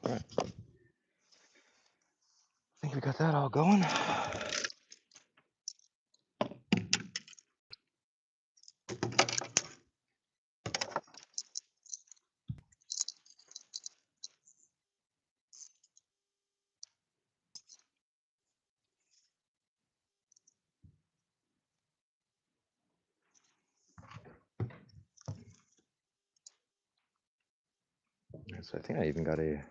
All right. I think we got that all going. So I think I even got a,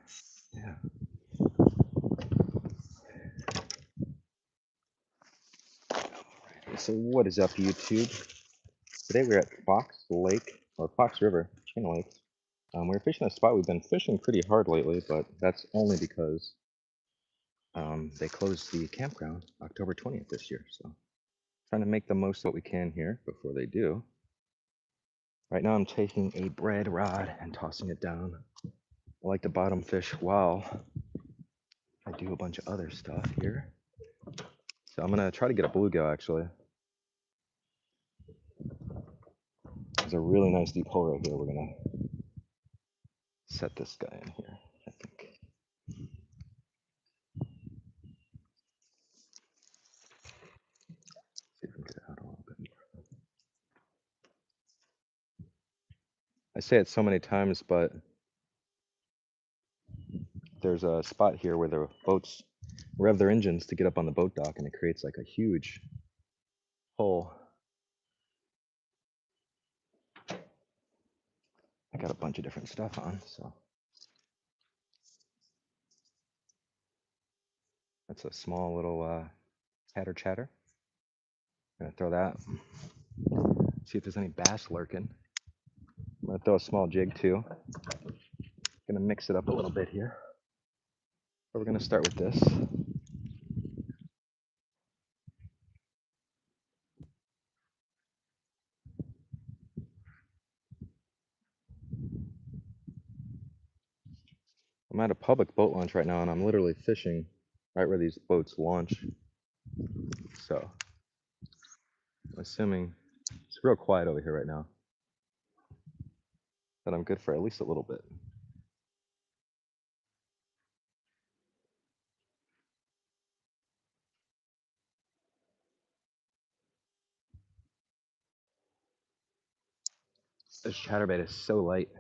yeah. So what is up, YouTube? Today we're at Fox Lake, or Fox River, Chain Lake. We're fishing a spot we've been fishing pretty hard lately, but that's only because they closed the campground October 20th this year. So trying to make the most of what we can here before they do. Right now I'm taking a bread rod and tossing it down. I like to bottom fish while I do a bunch of other stuff here. So I'm gonna try to get a bluegill actually. There's a really nice deep hole right here. We're gonna set this guy in here, I think. See if we can get it out a little bit more. I say it so many times, but there's a spot here where the boats rev their engines to get up on the boat dock, and it creates like a huge hole. I got a bunch of different stuff on, so that's a small little hatter chatter. I'm gonna throw that. See if there's any bass lurking. I'm gonna throw a small jig too. Gonna mix it up a little bit here. But we're gonna start with this. I'm at a public boat launch right now, and I'm literally fishing right where these boats launch. So I'm assuming it's real quiet over here right now, that I'm good for at least a little bit. This chatterbait is so light.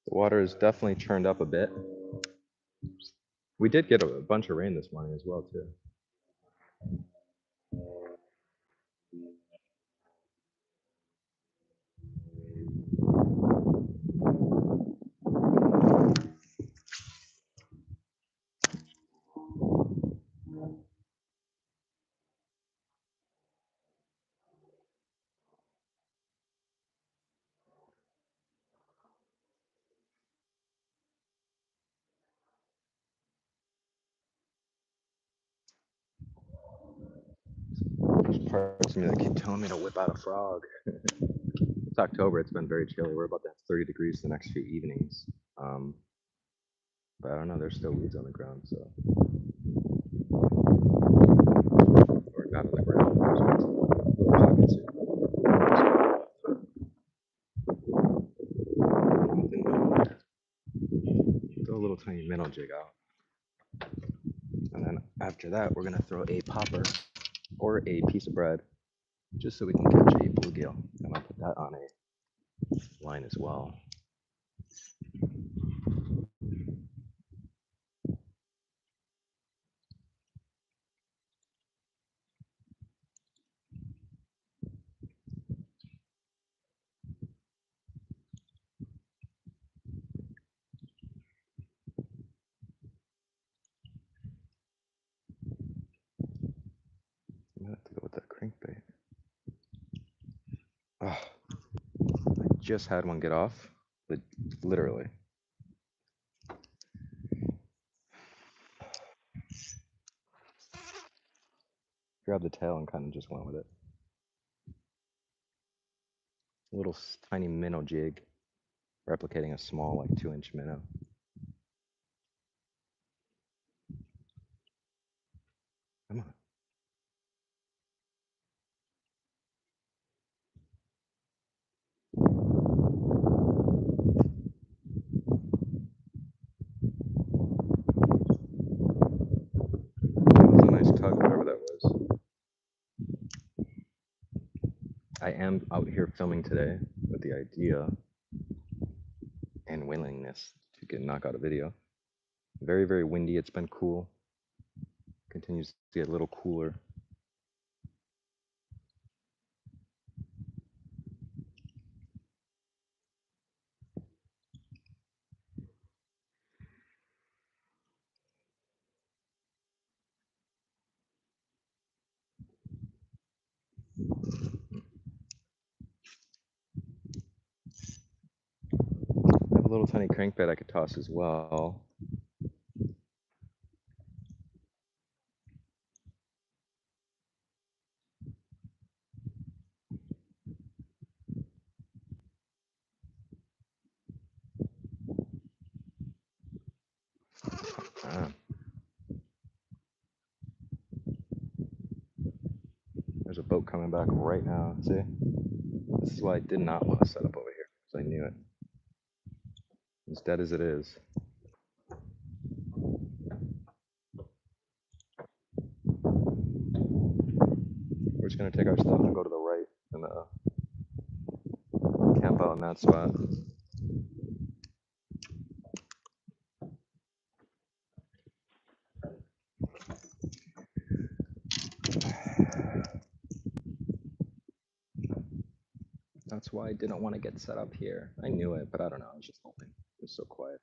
The water is definitely churned up a bit. We did get a bunch of rain this morning as well, too. There's parts of me that keep telling me to whip out a frog. It's October. It's been very chilly. We're about to have 30 degrees the next few evenings. But I don't know. There's still weeds on the ground, so. Or not on the ground. There's little pockets here. Throw a little tiny minnow jig out. And then after that, we're gonna throw a popper or a piece of bread, just so we can catch a bluegill. And I'll put that on a line as well. I'm gonna have to go with that crankbait. Oh, I just had one get off, but literally. Grabbed the tail and kind of just went with it. A little tiny minnow jig. replicating a small, like 2-inch minnow. Come on. That was a nice tug, whatever that was. I am out here filming today with the idea and willingness to knock out a video. Very, very windy. It's been cool. Continues to get a little cooler. I have a little tiny crankbait I could toss as well. Ah. There's a boat coming back right now. See? This is why I did not want to set up over here, because I knew it. As dead as it is. We're just going to take our stuff and go to the right and camp out in that spot. That's why I didn't want to get set up here. I knew it, but I don't know. I was just hoping. It was so quiet.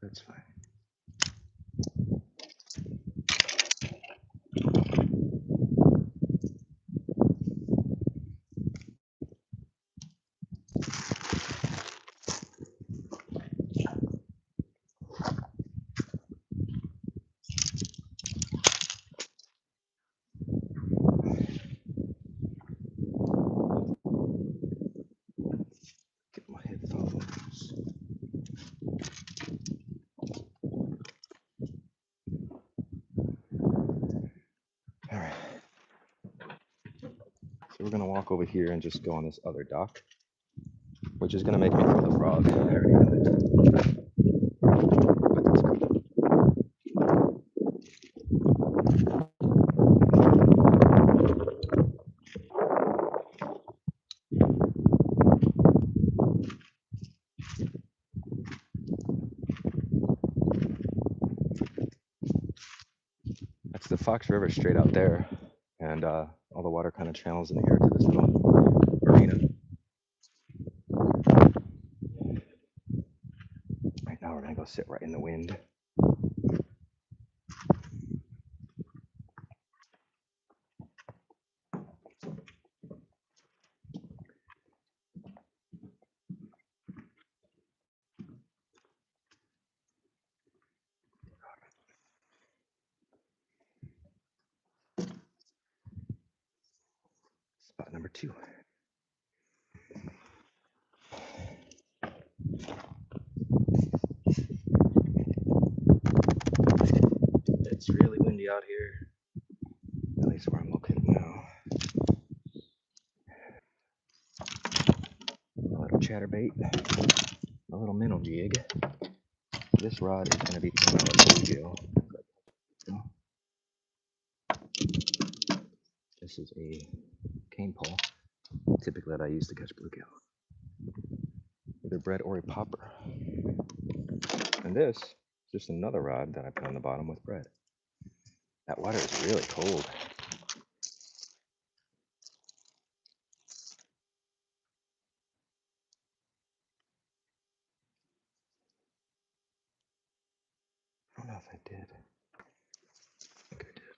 That's fine. Get my headphones. All right. So we're going to walk over here and just go on this other dock, which is going to make me throw the frog. I already got it. But that's good. That's the Fox River straight out there. And all the water kind of channels in here to this little arena. Right now we're going to go sit right in the wind. Spot number 2. It's really windy out here, at least where I'm located now. A little chatterbait, a little minnow jig. This rod is going to be thrown out of bluegill. This is a cane pole, typically that I use to catch bluegill. Either bread or a popper. And this is just another rod that I put on the bottom with bread. That water is really cold. I don't know if I did. I think I did.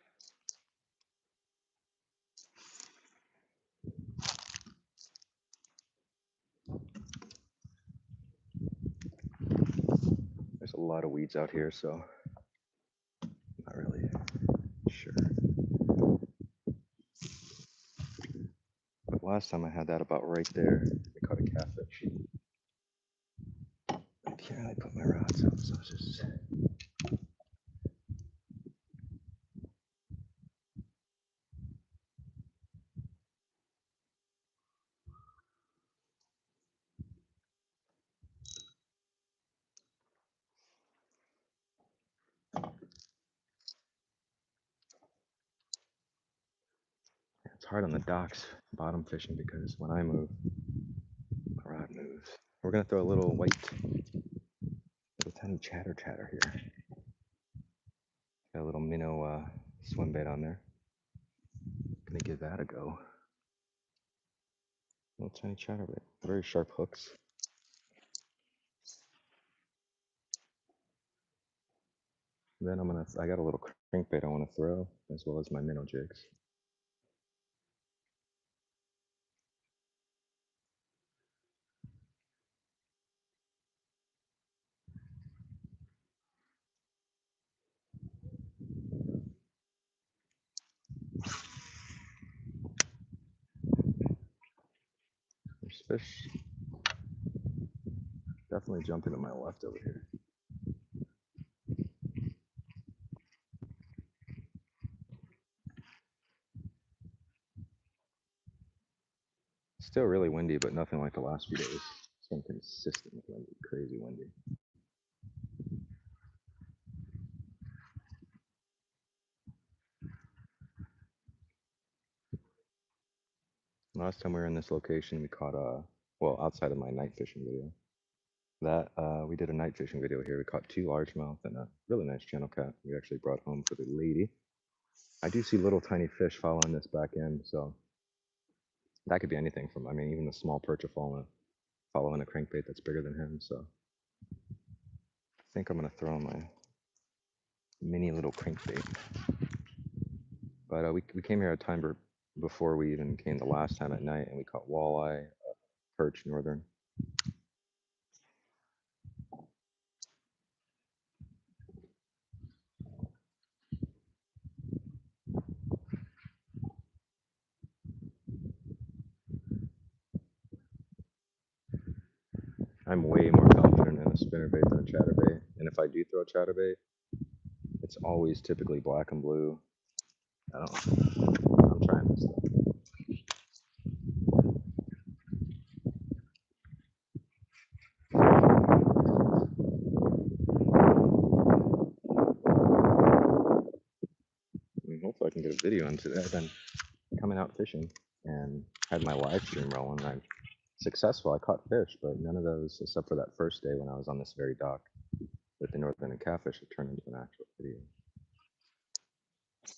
There's a lot of weeds out here, so I'm not really sure. But last time I had that about right there. I caught a catfish. I can't really put my rods up, so it's just. It's hard on the docks bottom fishing because when I move, my rod moves. We're gonna throw a little tiny chatter here. Got a little minnow swim bait on there. Gonna give that a go. Little tiny chatterbait, very sharp hooks. Then I got a little crankbait I want to throw, as well as my minnow jigs. There's fish definitely jumping to my left over here. Still really windy, but nothing like the last few days. It's been consistently windy, crazy windy. Last time we were in this location, we caught well, outside of my night fishing video. We did a night fishing video here. We caught 2 largemouth and a really nice channel cat. We actually brought home for the lady. I do see little tiny fish following this back end, so that could be anything from, I mean, even the small perch are following a crankbait that's bigger than him. So I think I'm gonna throw my mini little crankbait. But we came here a time before we even came the last time at night, and we caught walleye, perch, northern. I'm way more confident in a spinnerbait than a chatterbait, and if I do throw a chatterbait, it's always typically black and blue. I don't know. I'm trying this stuff. Hopefully I can get a video on today. I've been coming out fishing and had my live stream rolling, and I'm successful. I caught fish, but none of those, except for that first day when I was on this very dock with the northern and catfish, have turned into an actual video.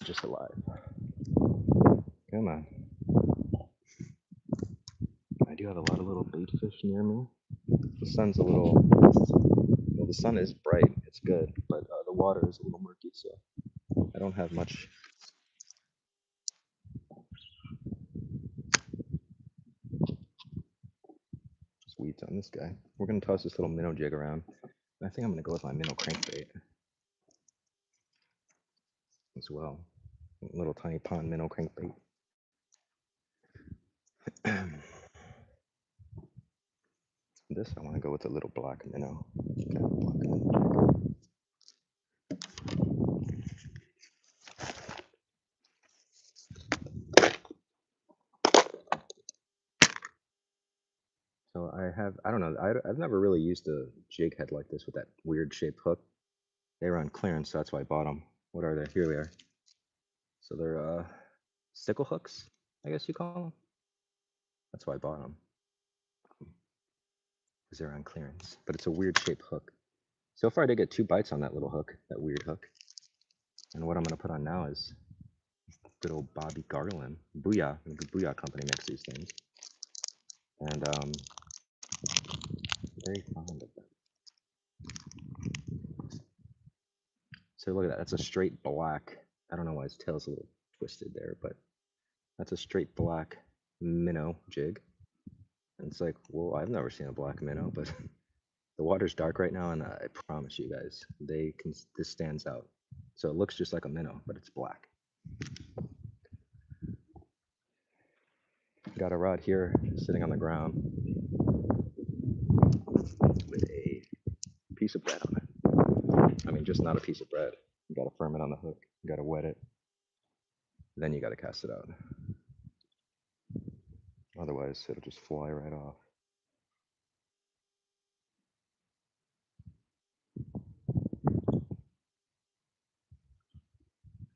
Just alive. Come on. I do have a lot of little bait fish near me. The sun's a little, well, the sun is bright. It's good, but the water is a little murky, so I don't have much. Just weeds on this guy. We're gonna toss this little minnow jig around. I think I'm gonna go with my minnow crankbait as well. A little tiny pond minnow crankbait. This I want to go with a little black minnow. So I don't know, I've never really used a jig head like this with that weird shaped hook. They were on clearance, so that's why I bought them. What are they? Here they are. So they're stickle hooks, I guess you call them. That's why I bought them, because they're on clearance. But it's a weird shaped hook. So far I did get 2 bites on that little hook, that weird hook. And what I'm gonna put on now is good old Bobby Garland. Booyah, the Booyah company makes these things. And very fond of them. So look at that, that's a straight black. I don't know why his tail's a little twisted there, but that's a straight black minnow jig. And it's like, well, I've never seen a black minnow, but The water's dark right now, and I promise you guys, this stands out. So it looks just like a minnow, but it's black. Got a rod here sitting on the ground with a piece of bread on it. I mean, just not a piece of bread. You gotta firm it on the hook. You gotta wet it. Then you gotta cast it out. Otherwise, it'll just fly right off.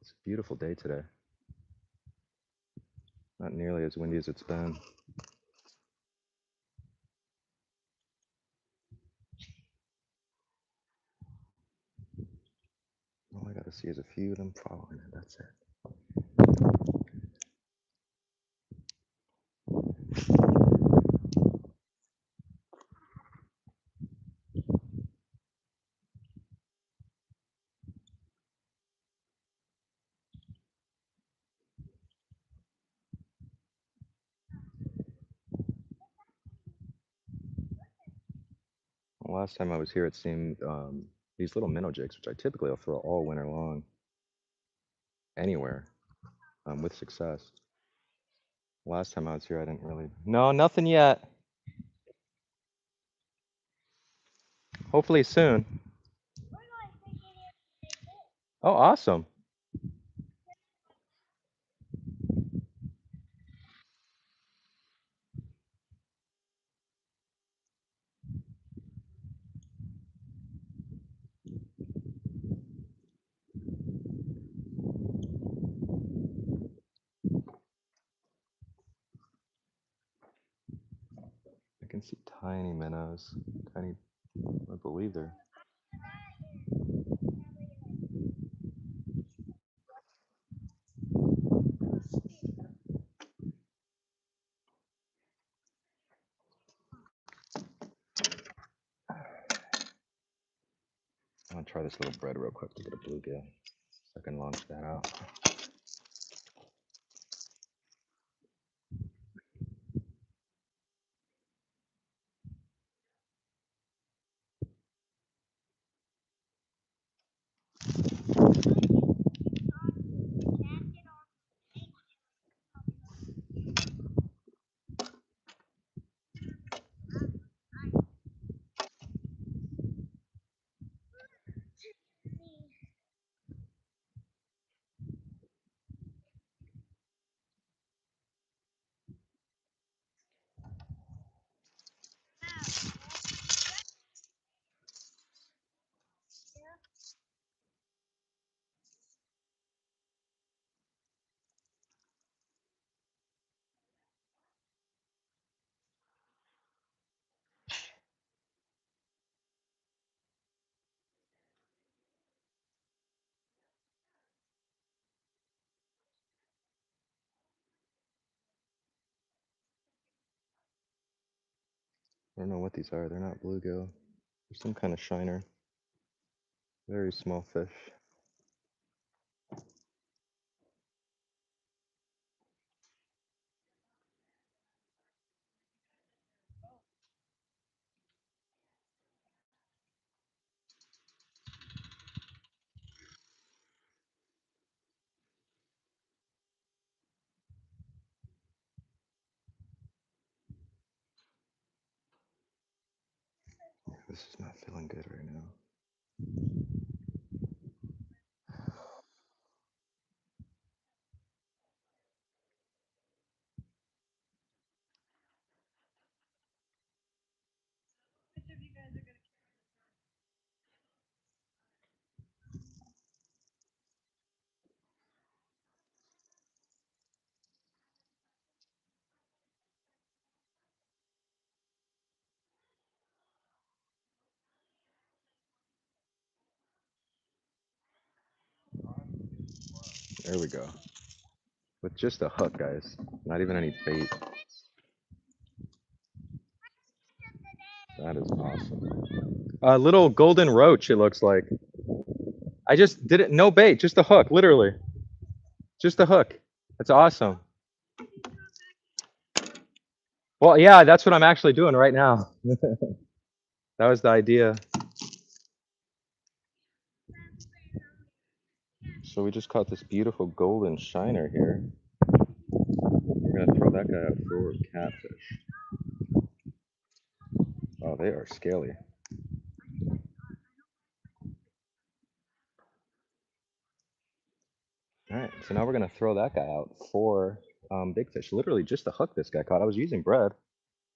It's a beautiful day today. Not nearly as windy as it's been. All I gotta see is a few of them following it. That's it. Last time I was here, it seemed these little minnow jigs, which I typically will throw all winter long, anywhere, with success. Last time I was here, I didn't really. No, nothing yet. Hopefully soon. Oh, awesome. I can see tiny minnows. Tiny, I believe they're. I'm gonna try this little bread real quick to get a bluegill. So I can launch that out. I don't know what these are. They're not bluegill. They're some kind of shiner. Very small fish. This is not feeling good right now. There we go. With just a hook, guys. Not even any bait. That is awesome. A little golden roach, it looks like. I just did it. No bait, just a hook, literally. Just a hook. That's awesome. Well, yeah, that's what I'm actually doing right now. That was the idea. So we just caught this beautiful golden shiner here. We're gonna throw that guy out for catfish. Oh, they are scaly. All right, so now we're gonna throw that guy out for big fish. Literally just the hook this guy caught. I was using bread.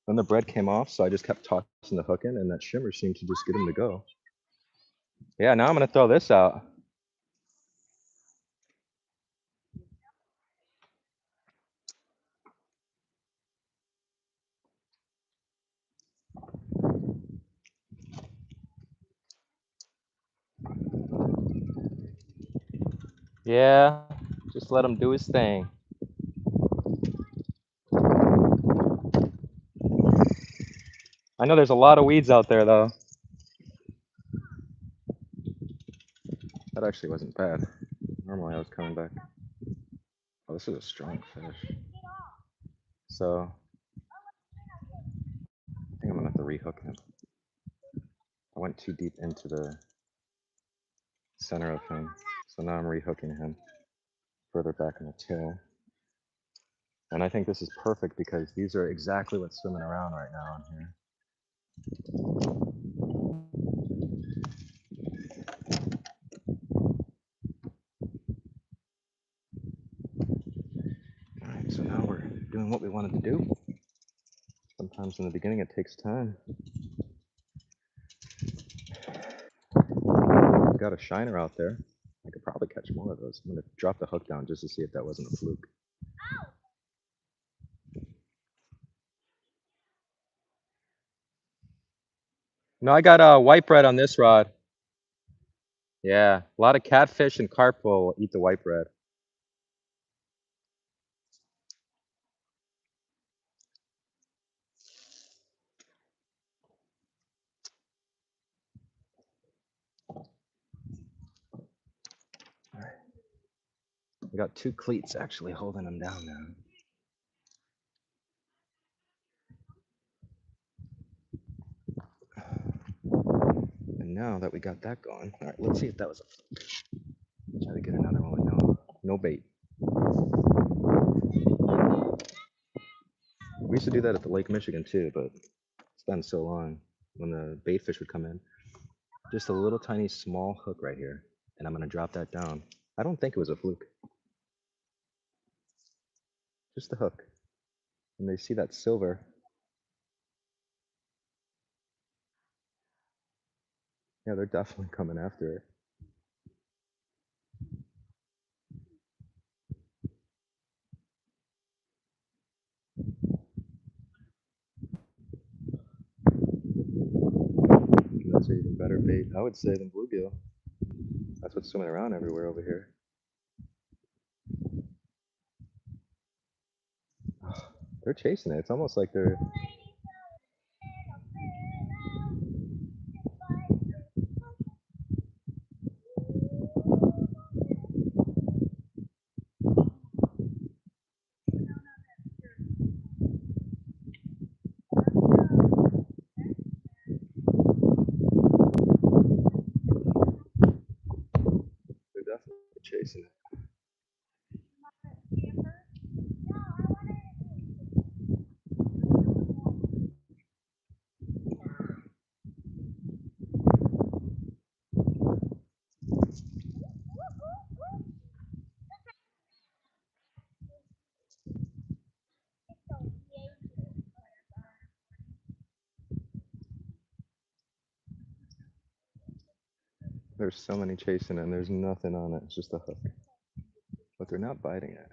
Then the bread came off, so I just kept tossing the hook in, and that shimmer seemed to just get him to go. Yeah, now I'm gonna throw this out. Yeah, just let him do his thing. I know there's a lot of weeds out there, though. That actually wasn't bad. Normally I was coming back. Oh, this is a strong fish. So I think I'm gonna have to rehook him. I went too deep into the center of him. So now I'm rehooking him further back in the tail. And I think this is perfect because these are exactly what's swimming around right now on here. Alright, so now we're doing what we wanted to do. Sometimes in the beginning it takes time. We've got a shiner out there. I could probably catch more of those. I'm gonna drop the hook down just to see if that wasn't a fluke. No, I got white bread on this rod. Yeah, a lot of catfish and carp will eat the white bread. All right. We got two cleats actually holding them down now. And now that we got that going, all right, let's see if that was a fluke. Try to get another one with no bait. We used to do that at the Lake Michigan too, but it's been so long when the bait fish would come in. Just a little tiny small hook right here, and I'm gonna drop that down. I don't think it was a fluke. Just a hook. And they see that silver. Yeah, they're definitely coming after it. That's an even better bait, I would say, than bluegill. That's what's swimming around everywhere over here. They're chasing it. It's almost like they're. They're definitely chasing it. There's so many chasing it, and there's nothing on it. It's just a hook. But they're not biting it.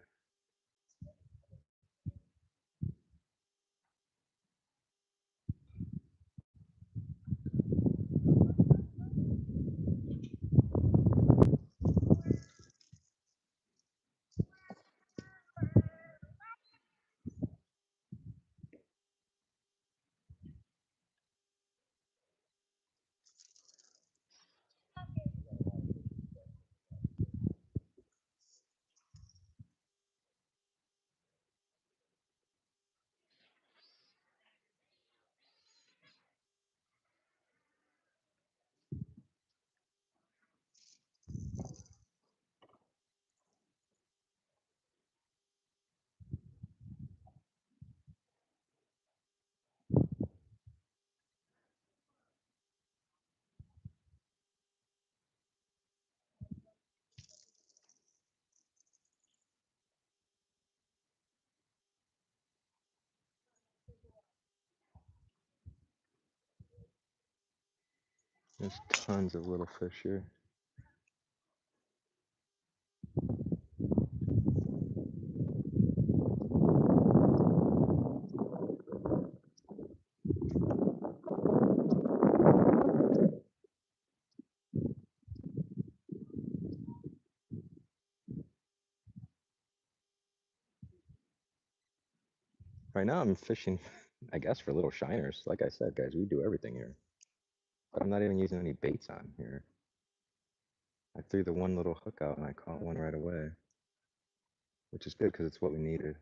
There's tons of little fish here. Right now I'm fishing, I guess, for little shiners. Like I said, guys, we do everything here. But I'm not even using any baits on here. I threw the one little hook out and I caught one right away, which is good because it's what we needed.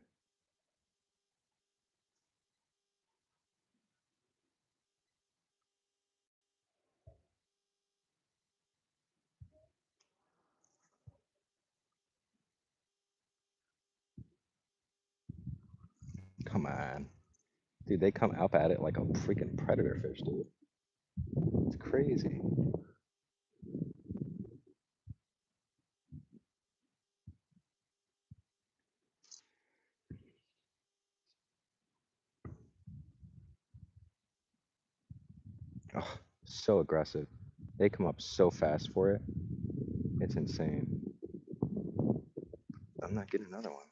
Come on. Dude, they come up at it like a freaking predator fish, dude. It's crazy. Oh, so aggressive. They come up so fast for it. It's insane. I'm not getting another one.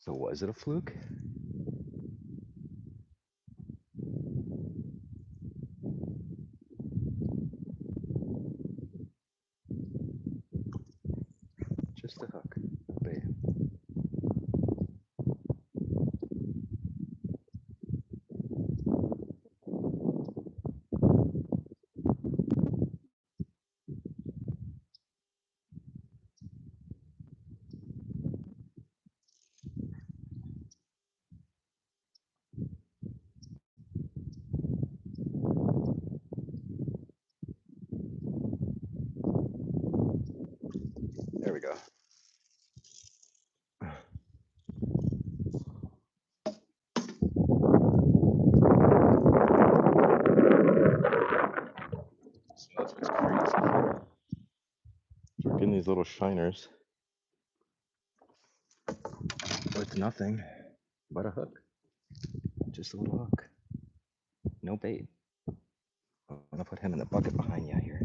So was it a fluke? Just a hook. No bait. There we go. So that's what's crazy. We're getting these little shiners with nothing but a hook. Just a little hook. No bait. I'm gonna put him in the bucket behind you here.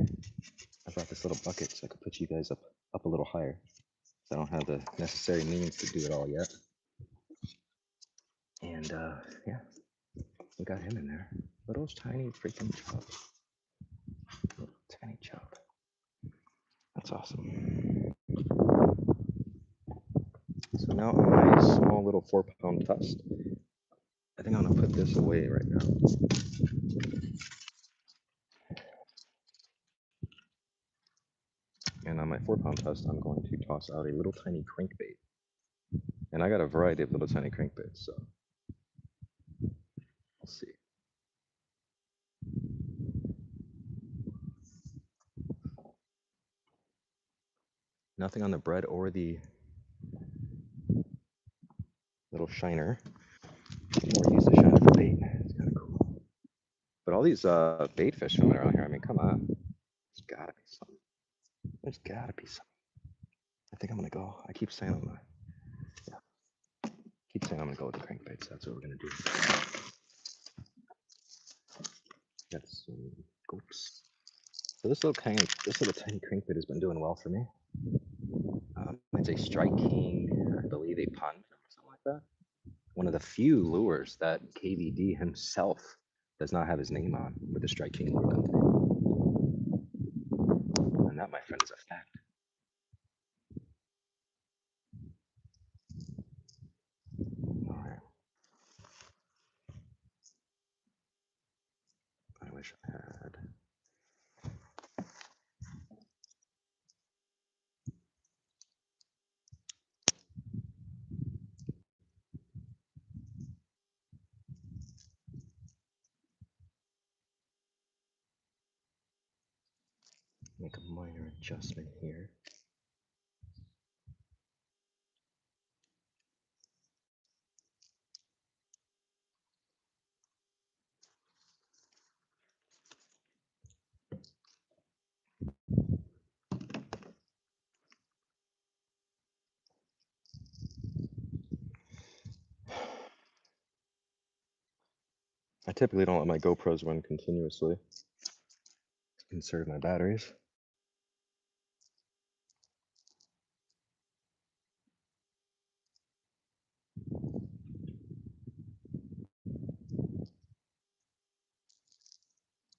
I brought this little bucket so I could put you guys up a little higher. So I don't have the necessary means to do it all yet. And yeah, we got him in there. Little tiny freaking chub. Little tiny chub. That's awesome. So now on my small little 4-pound test, I think I'm gonna put this away right now. And on my 4-pound test, I'm going to toss out a little tiny crankbait. And I got a variety of little tiny crankbaits, so we'll see. Nothing on the bread or the little shiner. Or use the shiner for bait. It's kind of cool. But all these bait fish swimming around here, I mean, come on. There's gotta be something. There's gotta be something. I think I'm gonna go. I keep saying I'm gonna. Yeah. Keep saying I'm gonna go with the crankbaits. That's what we're gonna do. Got some scopes. So this little tiny crankbait has been doing well for me. It's a Strike King, I believe, a pond or something like that. One of the few lures that KVD himself does not have his name on with the Strike King lure company. And that, my friend, is a fact. All right. I wish I had. Make a minor adjustment here. I typically don't let my GoPros run continuously. Conserve my batteries.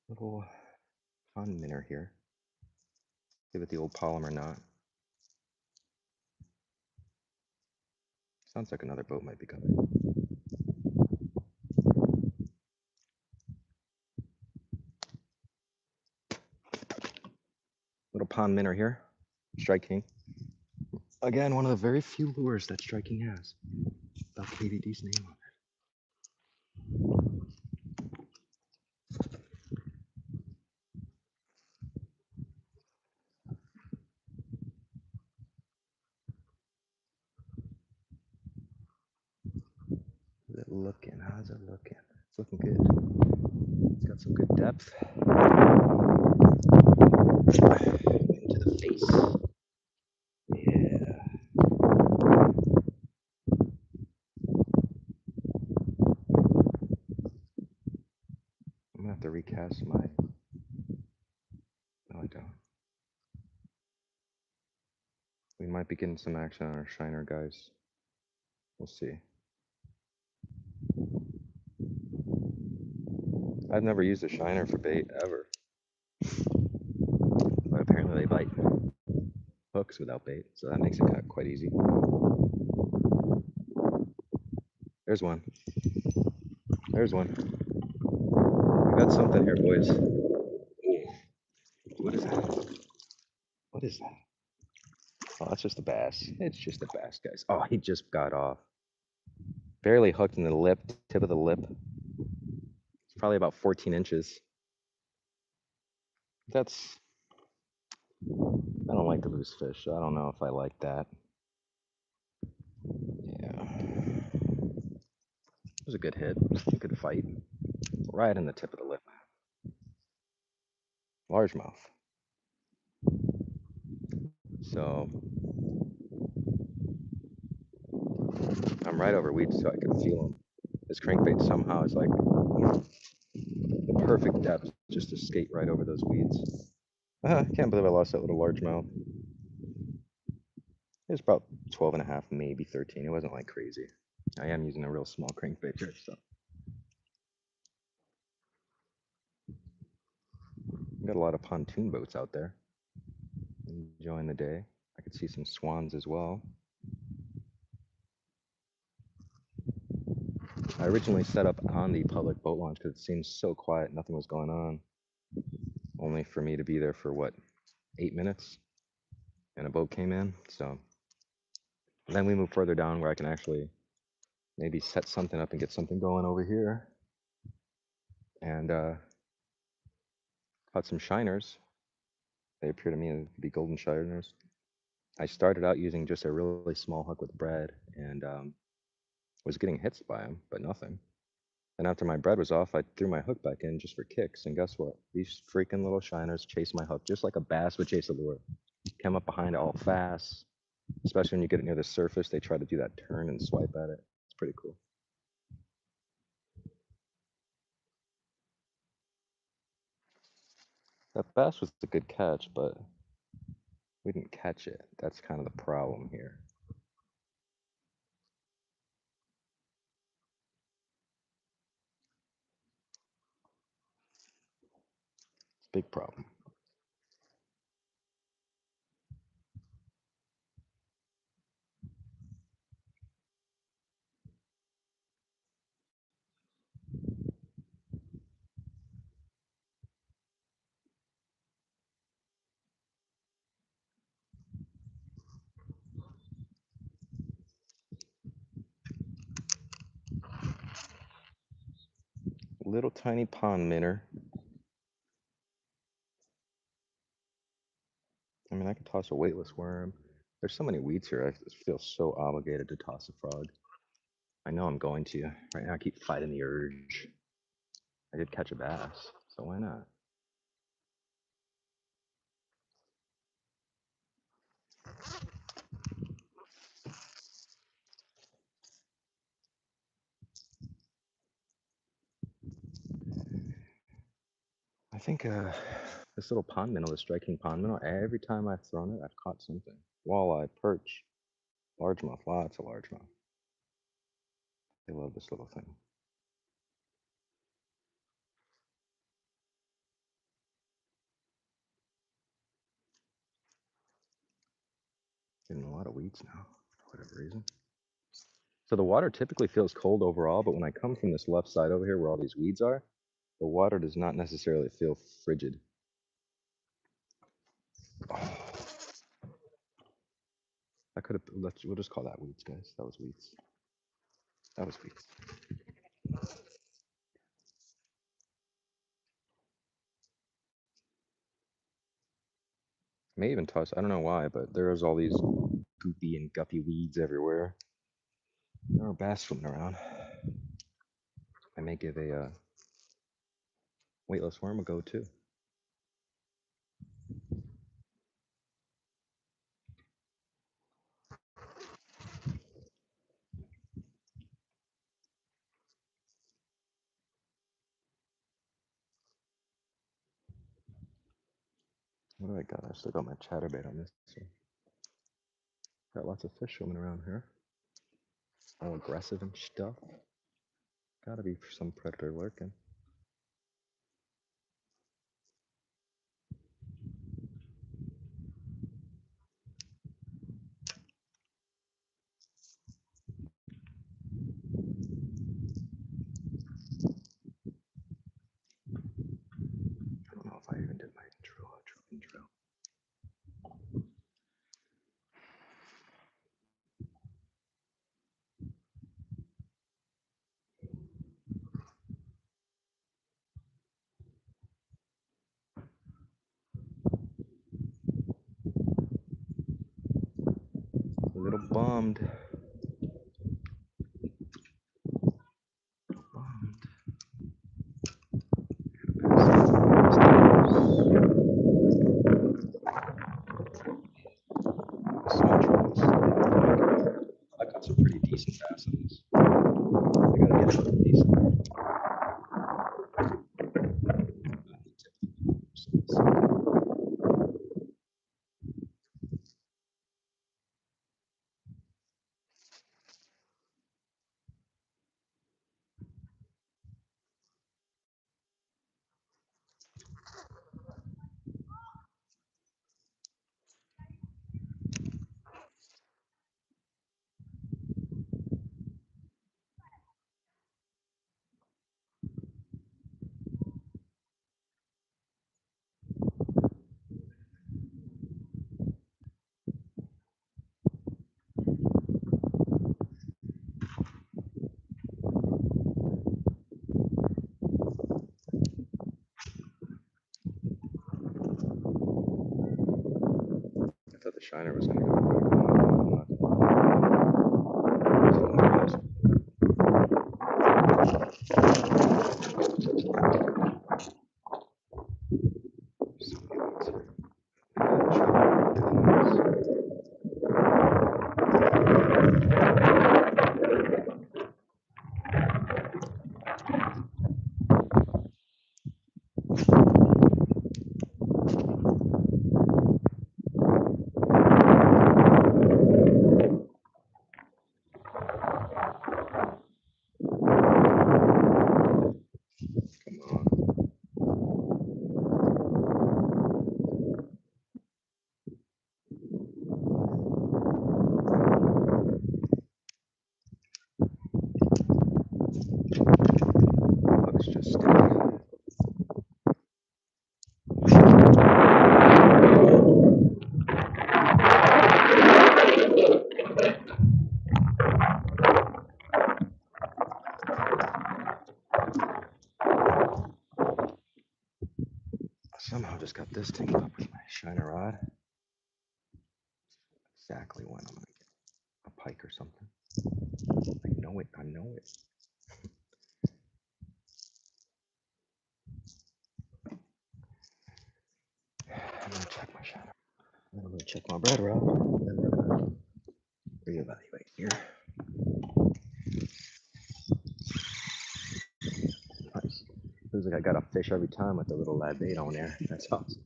Little pond minnow here. Give it the old polymer knot. Sounds like another boat might be coming. Little pond minnow here. Strike King. Again, one of the very few lures that Strike King has. Without KVD's name on it. How's it looking? How's it looking? It's looking good. It's got some good depth. Into the face. Yeah. I'm gonna have to recast my. No, I don't. We might be getting some action on our shiner, guys. We'll see. I've never used a shiner for bait ever. But apparently they bite hooks without bait, so that makes it quite easy. There's one. There's one. We got something here, boys. What is that? What is that? Oh, that's just a bass. It's just a bass, guys. Oh, he just got off. Barely hooked in the lip, tip of the lip. It's probably about 14 inches. That's. I don't like to lose fish. So I don't know if I like that. Yeah. It was a good hit. A good fight. Right in the tip of the lip. Largemouth. So I'm right over weeds so I can feel him. This crankbait somehow is like the perfect depth just to skate right over those weeds. I can't believe I lost that little largemouth. It was about 12 and a half, maybe 13. It wasn't like crazy. I am using a real small crankbait here, so. Got a lot of pontoon boats out there. Enjoying the day. I could see some swans as well. I originally set up on the public boat launch because it seemed so quiet, nothing was going on. Only for me to be there for what, 8 minutes? And a boat came in, so. Then we moved further down where I can actually maybe set something up and get something going over here. And caught some shiners. They appear to me to be golden shiners. I started out using just a really small hook with bread and was getting hits by them, but nothing. And after my bread was off, I threw my hook back in just for kicks. And guess what? These freaking little shiners chased my hook just like a bass would chase a lure. Came up behind it all fast. Especially when you get it near the surface, they try to do that turn and swipe at it. It's pretty cool. That bass was a good catch, but we didn't catch it. That's kind of the problem here. It's a big problem. Little tiny pond minnow. I mean, I could toss a weightless worm. There's so many weeds here. I just feel so obligated to toss a frog. I know I'm going to. Right now, I keep fighting the urge. I did catch a bass, so why not? I think this little pond minnow, the striking pond minnow, every time I've thrown it, I've caught something. Walleye, perch, largemouth, lots of largemouth. They love this little thing. Getting a lot of weeds now, for whatever reason. So the water typically feels cold overall, but when I come from this left side over here where all these weeds are, the water does not necessarily feel frigid. Oh. I could have, we'll just call that weeds, guys. That was weeds. That was weeds. I may even toss, I don't know why, but there's all these goopy and guppy weeds everywhere. There are bass swimming around. I may give a weightless worm a go too. What do I got? I still got my chatterbait on this. So got lots of fish swimming around here. All aggressive and stuff. Gotta be some predator lurking. I don't know if I even did my intro. A little bummed. I got some pretty decent bass on this. I gotta get something decent. I thought the shiner was gonna go. Somehow just got this tangled up with my shiner rod. Exactly when I'm gonna get a pike or something. I know it. I know it. I'm gonna check my shiner. I'm gonna check my bread rod. Then we're gonna reevaluate here. Nice. Feels like I got a fish every time with the little lad bait on there. That's awesome.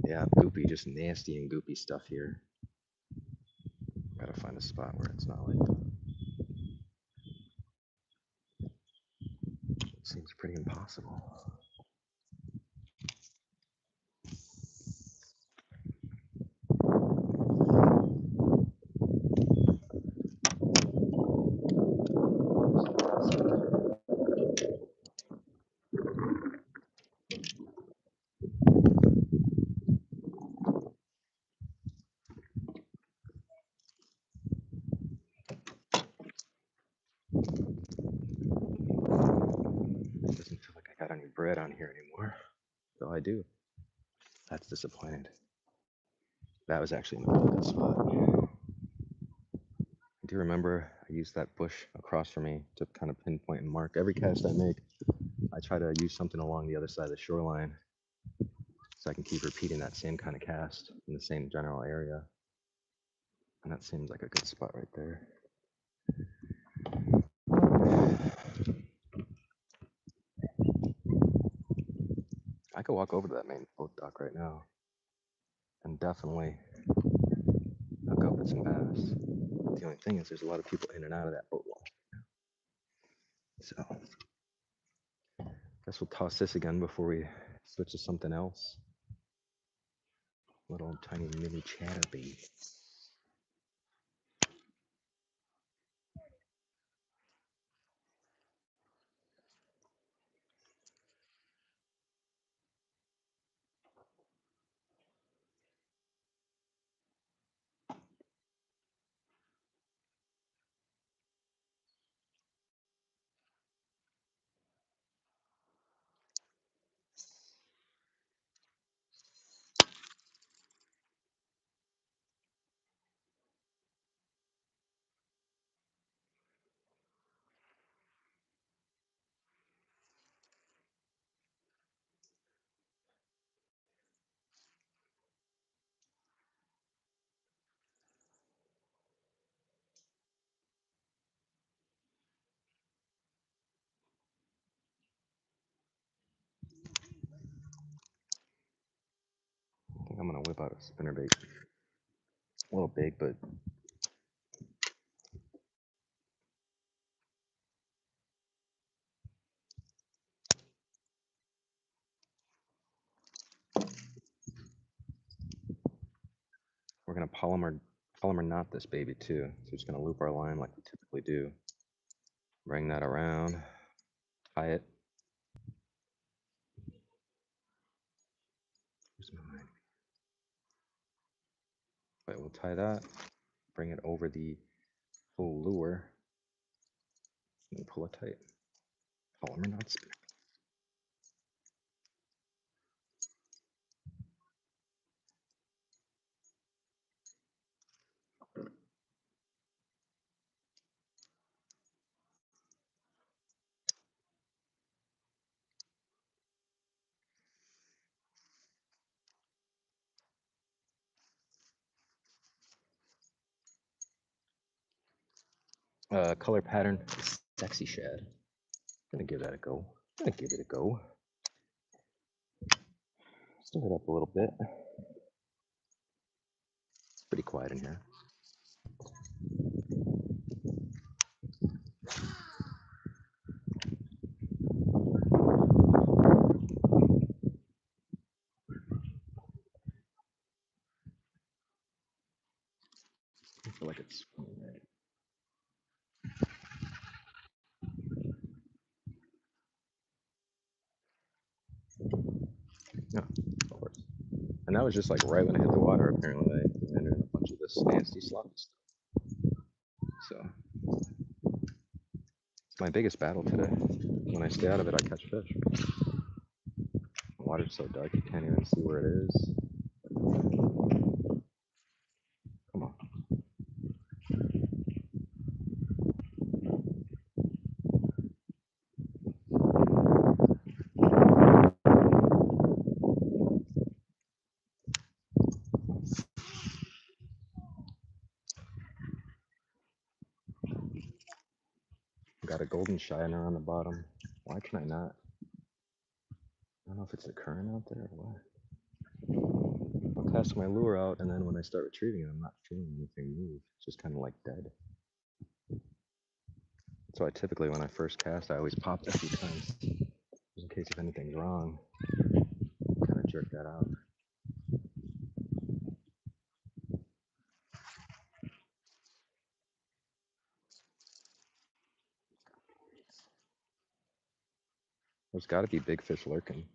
Yeah, goopy, just nasty and goopy stuff here. Gotta find a spot where it's not like that. It seems pretty impossible. It doesn't feel like I got any bread on here anymore. Though I do. That's disappointing. That was actually in a really good spot. I do remember I used that bush across from me to kind of pinpoint and mark every cast I make. I try to use something along the other side of the shoreline so I can keep repeating that same kind of cast in the same general area. And that seems like a good spot right there. I could walk over to that main boat dock right now and definitely hook up with some bass. The only thing is there's a lot of people in and out of that boat launch. So guess we'll toss this again before we switch to something else. Little tiny mini chatterbait. I think I'm gonna whip out a spinnerbait. A little big, but we're gonna polymer knot this baby too. So we're just gonna loop our line like we typically do. Bring that around, tie it. But we'll tie that, bring it over the full lure, and pull it tight. Polymer knot spinner. Color pattern, sexy shad. Gonna give that a go. Gonna give it a go. Stir it up a little bit. It's pretty quiet in here. I feel like it's swimming right. Yeah, of course. And that was just like right when I hit the water. Apparently, I entered a bunch of this nasty sloppy stuff. So it's my biggest battle today. When I stay out of it, I catch fish. The water's so dark you can't even see where it is. Come on. Got a golden shiner on the bottom. Why can I not don't know if it's the current out there or what. I'll cast my lure out, and then when I start retrieving it, I'm not feeling anything move. It's just kind of like dead. So I typically, when I first cast, I always pop a few times, just in case if anything's wrong. Kind of jerk that out. There's got to be big fish lurking.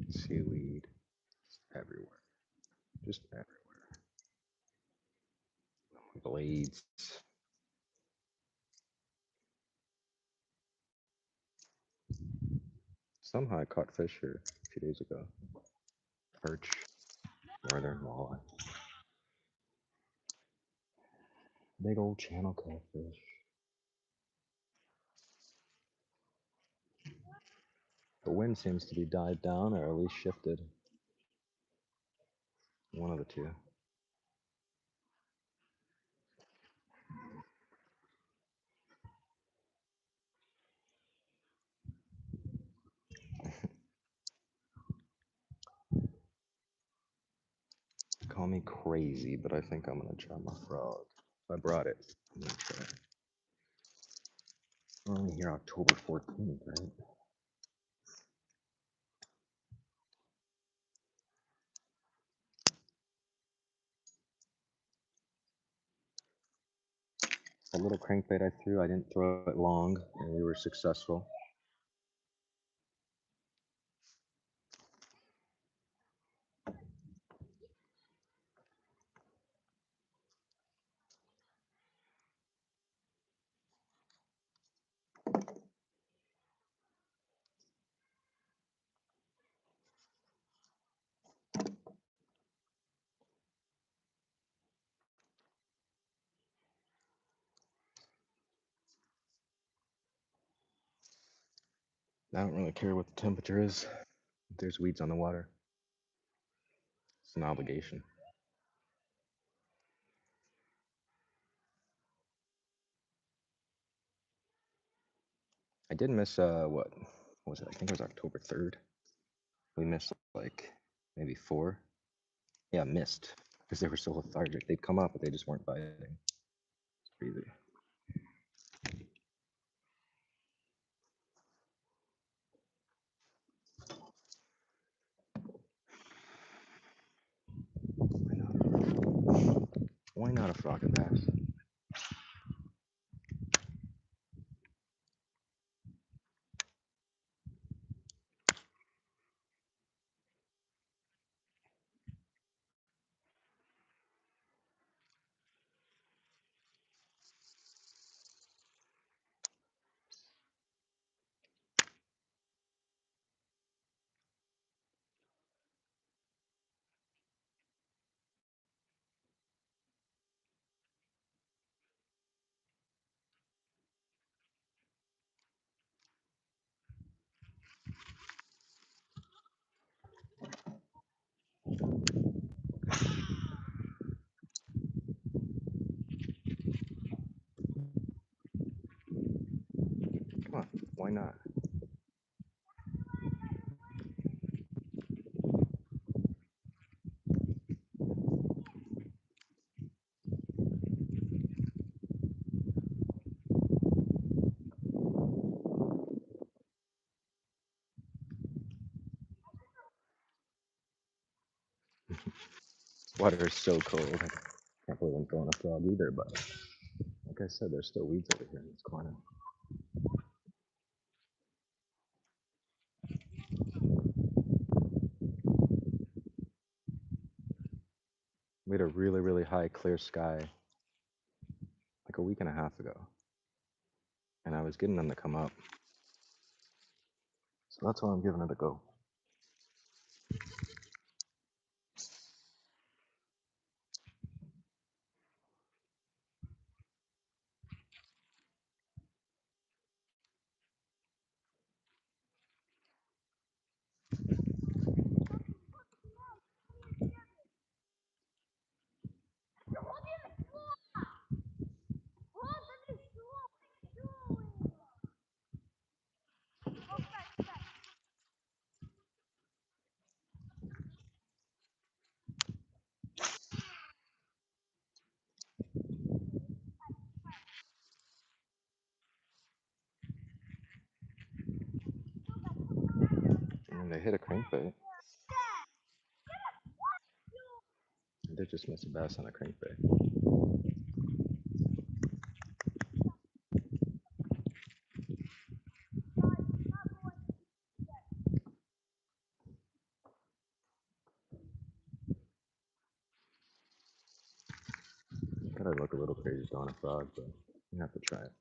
Seaweed everywhere, just everywhere. Blades. Somehow I caught fish here a few days ago. Perch, northern walleye. Big old channel catfish. The wind seems to be died down, or at least shifted. One of the two. Call me crazy, but I think I'm gonna try my frog. I brought it. I'm gonna try it. We're only here October 14th, right? A little crankbait I threw, I didn't throw it long, and we were successful. I don't really care what the temperature is. If there's weeds on the water, it's an obligation. I did miss what was it? I think it was October 3rd. We missed like maybe 4. Yeah, missed because they were so lethargic. They'd come up, but they just weren't biting. It's crazy. Why not a frog and bass? Come on, why not? Water is so cold. I can't believe I'm throwing a frog either, but Like I said, there's still weeds over here in this corner. We had a really, really high clear sky like a week and a half ago. And I was getting them to come up. So that's why I'm giving it a go. And they hit a crankbait. I did just miss a bass on a crankbait. Gotta look a little crazy throwing a frog, but you have to try it.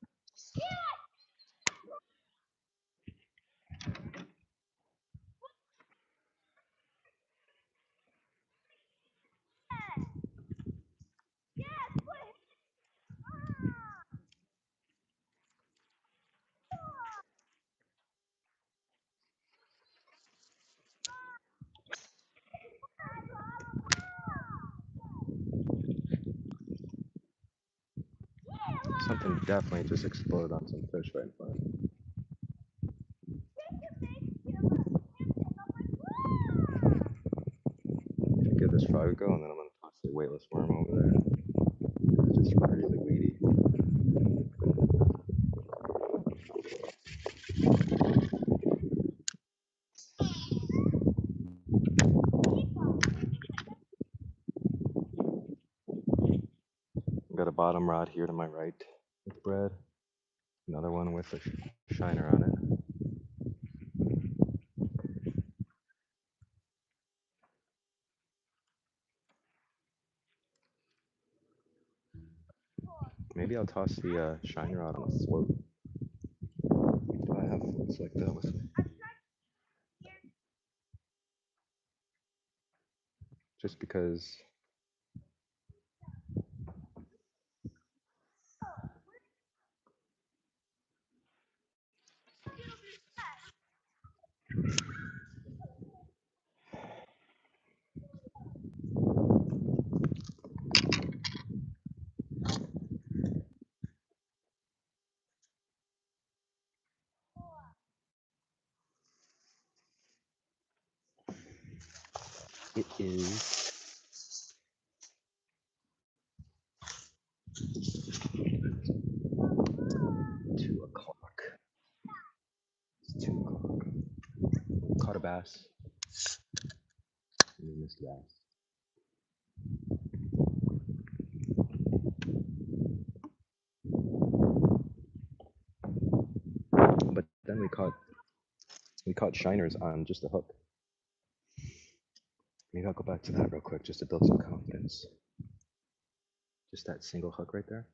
Something definitely just exploded on some fish right in front of me. I'm gonna give this frog a go, and then I'm gonna toss the weightless worm over there. It's just really weedy. I've got a bottom rod here to my right with bread. Another one with a shiner on it. Maybe I'll toss the shiner rod on a float. Do I have floats like that with me? Just because it is 2 o'clock. It's 2 o'clock. Caught a bass. And we missed bass. But then we caught shiners on just a hook. Maybe I'll go back to that real quick just to build some confidence. Just that single hook right there.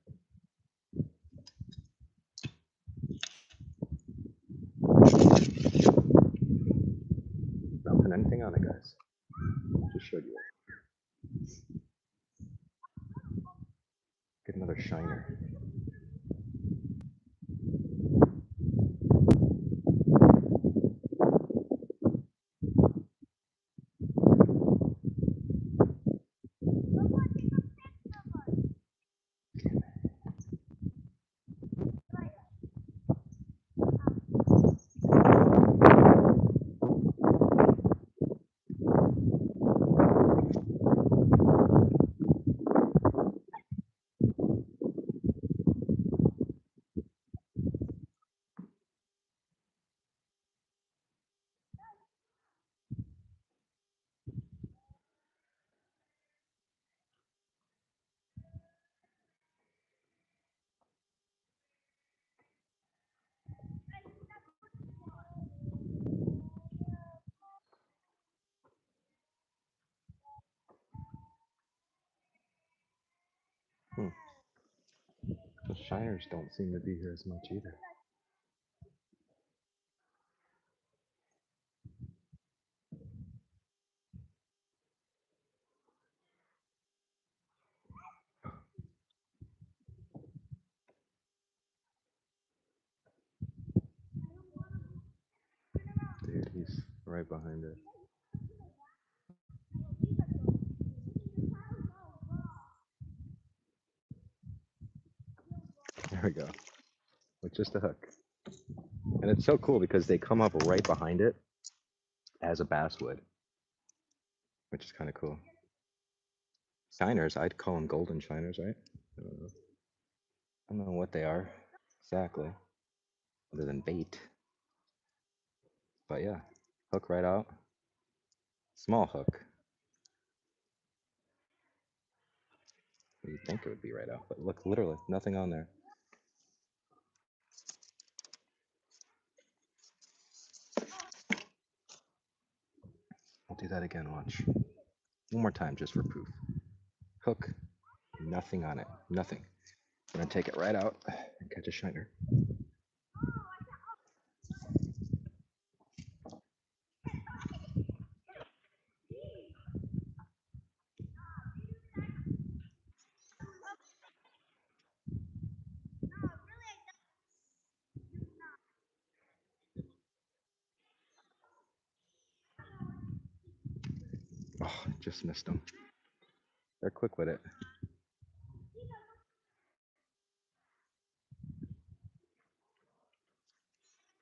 Not putting anything on it, guys. Just showed you. Get another shiner. The shiners don't seem to be here as much either. Dude, he's right behind it. There we go. With just a hook. And it's so cool because they come up right behind it as a bass would, which is kind of cool. Shiners, I'd call them golden shiners, right? I don't know what they are exactly, other than bait. But yeah, hook right out. Small hook. You'd think it would be right out, but look, literally nothing on there. I'll do that again, watch. One more time, just for proof. Hook, nothing on it, nothing. I'm gonna take it right out and catch a shiner. Oh, just missed them. They're quick with it.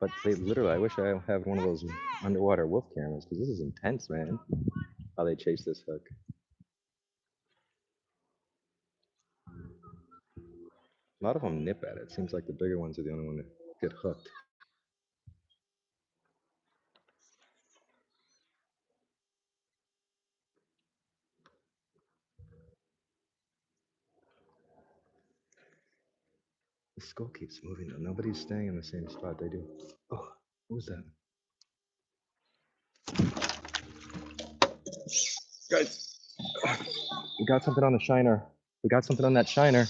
But they literally, I wish I had one of those underwater wolf cameras because this is intense, man. How they chase this hook. A lot of them nip at it. Seems like the bigger ones are the only one that get hooked. The skull keeps moving though. Nobody's staying in the same spot. They do. Oh, what was that? Guys, we got something on the shiner. We got something on that shiner.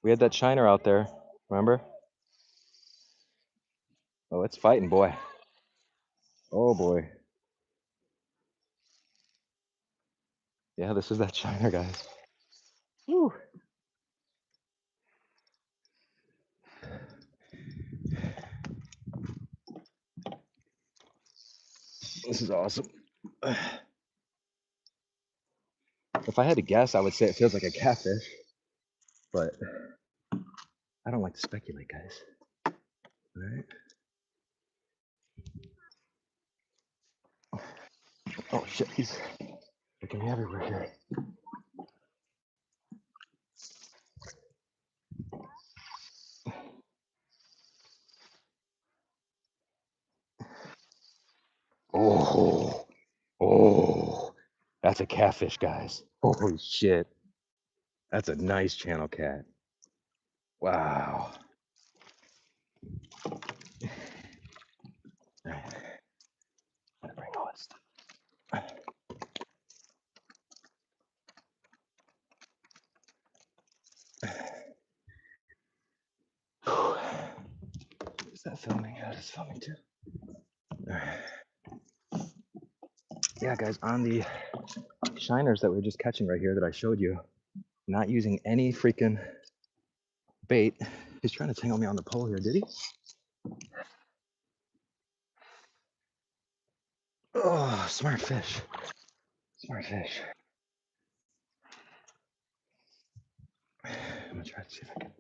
We had that shiner out there, remember? Oh, it's fighting, boy. Oh, boy. Yeah, this is that shiner, guys. Woo. This is awesome. If I had to guess, I would say it feels like a catfish, but I don't like to speculate, guys. All right. Oh shit, he's looking me everywhere here. Oh, oh, that's a catfish, guys. Holy shit. That's a nice channel cat. Wow. All right. I'm gonna bring all this stuff. Is that filming? Yeah, it's filming too. All right. Yeah, guys, on the shiners that we are just catching right here that I showed you, not using any freaking bait. He's trying to tangle me on the pole here, did he? Oh, smart fish. Smart fish. I'm gonna try to see if I can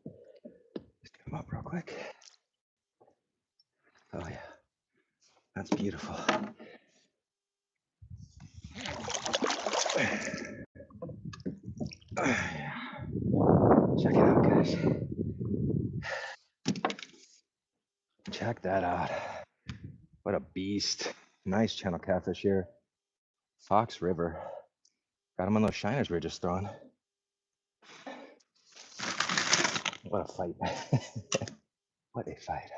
just get him up real quick. Oh yeah, that's beautiful. Yeah. Check it out, guys. Check that out. What a beast. Nice channel catfish here. Fox River. Got him on those shiners we were just throwing. What a fight. What a fight.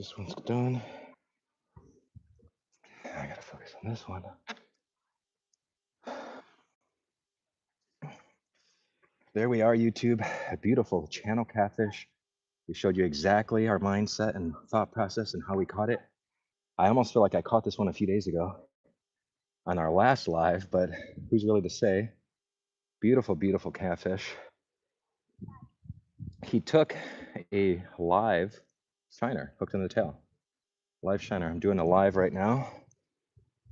This one's done. I gotta focus on this one. There we are, YouTube. A beautiful channel catfish. We showed you exactly our mindset and thought process and how we caught it. I almost feel like I caught this one a few days ago on our last live, but who's really to say? Beautiful, beautiful catfish. He took a live shiner hooked in the tail. Live shiner. I'm doing a live right now.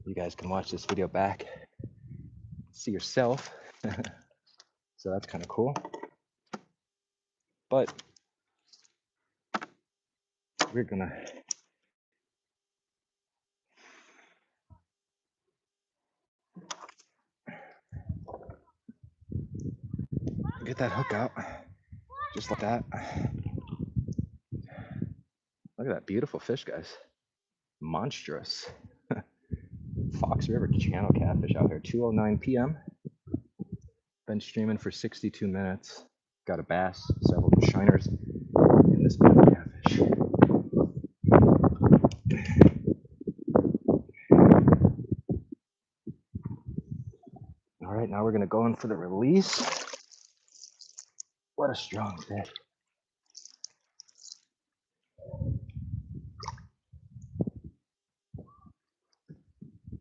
You guys can watch this video back, see yourself. So that's kind of cool. But we're gonna get that hook out, just like that. Look at that beautiful fish, guys. Monstrous. Fox River channel catfish out here, 2:09 p.m. Been streaming for 62 minutes. Got a bass, several shiners in this beautiful catfish. All right, now we're gonna go in for the release. What a strong fish.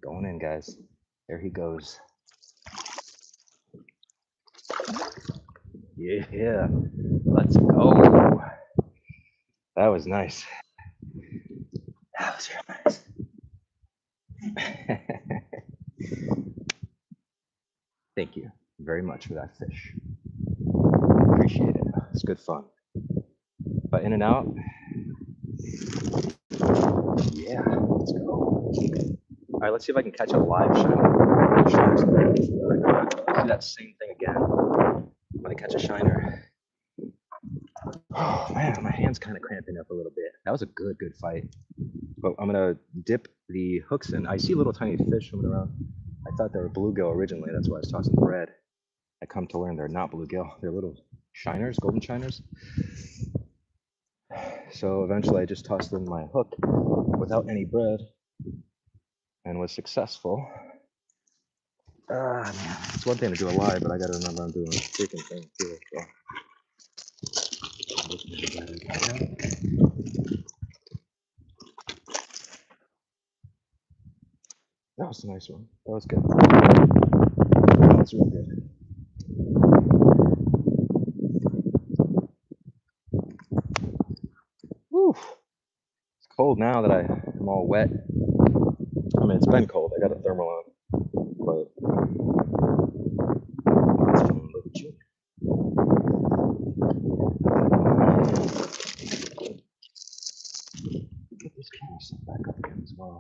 Going in, guys. There he goes. Yeah, let's go. That was nice. That was real nice. Thank you very much for that fish. Appreciate it. It's good fun. But in and out. Yeah, let's go. All right, let's see if I can catch a live shiner. See that same thing again. I'm gonna catch a shiner. Oh man, my hand's kind of cramping up a little bit. That was a good fight. But I'm gonna dip the hooks in. I see little tiny fish swimming around. I thought they were bluegill originally. That's why I was tossing the red. I come to learn they're not bluegill. They're little shiners, golden shiners. So eventually I just tossed in my hook without any bread and was successful. Man, it's one thing to do a live, but I gotta remember I'm doing a freaking thing too. So. That was a nice one. That was good. That was really good. Woo. It's cold now that I'm all wet. I mean, it's been cold. I got a thermal on, but it's feeling a little chilly. Get this camera set back up again as well.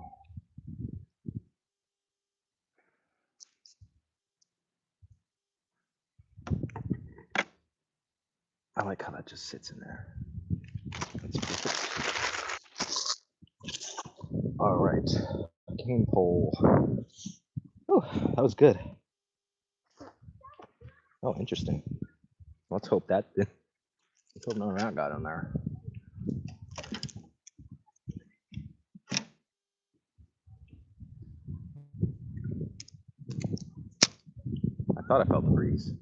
I like how that just sits in there. That's perfect. All right, cane pole. Oh, that was good. Oh, interesting. Let's hope that. Let's hope no rat got in there. I thought I felt the breeze.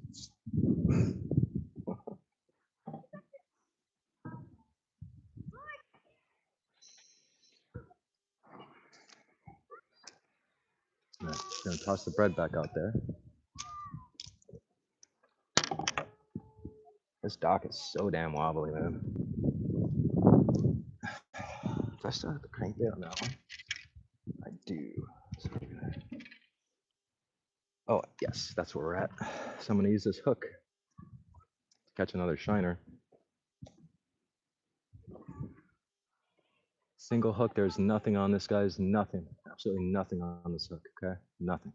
Yeah, gonna toss the bread back out there. This dock is so damn wobbly, man. Do I still have the crankbait on that one? I do. So oh, yes, that's where we're at. So I'm gonna use this hook to catch another shiner. Single hook, there's nothing on this, guys. Nothing, absolutely nothing on this hook, okay? Nothing.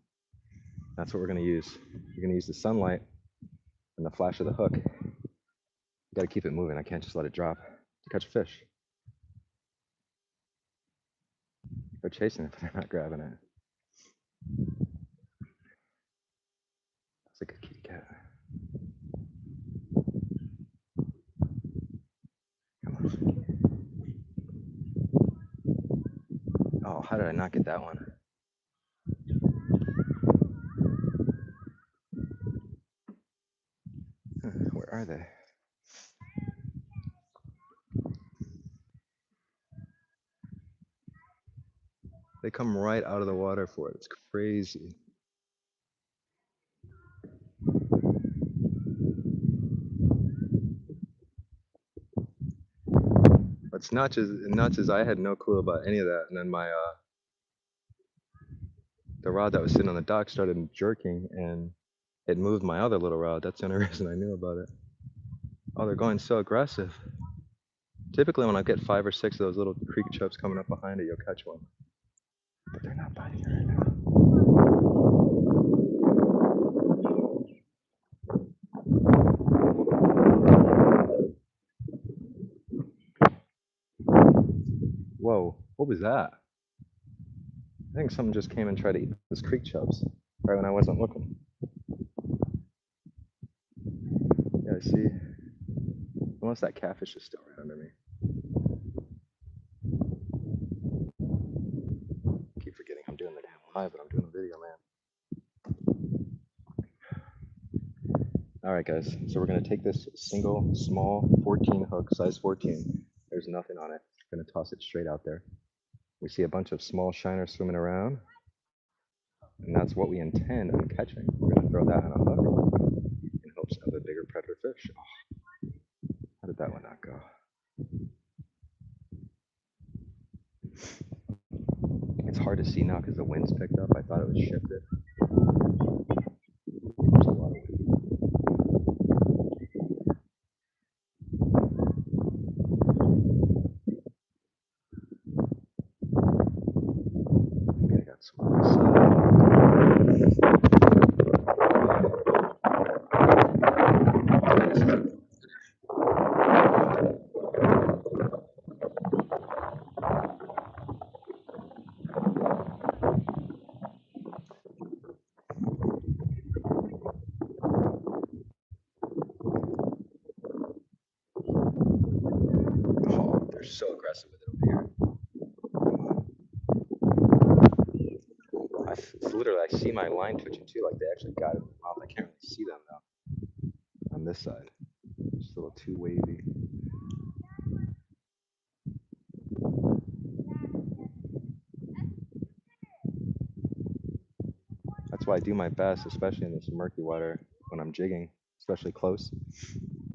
That's what we're gonna use. You're gonna use the sunlight and the flash of the hook. You gotta keep it moving. I can't just let it drop to catch a fish. They're chasing it, but they're not grabbing it. That's a good kitty cat. Come on. how did I not get that one? Where are they? They come right out of the water for it. It's crazy. What's nuts is I had no clue about any of that, and then the rod that was sitting on the dock started jerking, and it moved my other little rod. That's the only reason I knew about it. Oh, they're going so aggressive. Typically, when I get 5 or 6 of those little creek chubs coming up behind it, you'll catch one. But they're not biting it right now. Whoa, what was that? I think someone just came and tried to eat those creek chubs right when I wasn't looking. Yeah, I see. Unless that catfish is still right under me. I keep forgetting I'm doing the damn live, but I'm doing the video, man. Alright guys, so we're going to take this single, small 14 hook, size 14. There's nothing on it. We're going to toss it straight out there. We see a bunch of small shiners swimming around, and that's what we intend on catching. We're going to throw that on a hook in hopes of a bigger predator fish. Oh, how did that one not go? It's hard to see now because the wind's picked up. I thought it was shifted. There's a lot of wind. Maybe I got some on this side. Oh, they're so aggressive with it over here. It's literally, I see my line twitching too, like they actually got it in their mouth. I can't really see them though on this side. Just a little too wavy. That's why I do my best, especially in this murky water when I'm jigging, especially close.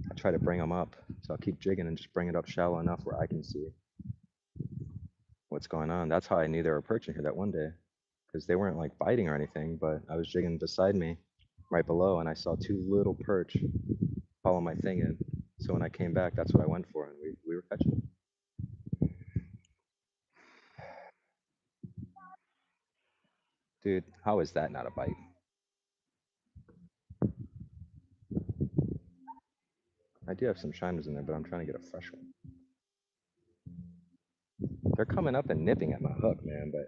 I try to bring them up. So I'll keep jigging and just bring it up shallow enough where I can see what's going on. That's how I knew they were perching here that one day, because they weren't like biting or anything, but I was jigging beside me right below and I saw 2 little perch follow my thing in. So when I came back, that's what I went for, and we were catching them. Dude, how is that not a bite? I do have some shiners in there, but I'm trying to get a fresh one. They're coming up and nipping at my hook, man, but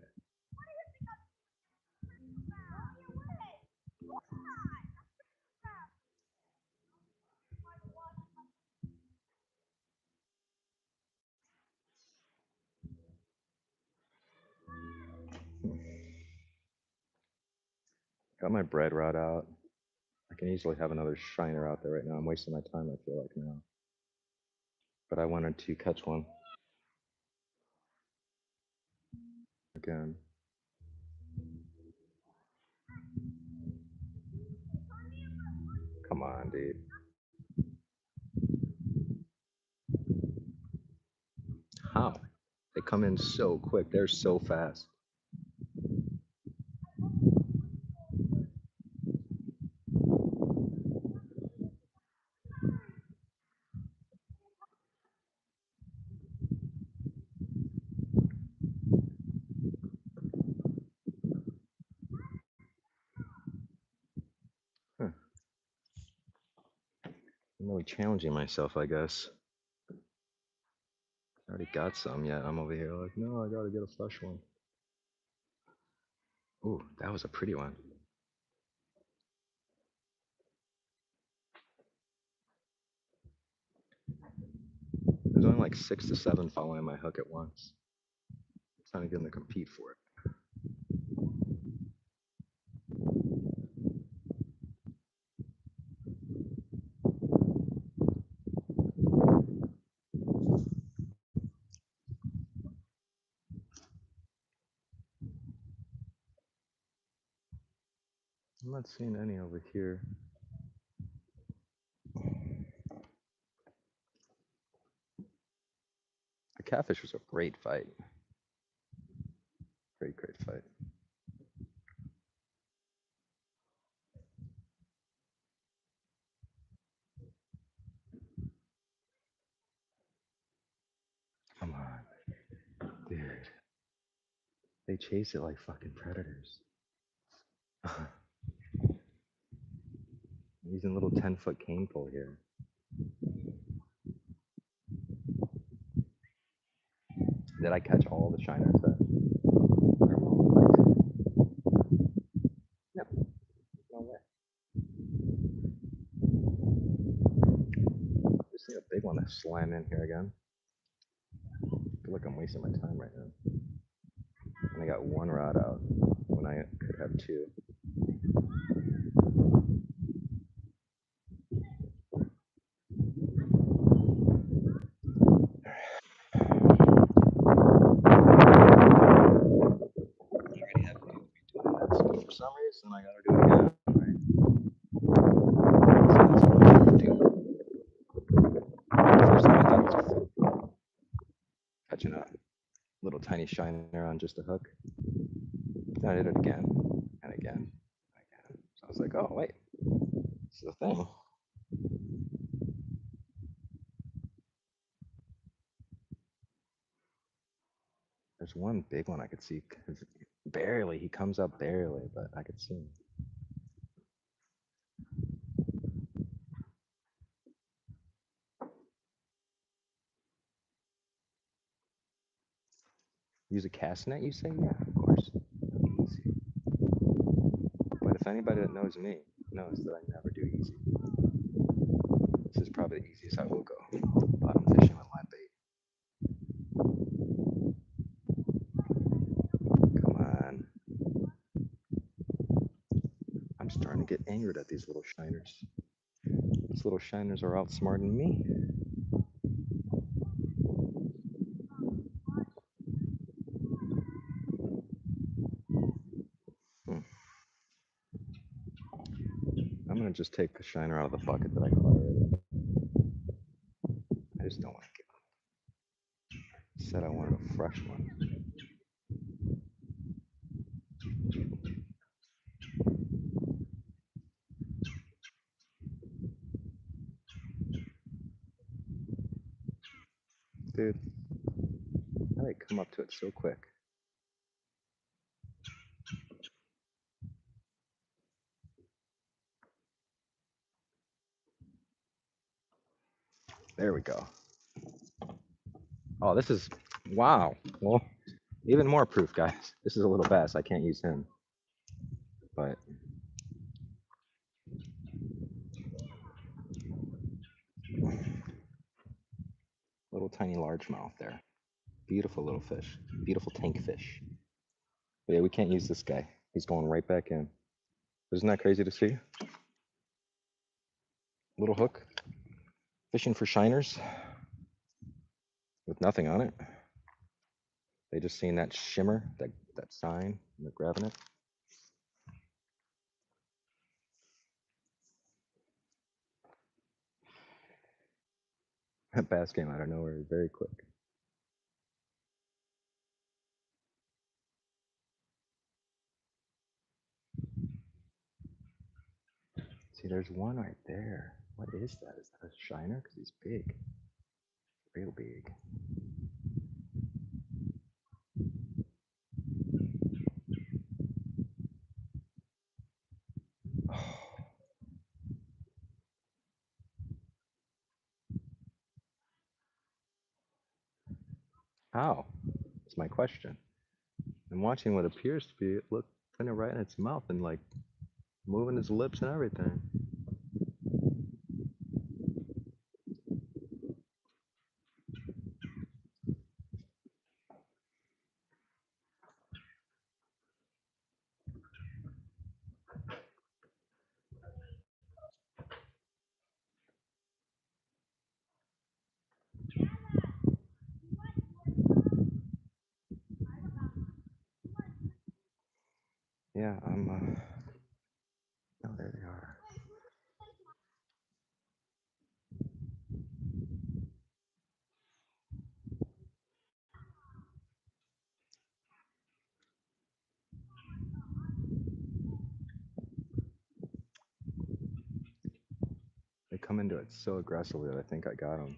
got my bread rod out. I can easily have another shiner out there right now. I'm wasting my time, I feel like now. But I wanted to catch one again. Come on, dude. How? They come in so quick. They're so fast. Huh. I'm really challenging myself, I guess. I already got some, yet I'm over here like, no, I gotta get a fresh one. Ooh, that was a pretty one. There's only like 6 to 7 following my hook at once. Trying to get them to compete for it. I'm not seeing any over here. The catfish was a great fight. Great fight. Come on, dude. They chase it like fucking predators. Using a little 10-foot cane pole here. Did I catch all the shiners that are on the No, no way. Just need a big one to slam in here again. I feel like I'm wasting my time right now. And I got one rod out when I could have two. For some reason, I gotta do it again. Right? So that's what I have to do. First time I thought it was a fluke. Catching a little tiny shiner on just a hook. Then I did it again and again and again. So I was like, oh wait, this is a thing. There's one big one I could see. Barely, he comes up barely, but I could see him. Use a cast net, you say? Yeah, of course. Easy. But if anybody that knows me knows that I never do easy. This is probably the easiest I will go. Bottom fishing with live bait. Come on. I'm starting to get angered at these little shiners. These little shiners are outsmarting me. I'm gonna just take the shiner out of the bucket that I caught already. I just don't want to give up. Said I wanted a fresh one. Dude, how did I come up to it so quick? There we go. Oh, this is, wow. Well, even more proof, guys. This is a little bass. I can't use him. But little tiny largemouth there. Beautiful little fish. Beautiful tank fish. But yeah, we can't use this guy. He's going right back in. Isn't that crazy to see? Little hook. Fishing for shiners with nothing on it. They just seen that shimmer, that sign, and they're grabbing it. That bass came out of nowhere very quick. See, there's one right there. What is that? Is that a shiner? Because he's big. Real big. How? That's my question. I'm watching what appears to be, look, putting it right in its mouth and like moving his lips and everything. Yeah, oh, there they are. They come into it so aggressively that I think I got them.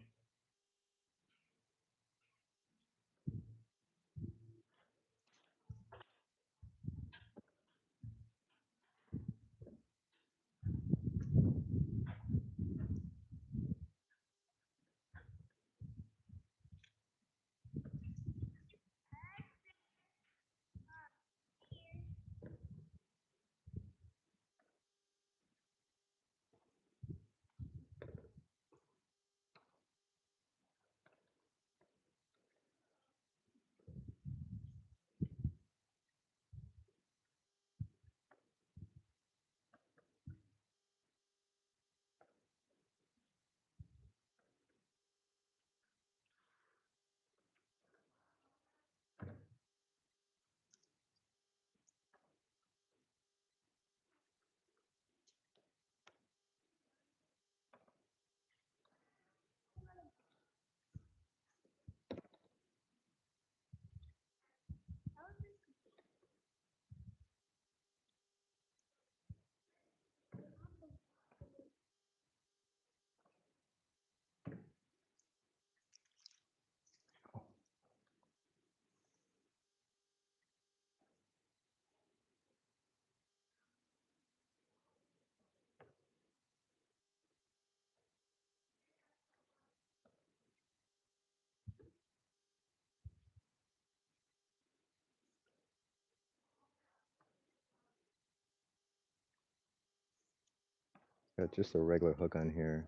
Got just a regular hook on here.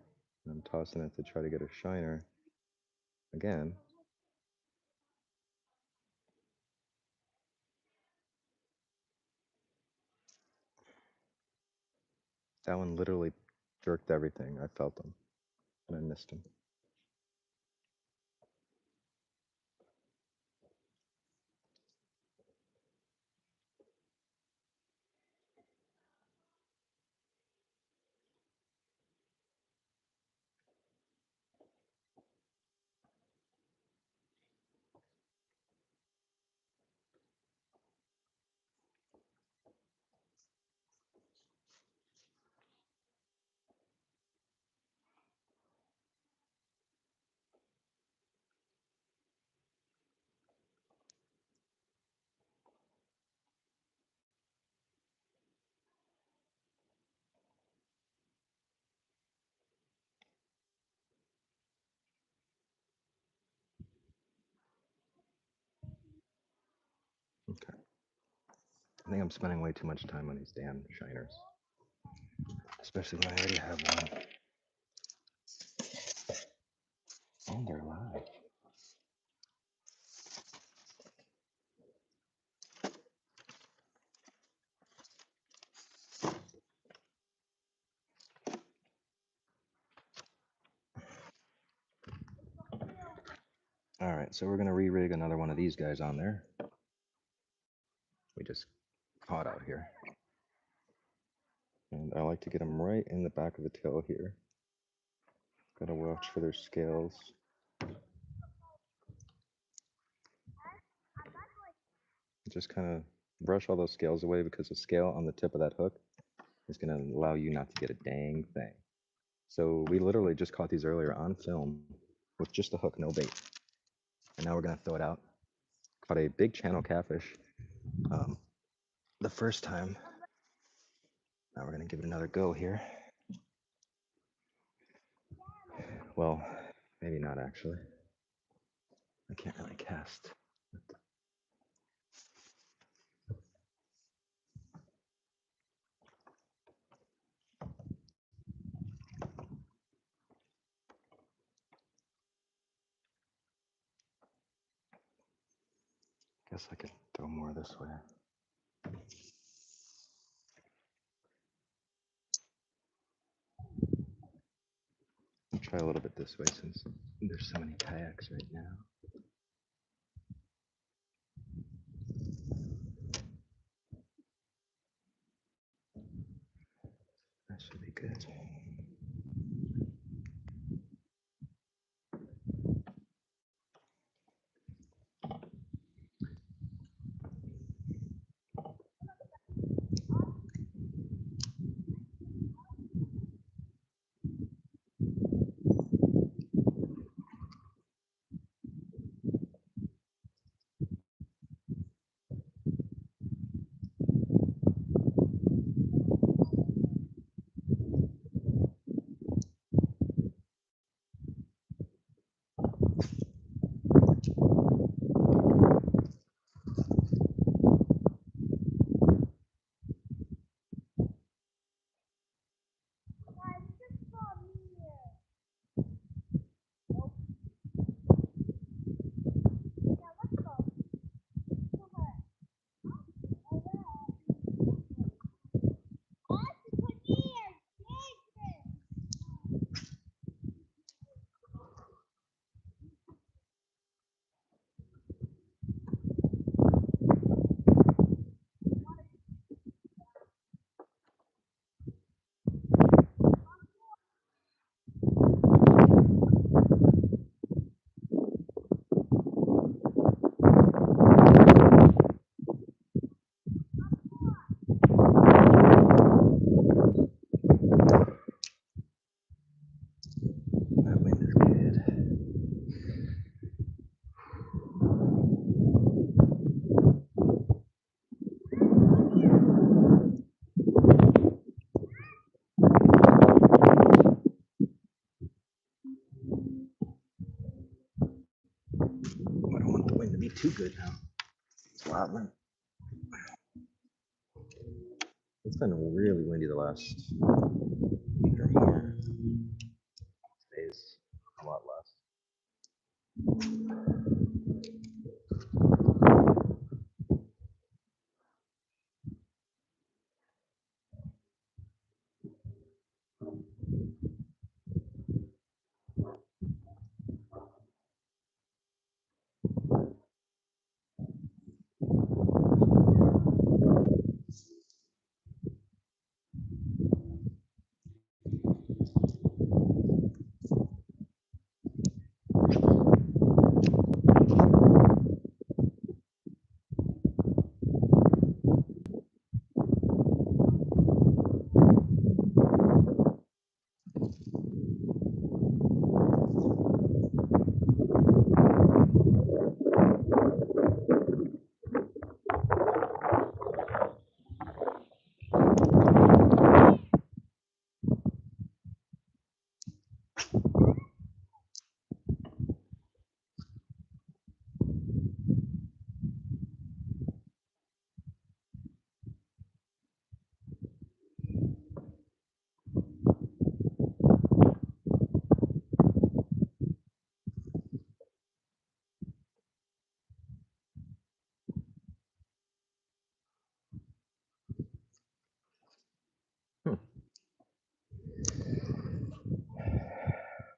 I'm tossing it to try to get a shiner. Again, that one literally jerked everything. I felt them, and I missed him. Okay. I think I'm spending way too much time on these damn shiners, especially when I already have one. Oh, they're alive. All right, so we're gonna re-rig another one of these guys on there. We just caught out here. And I like to get them right in the back of the tail here. Gotta watch for their scales. Just kind of brush all those scales away because the scale on the tip of that hook is gonna allow you not to get a dang thing. So we literally just caught these earlier on film with just a hook, no bait. And now we're gonna throw it out. Caught a big channel catfish the first time. Now we're gonna give it another go here. Well, maybe not actually. I can't really cast. Guess I could throw more this way. I'll try a little bit this way since there's so many kayaks right now. be too good now. It's loud. It's been really windy the last week or more. Today's a lot less.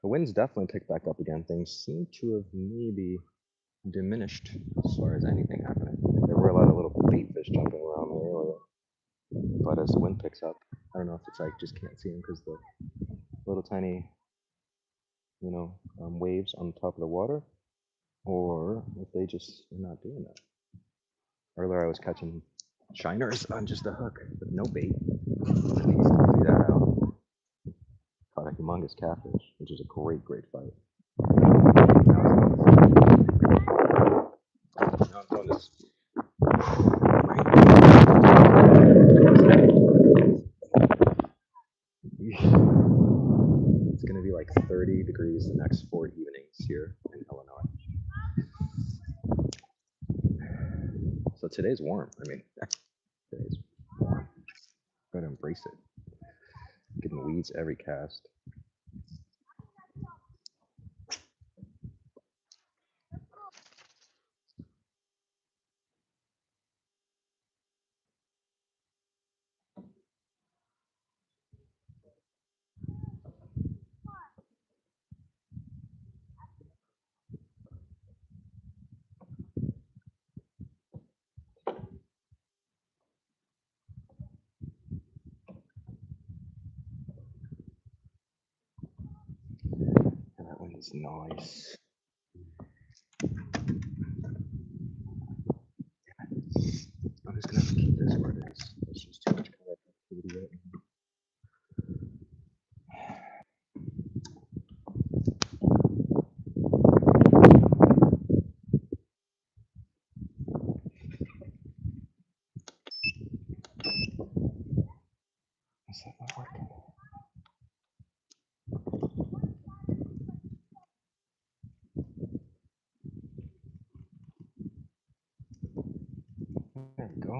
The winds definitely picked back up again. Things seem to have maybe diminished as far as anything happening. There were a lot of little baitfish jumping around there earlier, but as the wind picks up, I don't know if it's I just can't see them because the little tiny, waves on top of the water, or if they just are not doing that. Earlier I was catching shiners on just a hook with no bait. Do that out. Caught a humongous catfish, which is a great fight. Now I'm doing this. It's gonna be like 30 degrees the next 4 evenings here in Illinois. So today's warm. I mean, today's warm. Gotta embrace it. Getting weeds every cast. And that one is nice. I'm just gonna have to keep this where it is. It's just too much kind of activity right now. Is that not working? There we go.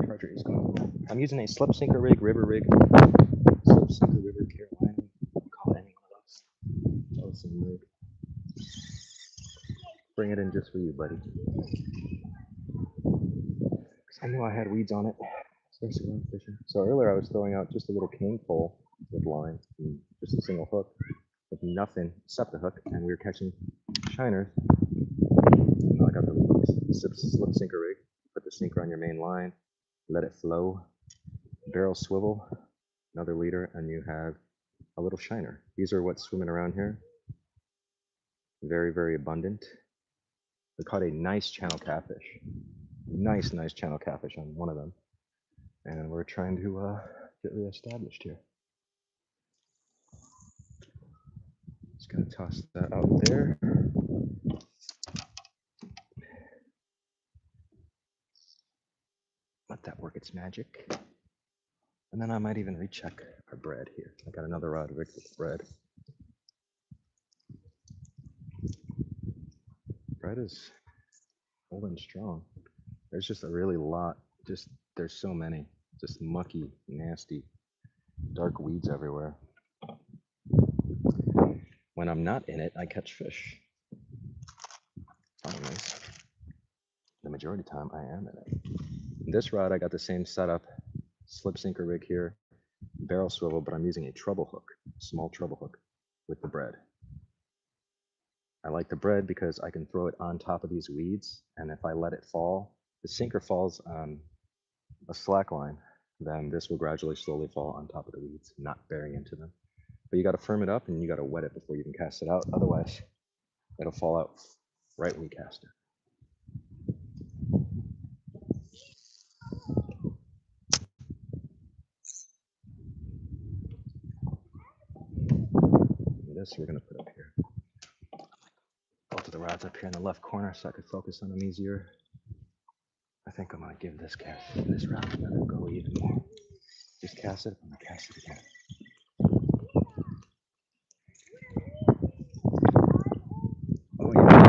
Charger is going. I'm using a slip sinker rig, river rig. Slip sinker river, Carolina. Call it any one of those. Awesome rig. Bring it in just for you, buddy. I knew I had weeds on it, especially when I'm fishing. So earlier I was throwing out just a little cane pole with line, and just a single hook, with nothing except the hook, and we were catching shiners. Now I got the slip sinker rig. Put the sinker on your main line, let it flow, barrel swivel, another leader, and you have a little shiner. These are what's swimming around here. Very abundant. We caught a nice channel catfish. Nice channel catfish on one of them. And we're trying to get reestablished here. Just gonna toss that out there. Let that work its magic. And then I might even recheck our bread here. I got another rod rigged with bread. Bread is Old and strong. There's just a really lot. There's so many. Just mucky, nasty, dark weeds everywhere. When I'm not in it, I catch fish. Problem is, the majority of the time I am in it. This rod, I got the same setup, slip sinker rig here, barrel swivel, but I'm using a treble hook, small treble hook with the bread. I like the bread because I can throw it on top of these weeds, and if I let it fall, the sinker falls on a slack line, then this will gradually slowly fall on top of the weeds, not burying into them. But you got to firm it up and you got to wet it before you can cast it out. Otherwise, it'll fall out right when you cast it. And this we're going to put up here. Both of the rods up here in the left corner so I could focus on them easier. I think I'm going to give this rod another go even more. Just cast it, I'm going to cast it again. Oh yeah.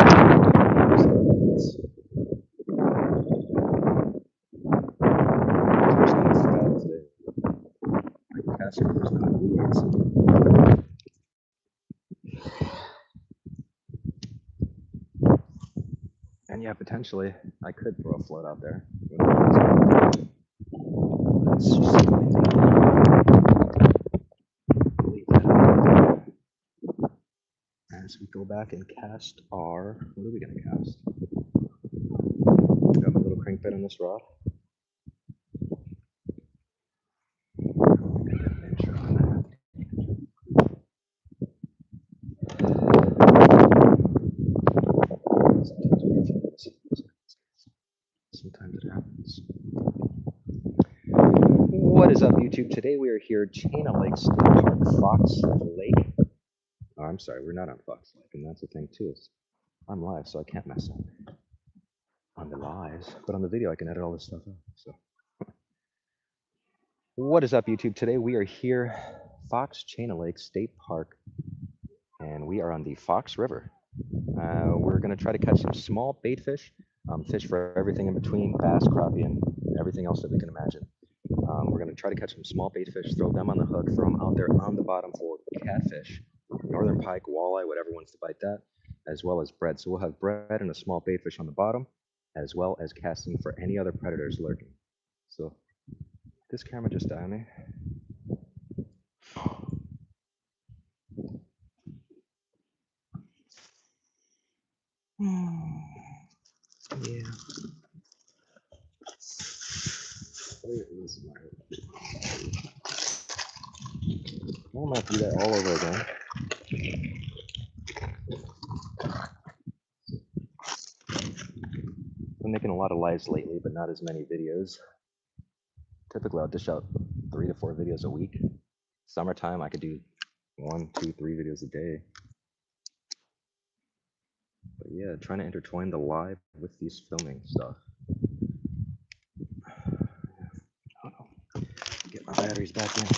And yeah, potentially I could throw a float out there. Let's just leave that. As we go back and cast our, what are we gonna cast? Got my little crankbait on this rod. Sometimes it happens. What is up, YouTube? Today we are here at Chaina Lake State Park, Fox Lake. Oh, I'm sorry, we're not on Fox Lake, and that's the thing too. Is I'm live, so I can't mess up on the lives, but on the video I can edit all this stuff out. So, what is up, YouTube? Today we are here, Fox Chaina Lake State Park, and we are on the Fox River. We're going to try to catch some small bait fish, fish for everything in between, bass, crappie, and everything else that we can imagine. We're going to try to catch some small bait fish, throw them on the hook, throw them out there on the bottom for catfish, northern pike, walleye, whatever wants to bite that, as well as bread. So we'll have bread and a small bait fish on the bottom, as well as casting for any other predators lurking. So this camera just died on me. Yeah. I might do that all over again. I'm making a lot of lives lately, but not as many videos. Typically, I'll dish out 3 to 4 videos a week. Summertime, I could do 1, 2, 3 videos a day. But yeah, trying to intertwine the live with these filming stuff. Get my batteries back in here.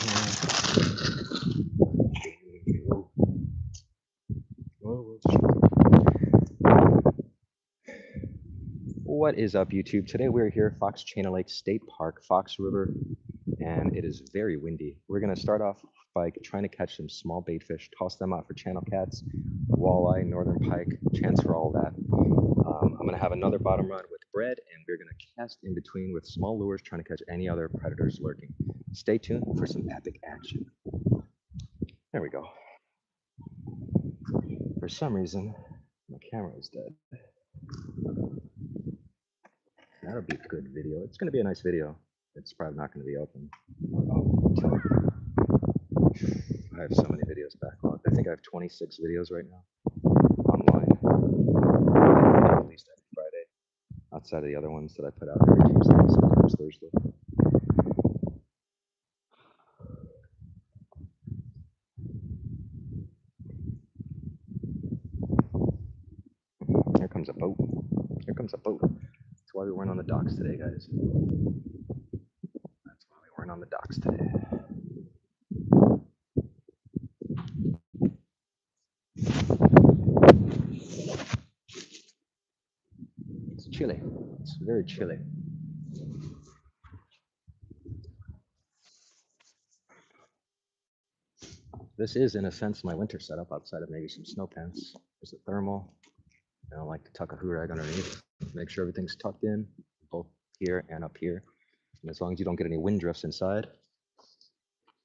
What is up, YouTube? Today we're here at Fox Chaina Lake State Park, Fox River, and it is very windy. We're going to start off by trying to catch some small bait fish, toss them out for channel cats, walleye, northern pike, chance for all that. I'm going to have another bottom rod with bread, and we're going to cast in between with small lures, trying to catch any other predators lurking. Stay tuned for some epic action. There we go. For some reason, my camera is dead. That'll be a good video. It's going to be a nice video. It's probably not going to be open. I have so many videos backlogged. I think I have 26 videos right now online. At least every Friday, outside of the other ones that I put out every Tuesday, sometimes Thursday. Here comes a boat. Here comes a boat. That's why we weren't on the docks today, guys. That's why we weren't on the docks today. Let's chilly. It's very chilly. This is, in a sense, my winter setup outside of maybe some snow pants. There's a thermal. I like to tuck a hoot rag underneath, make sure everything's tucked in, both here and up here. And as long as you don't get any wind drifts inside,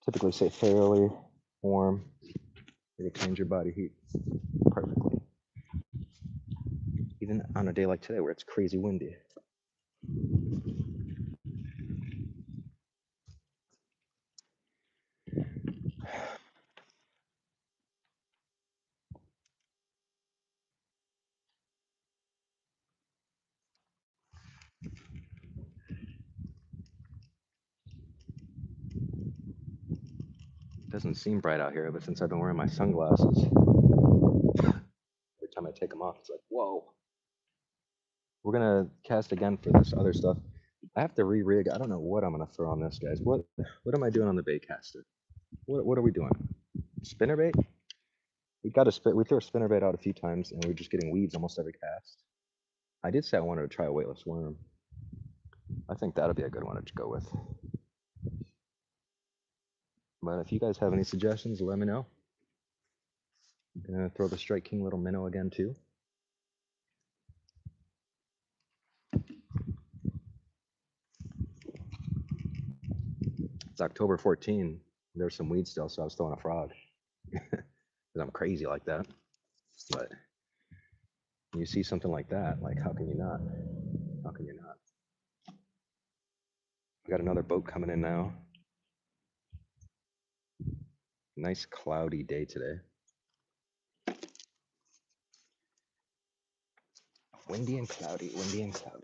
typically stay fairly warm. It retains your body heat perfectly. Even on a day like today where it's crazy windy. It doesn't seem bright out here, but since I've been wearing my sunglasses, every time I take them off, it's like, whoa. We're gonna cast again for this other stuff. I have to re-rig. I don't know what I'm gonna throw on this, guys. What am I doing on the bait caster? What are we doing? Spinnerbait? We got a we threw a spinnerbait out a few times, and we're just getting weeds almost every cast. I did say I wanted to try a weightless worm. I think that'll be a good one to go with. But if you guys have any suggestions, let me know. I'm gonna throw the Strike King little minnow again too. It's October 14. There's some weeds still, so I was throwing a frog. Because I'm crazy like that. But you see something like that, like how can you not? How can you not? We got another boat coming in now. Nice cloudy day today. Windy and cloudy, windy and cloudy.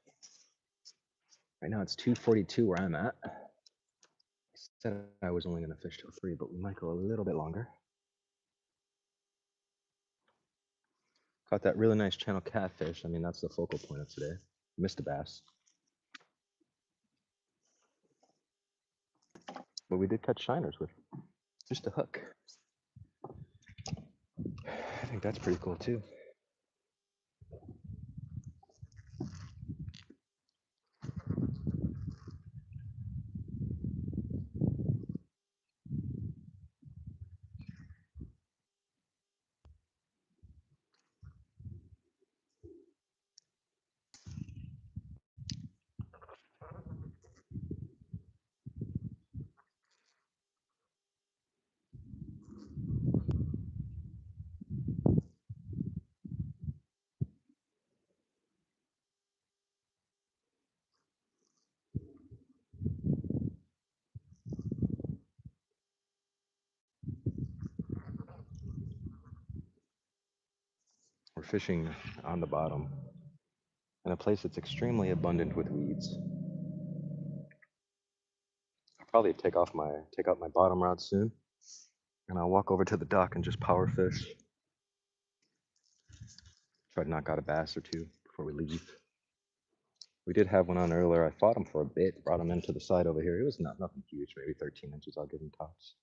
Right now it's 2:42 where I'm at. I said I was only going to fish till 3, but we might go a little bit longer. Caught that really nice channel catfish. I mean, that's the focal point of today. Missed a bass. But we did catch shiners with just a hook. I think that's pretty cool too. We're fishing on the bottom in a place that's extremely abundant with weeds. I'll probably take out my bottom rod soon, and I'll walk over to the dock and just power fish. Try to knock out a bass or two before we leave. We did have one on earlier. I fought him for a bit, brought him into the side over here. It was nothing huge, maybe 13 inches. I'll give him tops.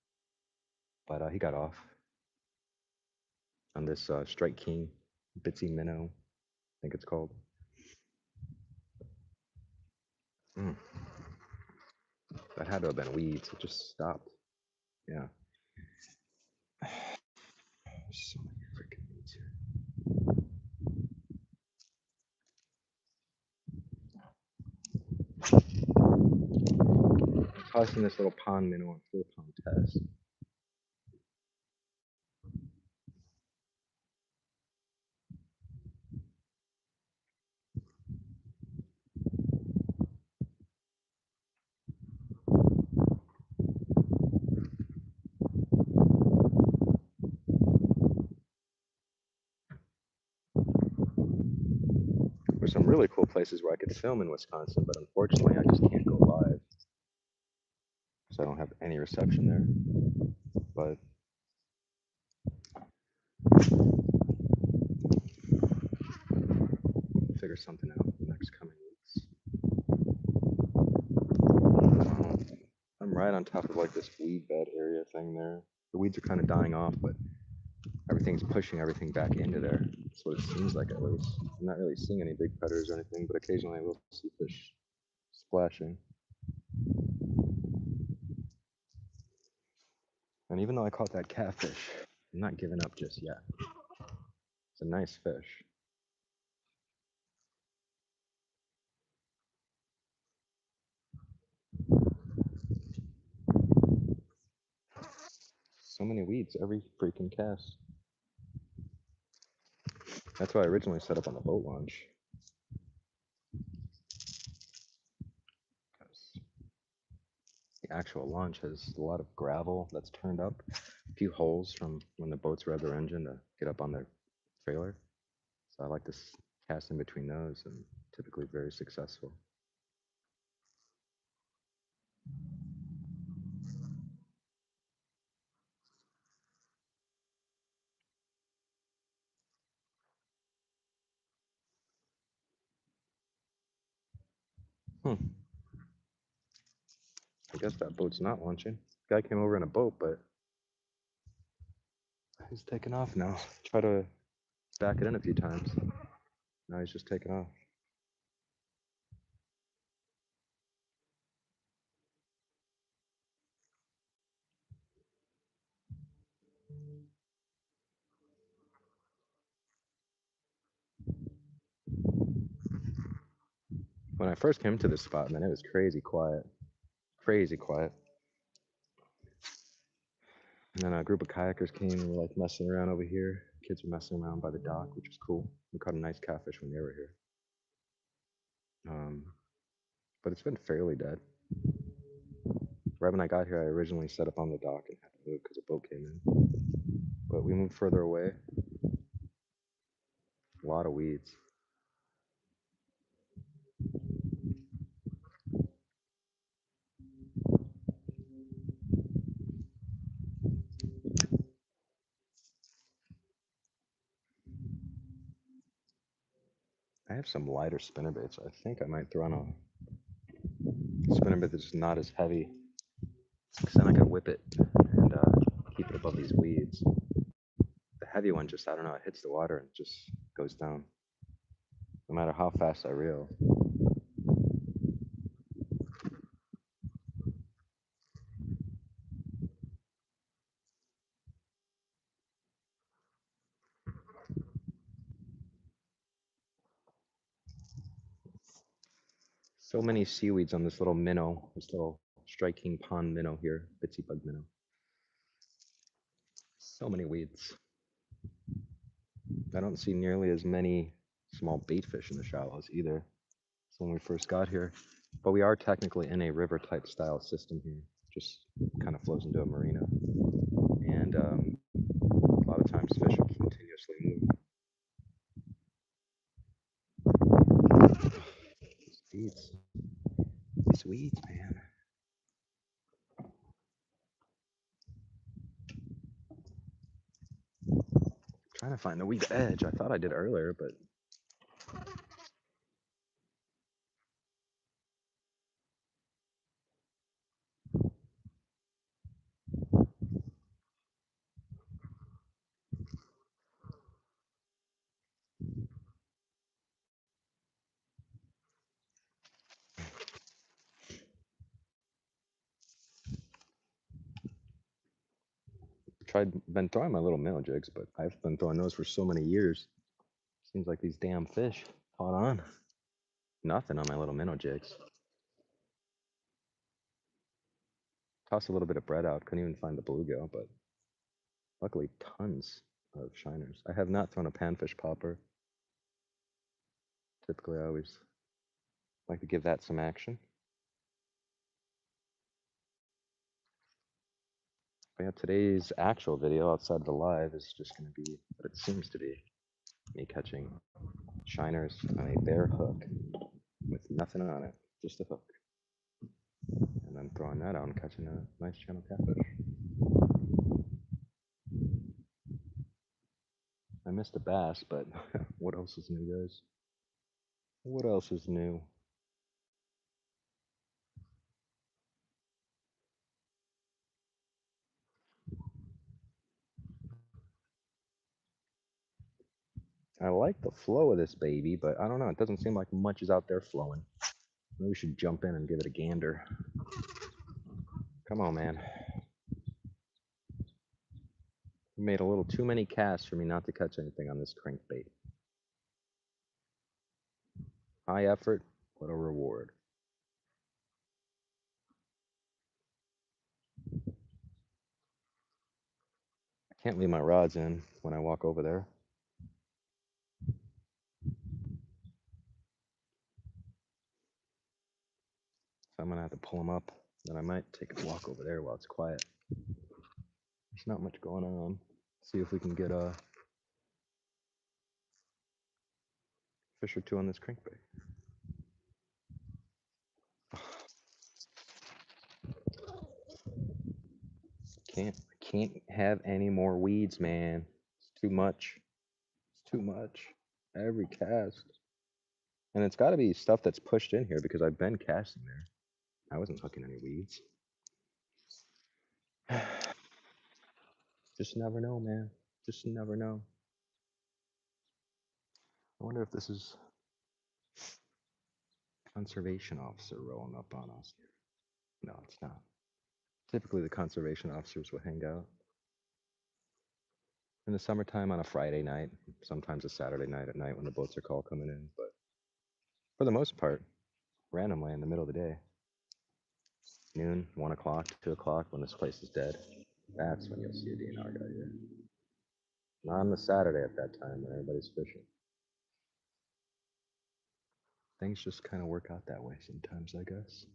But he got off on this Strike King Bitsy Minnow, I think it's called. That had to have been weeds. It just stopped. Yeah. There's so many freaking weeds here. I'm tossing this little pond minnow on 4-pound test. There's some really cool places where I could film in Wisconsin, but unfortunately I just can't go live. So I don't have any reception there. But figure something out in the next coming weeks. I'm right on top of like this weed bed area thing there. The weeds are kind of dying off, but everything's pushing everything back into there. That's what it seems like at least. I'm not really seeing any big predators or anything, but occasionally I will see fish splashing. And even though I caught that catfish, I'm not giving up just yet. It's a nice fish. So many weeds every freaking cast. That's why I originally set up on the boat launch. The actual launch has a lot of gravel that's turned up, a few holes from when the boats rev their engine to get up on their trailer. So I like to cast in between those, and typically very successful. Hmm. I guess that boat's not launching. Guy came over in a boat, but he's taking off now. Try to back it in a few times. Now he's just taking off. When I first came to this spot, man, it was crazy quiet. Crazy quiet. And then a group of kayakers came and were like messing around over here. Kids were messing around by the dock, which was cool. We caught a nice catfish when they were here. But it's been fairly dead. Right when I got here, I originally set up on the dock and had to move because a boat came in. But we moved further away. A lot of weeds. I have some lighter spinnerbaits. I think I might throw on a spinnerbait that's not as heavy, because then I can whip it and keep it above these weeds. The heavy one just, I don't know, it hits the water and just goes down, no matter how fast I reel. So many seaweeds on this little minnow, this little striking pond minnow here, bitsy bug minnow. So many weeds. I don't see nearly as many small baitfish in the shallows either as when we first got here. But we are technically in a river type style system here. Just kind of flows into a marina. And a lot of times fish will continuously move. These weeds. These weeds, man. Trying to find the weak edge. I thought I did earlier, but been throwing my little minnow jigs, but I've been throwing those for so many years. Seems like these damn fish caught on. Nothing on my little minnow jigs. Tossed a little bit of bread out, couldn't even find the bluegill, but luckily tons of shiners. I have not thrown a panfish popper. Typically I always like to give that some action. But yeah, today's actual video outside of the live is just going to be what it seems to be. Me catching shiners on a bare hook with nothing on it, just a hook. And then throwing that out and catching a nice channel catfish. I missed a bass, but what else is new, guys? What else is new? I like the flow of this baby, but I don't know. It doesn't seem like much is out there flowing. Maybe we should jump in and give it a gander. Come on, man. You made a little too many casts for me not to catch anything on this crankbait. High effort, what a reward. I can't leave my rods in when I walk over there. So I'm gonna have to pull them up. Then I might take a walk over there while it's quiet. There's not much going on. See if we can get a fish or two on this crankbait. I can't have any more weeds, man. It's too much. It's too much. Every cast. And it's got to be stuff that's pushed in here because I've been casting there. I wasn't hooking any weeds. Just never know, man. Just never know. I wonder if this is conservation officer rolling up on us here. No, it's not. Typically, the conservation officers will hang out in the summertime on a Friday night, sometimes a Saturday night at night when the boats are called coming in. But for the most part, randomly in the middle of the day, noon, 1 o'clock, 2 o'clock, when this place is dead, that's when you'll see a DNR guy here. Not on the Saturday at that time when everybody's fishing. Things just kind of work out that way sometimes, I guess.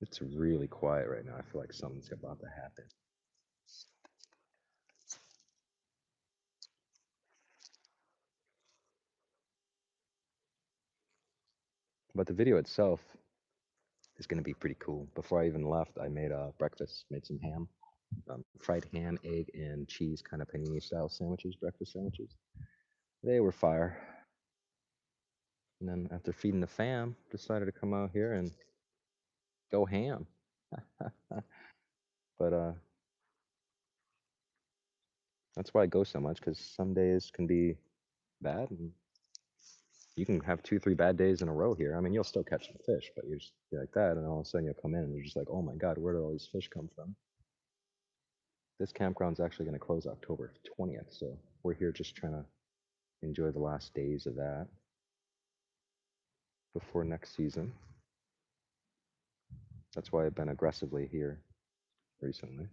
It's really quiet right now. I feel like something's about to happen. But the video itself is going to be pretty cool. Before I even left, I made breakfast, made some ham, fried ham, egg, and cheese, kind of panini style sandwiches, breakfast sandwiches. They were fire. And then after feeding the fam, decided to come out here and go ham. But that's why I go so much, because some days can be bad, and you can have 2, 3 bad days in a row here. I mean, you'll still catch the fish, but you're just like that, and all of a sudden you'll come in and you're just like, oh my god, where did all these fish come from? This campground's actually going to close October 20th, so we're here just trying to enjoy the last days of that before next season. That's why I've been aggressively here recently.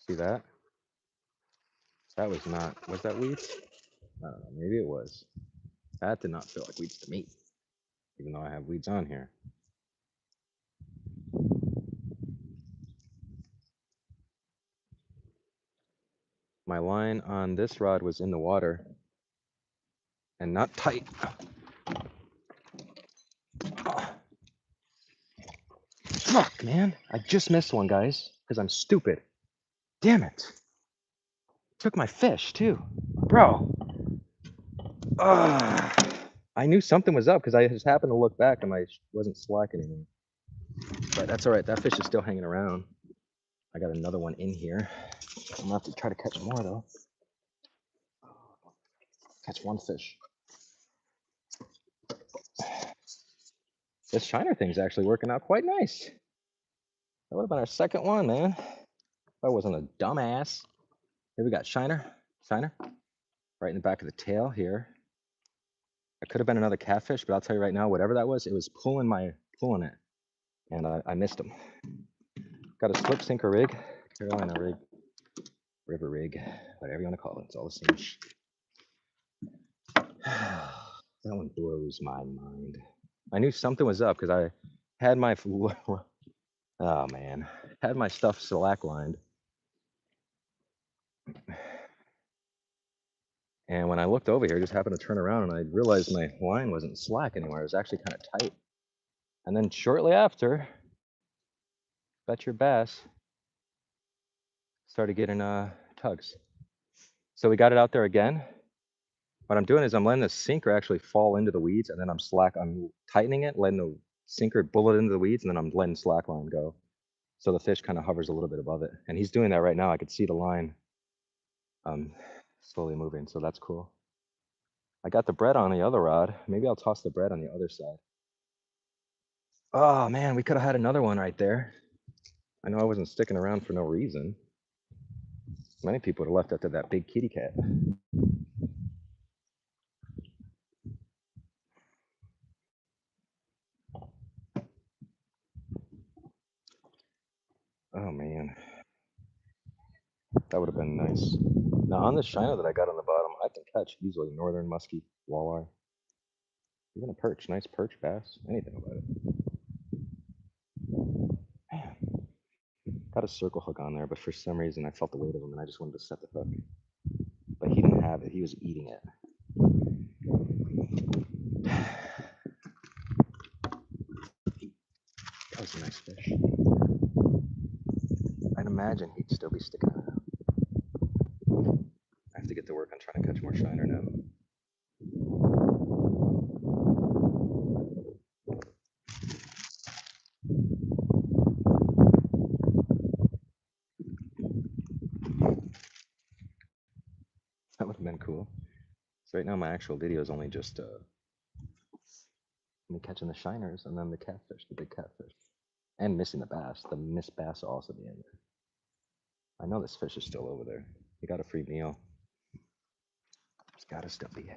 See that? That was not, was that weeds? I don't know, maybe it was. That did not feel like weeds to me, even though I have weeds on here. My line on this rod was in the water and not tight. Fuck, man. I just missed one, guys, because I'm stupid. Damn it. Took my fish, too. Bro. I knew something was up because I just happened to look back and I wasn't slacking anymore. But that's all right. That fish is still hanging around. I got another one in here. I'm gonna have to try to catch more though. Catch one fish. This shiner thing's actually working out quite nice. That would have been our second one, man. If I wasn't a dumbass. Here we got shiner, right in the back of the tail here. It could have been another catfish, but I'll tell you right now, whatever that was, it was pulling it, and I missed him. Got a slip sinker rig, Carolina rig, river rig, whatever you want to call it. It's all the same. That one blows my mind. I knew something was up because I had my oh man, had my stuff slack lined, and when I looked over here, I just happened to turn around and I realized my line wasn't slack anymore. It was actually kind of tight. And then shortly after, bet your bass, started getting tugs. So we got it out there again. What I'm doing is I'm letting the sinker actually fall into the weeds, and then I'm tightening it, letting the sinker bullet into the weeds, and then I'm letting slack line go. So the fish kind of hovers a little bit above it. And he's doing that right now. I could see the line slowly moving, so that's cool. I got the bread on the other rod. Maybe I'll toss the bread on the other side. Oh man, we could have had another one right there. I know I wasn't sticking around for no reason. Many people would have left after that big kitty cat. Oh man, that would have been nice. Now on the shiner that I got on the bottom, I can catch easily northern muskie, walleye, even a perch, nice perch bass, anything about it. Man, got a circle hook on there, but for some reason I felt the weight of him and I just wanted to set the hook. But he didn't have it, he was eating it. That was a nice fish. I'd imagine he'd still be sticking around. I have to get to work on trying to catch more shiner now. That would have been cool. So right now my actual video is only just me catching the shiners and then the catfish, the big catfish. And missing the bass. The missed bass will also be in there. I know this fish is still over there. He got a free meal. There's gotta still be.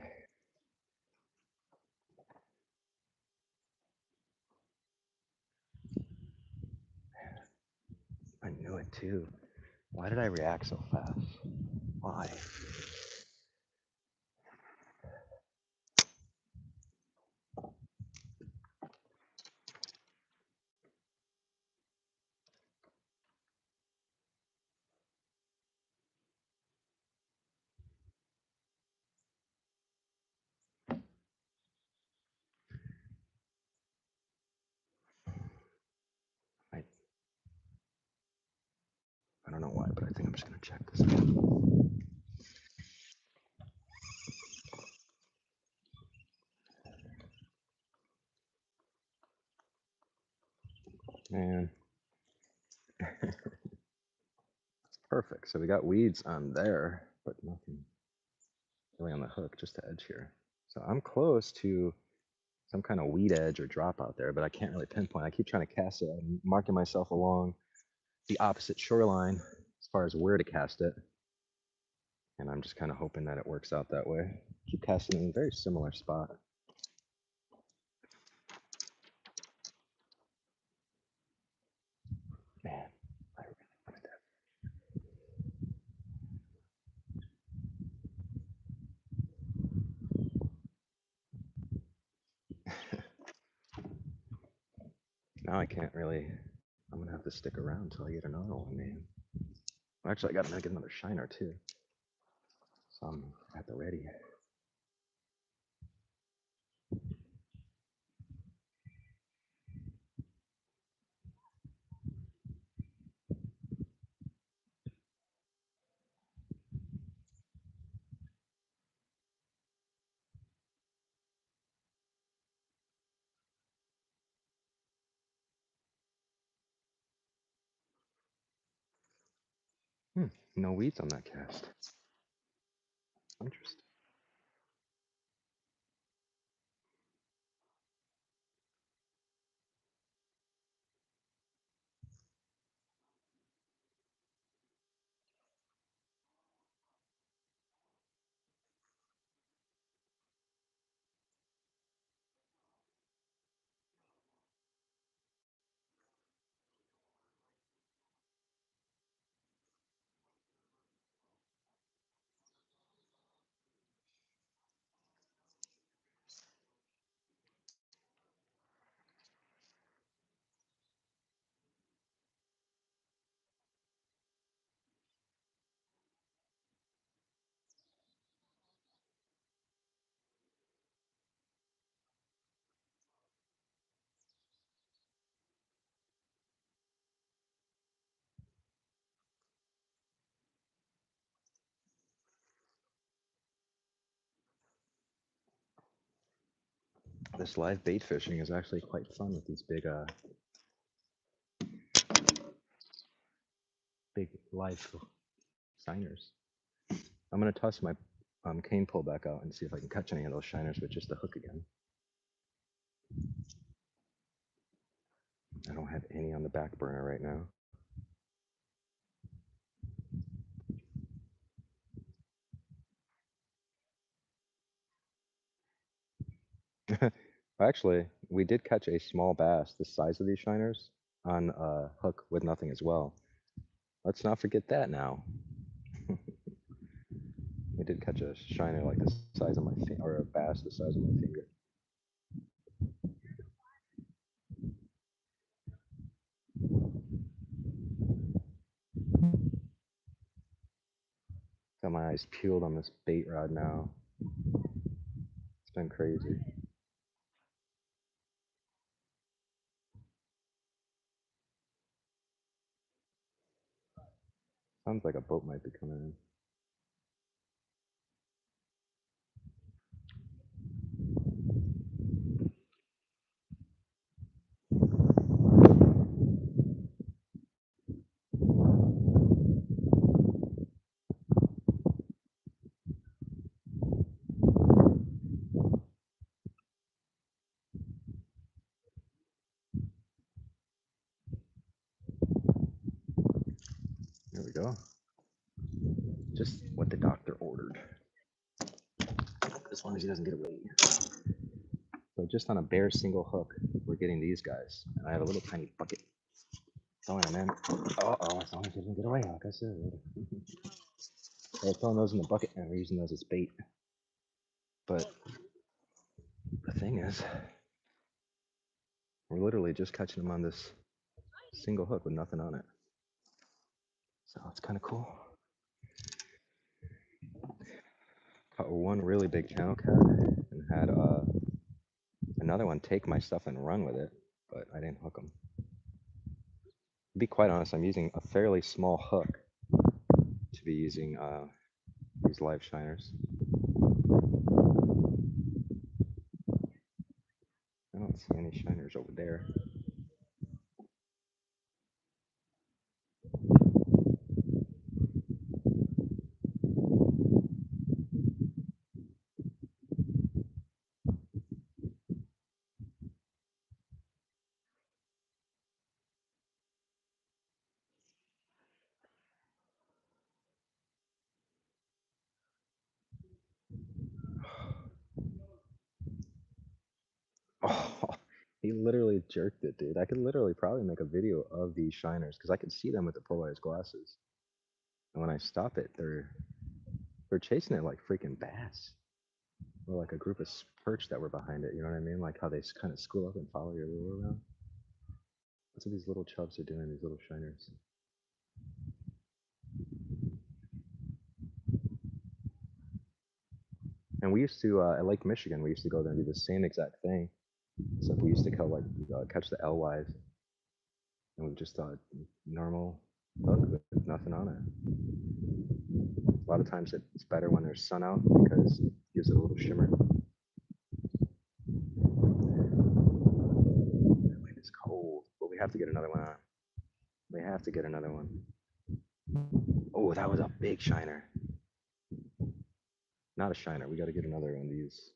I knew it too. Why did I react so fast? Why? I I don't know why, but I think I'm just gonna check this out. Man. It's perfect. So we got weeds on there, but nothing really on the hook, just the edge here. So I'm close to some kind of weed edge or drop out there, but I can't really pinpoint. I keep trying to cast it. I'm marking myself along the opposite shoreline as far as where to cast it. And I'm just kind of hoping that it works out that way. Keep casting in a very similar spot. Man, I really wanted that. Now I can't really. I'm gonna have to stick around until I get another one, man. Actually, I gotta make another shiner too. So I'm at the ready. No weeds on that cast. Interesting. This live bait fishing is actually quite fun with these big live shiners. I'm gonna toss my cane pole back out and see if I can catch any of those shiners with just the hook again. I don't have any on the back burner right now. Actually, we did catch a small bass the size of these shiners on a hook with nothing as well. Let's not forget that now. We did catch a shiner like the size of my finger, or a bass the size of my finger. Got my eyes peeled on this bait rod now. It's been crazy. Sounds like a boat might be coming in. There we go. Just what the doctor ordered. As long as he doesn't get away. So just on a bare single hook, we're getting these guys. And I have a little tiny bucket. Throwing them in. Uh-oh, as long as he doesn't get away, like I said. We're throwing those in the bucket and we're using those as bait. But the thing is, we're literally just catching them on this single hook with nothing on it. So it's kind of cool. Caught one really big channel cat and had another one take my stuff and run with it, but I didn't hook him. To be quite honest, I'm using a fairly small hook to be using these live shiners. I don't see any shiners over there. Oh, he literally jerked it, dude. I could literally probably make a video of these shiners because I could see them with the polarized glasses. And when I stop it, they're chasing it like freaking bass. Or like a group of perch that were behind it, you know what I mean? Like how they kind of school up and follow your lure around. That's what these little chubs are doing, these little shiners. And we used to, at Lake Michigan, we used to go there and do the same exact thing. So we used to catch the L-Ys, and we just thought normal hook with nothing on it. A lot of times it's better when there's sun out because it gives it a little shimmer. That wind is cold, but we have to get another one on. We have to get another one. Oh, that was a big shiner. Not a shiner. We got to get another one of these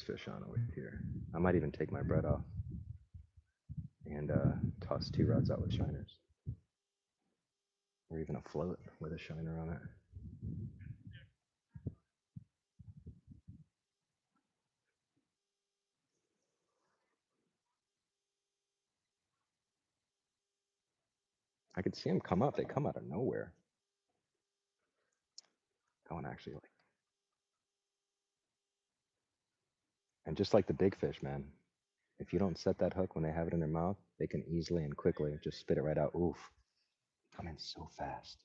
fish on over here. I might even take my bread off and toss 2 rods out with shiners, or even a float with a shiner on it. I could see them come up. They come out of nowhere. Going actually like, and just like the big fish, man. If you don't set that hook when they have it in their mouth, they can easily and quickly just spit it right out. Oof. Come in so fast.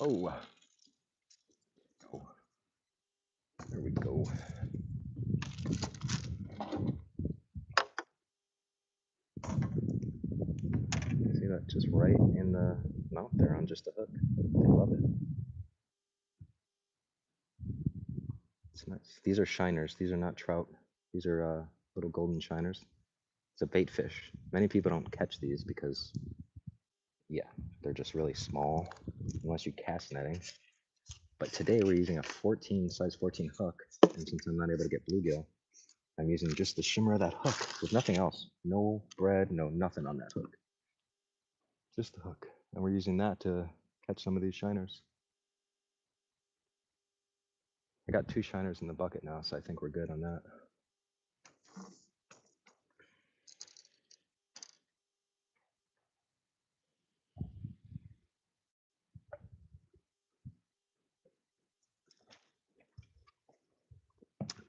Oh. Oh. There we go. See it just right in the mouth there on just a hook. They love it. It's nice. These are shiners. These are not trout. These are little golden shiners. It's a bait fish. Many people don't catch these because, yeah, they're just really small unless you cast netting. But today we're using a size 14 hook, and since I'm not able to get bluegill, I'm using just the shimmer of that hook with nothing else. No bread, no nothing on that hook. Just the hook. And we're using that to catch some of these shiners. I got 2 shiners in the bucket now, so I think we're good on that.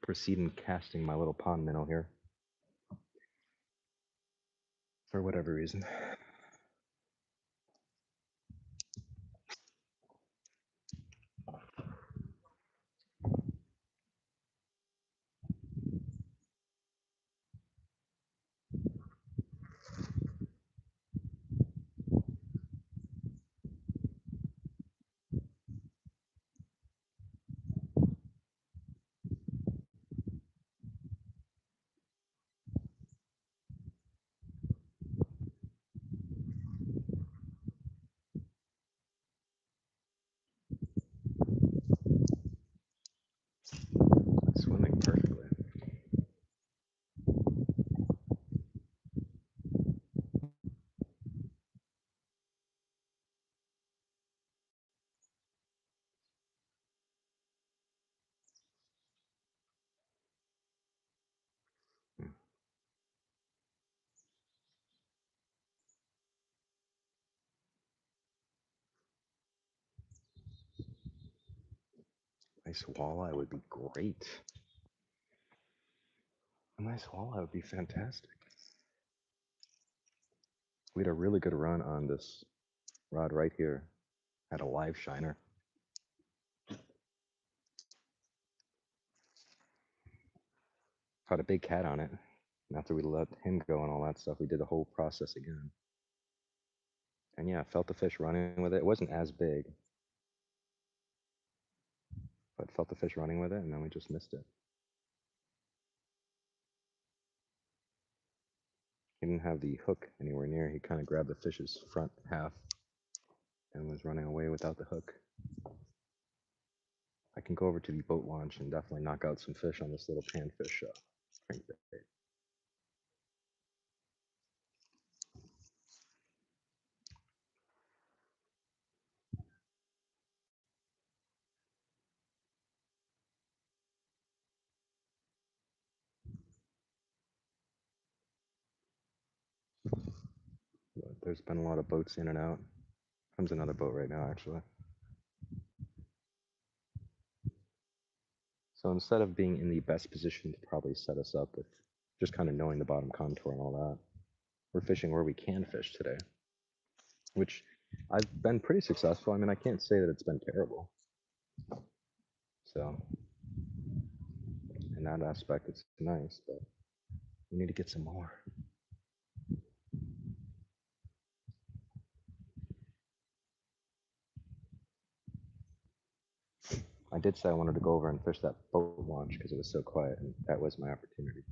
Proceed in casting my little pond minnow here. For whatever reason. Swimming perfectly. Nice walleye would be great. A nice walleye would be fantastic. We had a really good run on this rod right here. Had a live shiner. Caught a big cat on it. And after we let him go and all that stuff, we did the whole process again. And yeah, felt the fish running with it. It wasn't as big, but felt the fish running with it, and then we just missed it. He didn't have the hook anywhere near. He kind of grabbed the fish's front half and was running away without the hook. I can go over to the boat launch and definitely knock out some fish on this little panfish crankbait. But there's been a lot of boats in and out. Comes another boat right now, actually. So instead of being in the best position to probably set us up with just kind of knowing the bottom contour and all that, we're fishing where we can fish today, which I've been pretty successful. I mean, I can't say that it's been terrible. So in that aspect, it's nice, but we need to get some more. I did say I wanted to go over and fish that boat launch because it was so quiet, and that was my opportunity.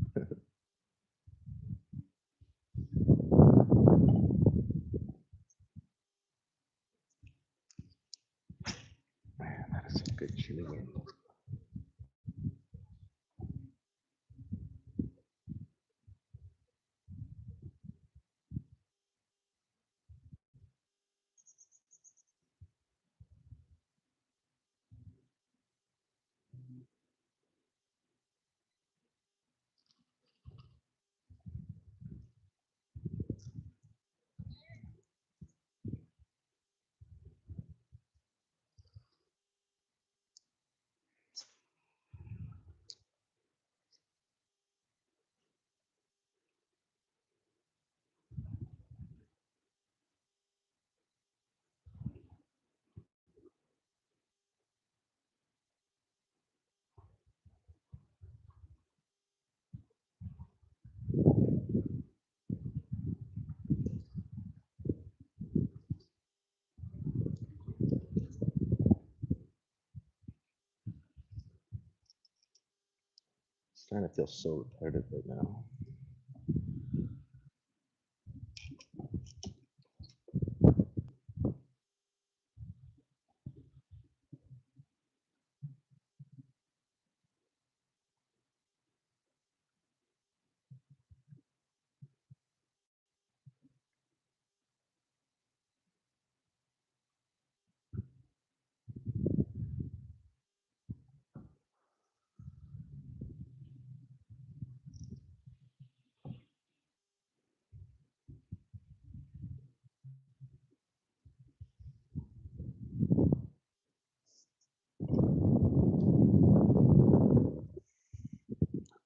Man, that is some good chili wind. starting to feel so repetitive right now.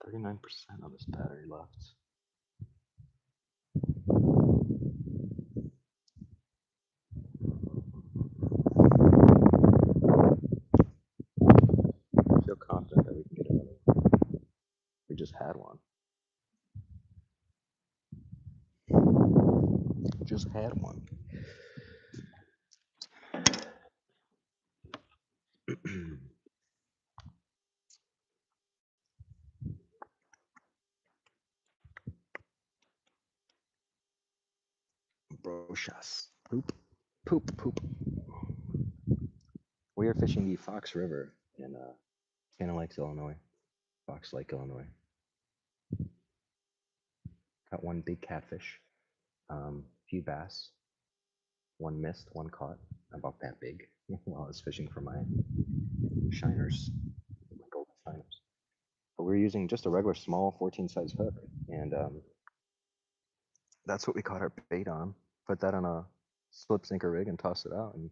%39% of this battery left. I feel confident that we can get another one. We just had one. Just had one. Brochas. Poop. Poop. Poop. We are fishing the Fox River in Cannon Lakes, Illinois. Fox Lake, Illinois. Got one big catfish, few bass, one missed, one caught, about that big while I was fishing for my shiners, my golden shiners. But we were using just a regular small 14 size hook, and that's what we caught our bait on. Put that on a slip sinker rig and tossed it out, and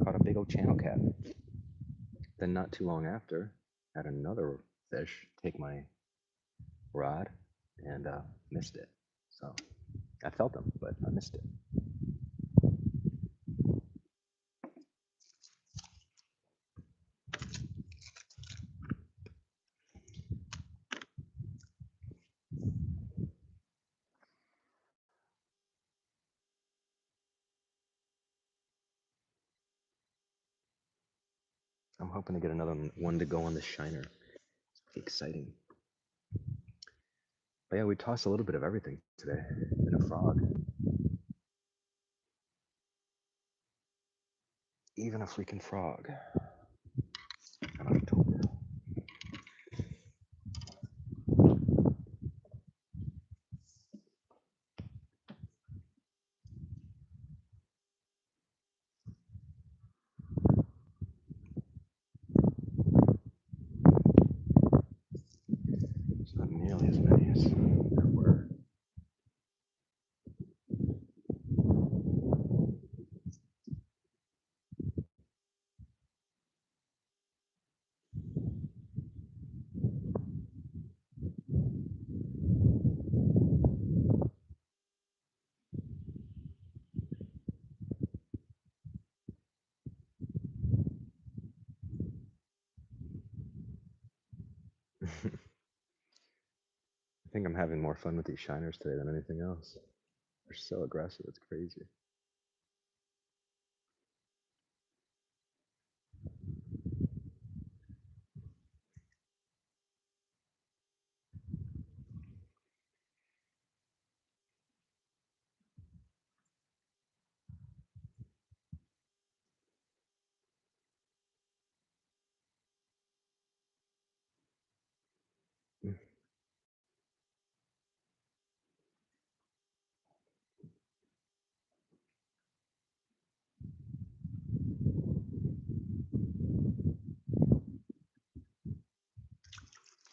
caught a big old channel cat. Then not too long after, had another fish take my rod and missed it. So I felt them, but I missed it. I'm hoping to get another one to go on the shiner. It's exciting. But yeah, we tossed a little bit of everything today. And a frog. Even a freaking frog. On October. It's not nearly as many as there were. I think I'm having more fun with these shiners today than anything else. They're so aggressive, it's crazy.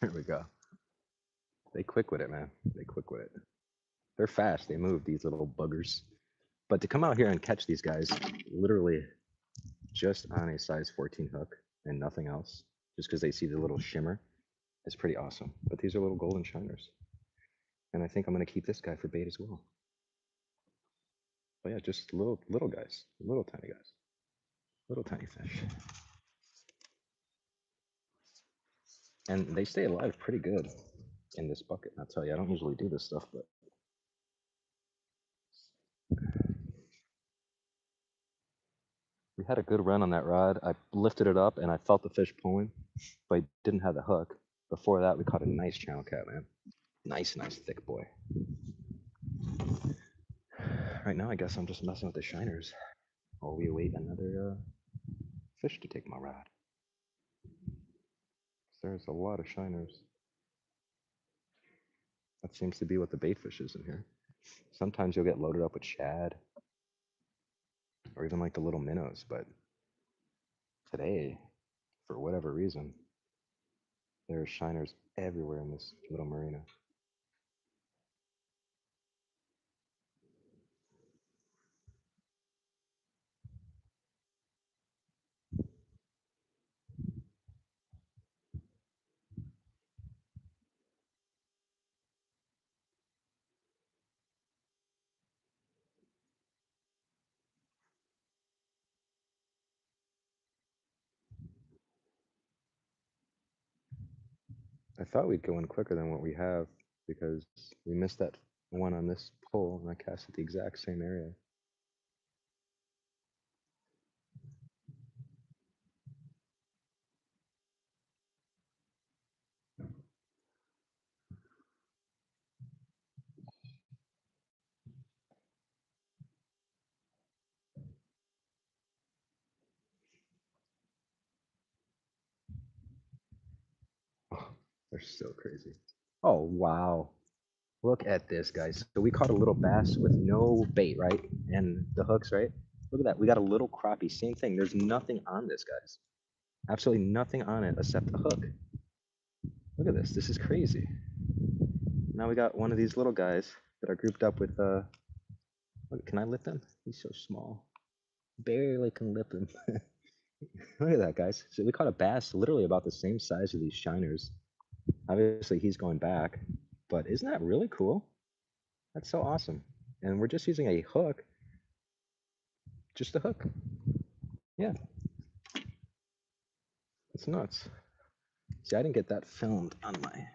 Here we go. They quick with it, man. They quick with it. They're fast. They move, these little buggers. But to come out here and catch these guys, literally just on a size 14 hook and nothing else, just because they see the little shimmer, is pretty awesome. But these are little golden shiners. And I think I'm going to keep this guy for bait as well. But yeah, just little guys, little tiny guys, little tiny fish. And they stay alive pretty good in this bucket. I'll tell you, I don't usually do this stuff, but we had a good run on that rod. I lifted it up and I felt the fish pulling, but I didn't have the hook. Before that, we caught a nice channel cat, man. Nice thick boy. Right now, I guess I'm just messing with the shiners while we await another fish to take my rod. There's a lot of shiners. That seems to be what the baitfish is in here. Sometimes you'll get loaded up with shad or even like the little minnows, but today, for whatever reason, there are shiners everywhere in this little marina. I thought we'd go in quicker than what we have because we missed that one on this pole and I cast at the exact same area. Oh, they're so crazy. Oh, wow. Look at this, guys. So we caught a little bass with no bait, right? And the hooks, right? Look at that. We got a little crappie. Same thing. There's nothing on this, guys. Absolutely nothing on it except the hook. Look at this. This is crazy. Now we got one of these little guys that are grouped up with, can I lift him? He's so small. Barely can lift him. Look at that, guys. So we caught a bass literally about the same size as these shiners. Obviously, he's going back, but isn't that really cool? That's so awesome. And we're just using a hook. Just a hook. Yeah. It's nuts. See, I didn't get that filmed on my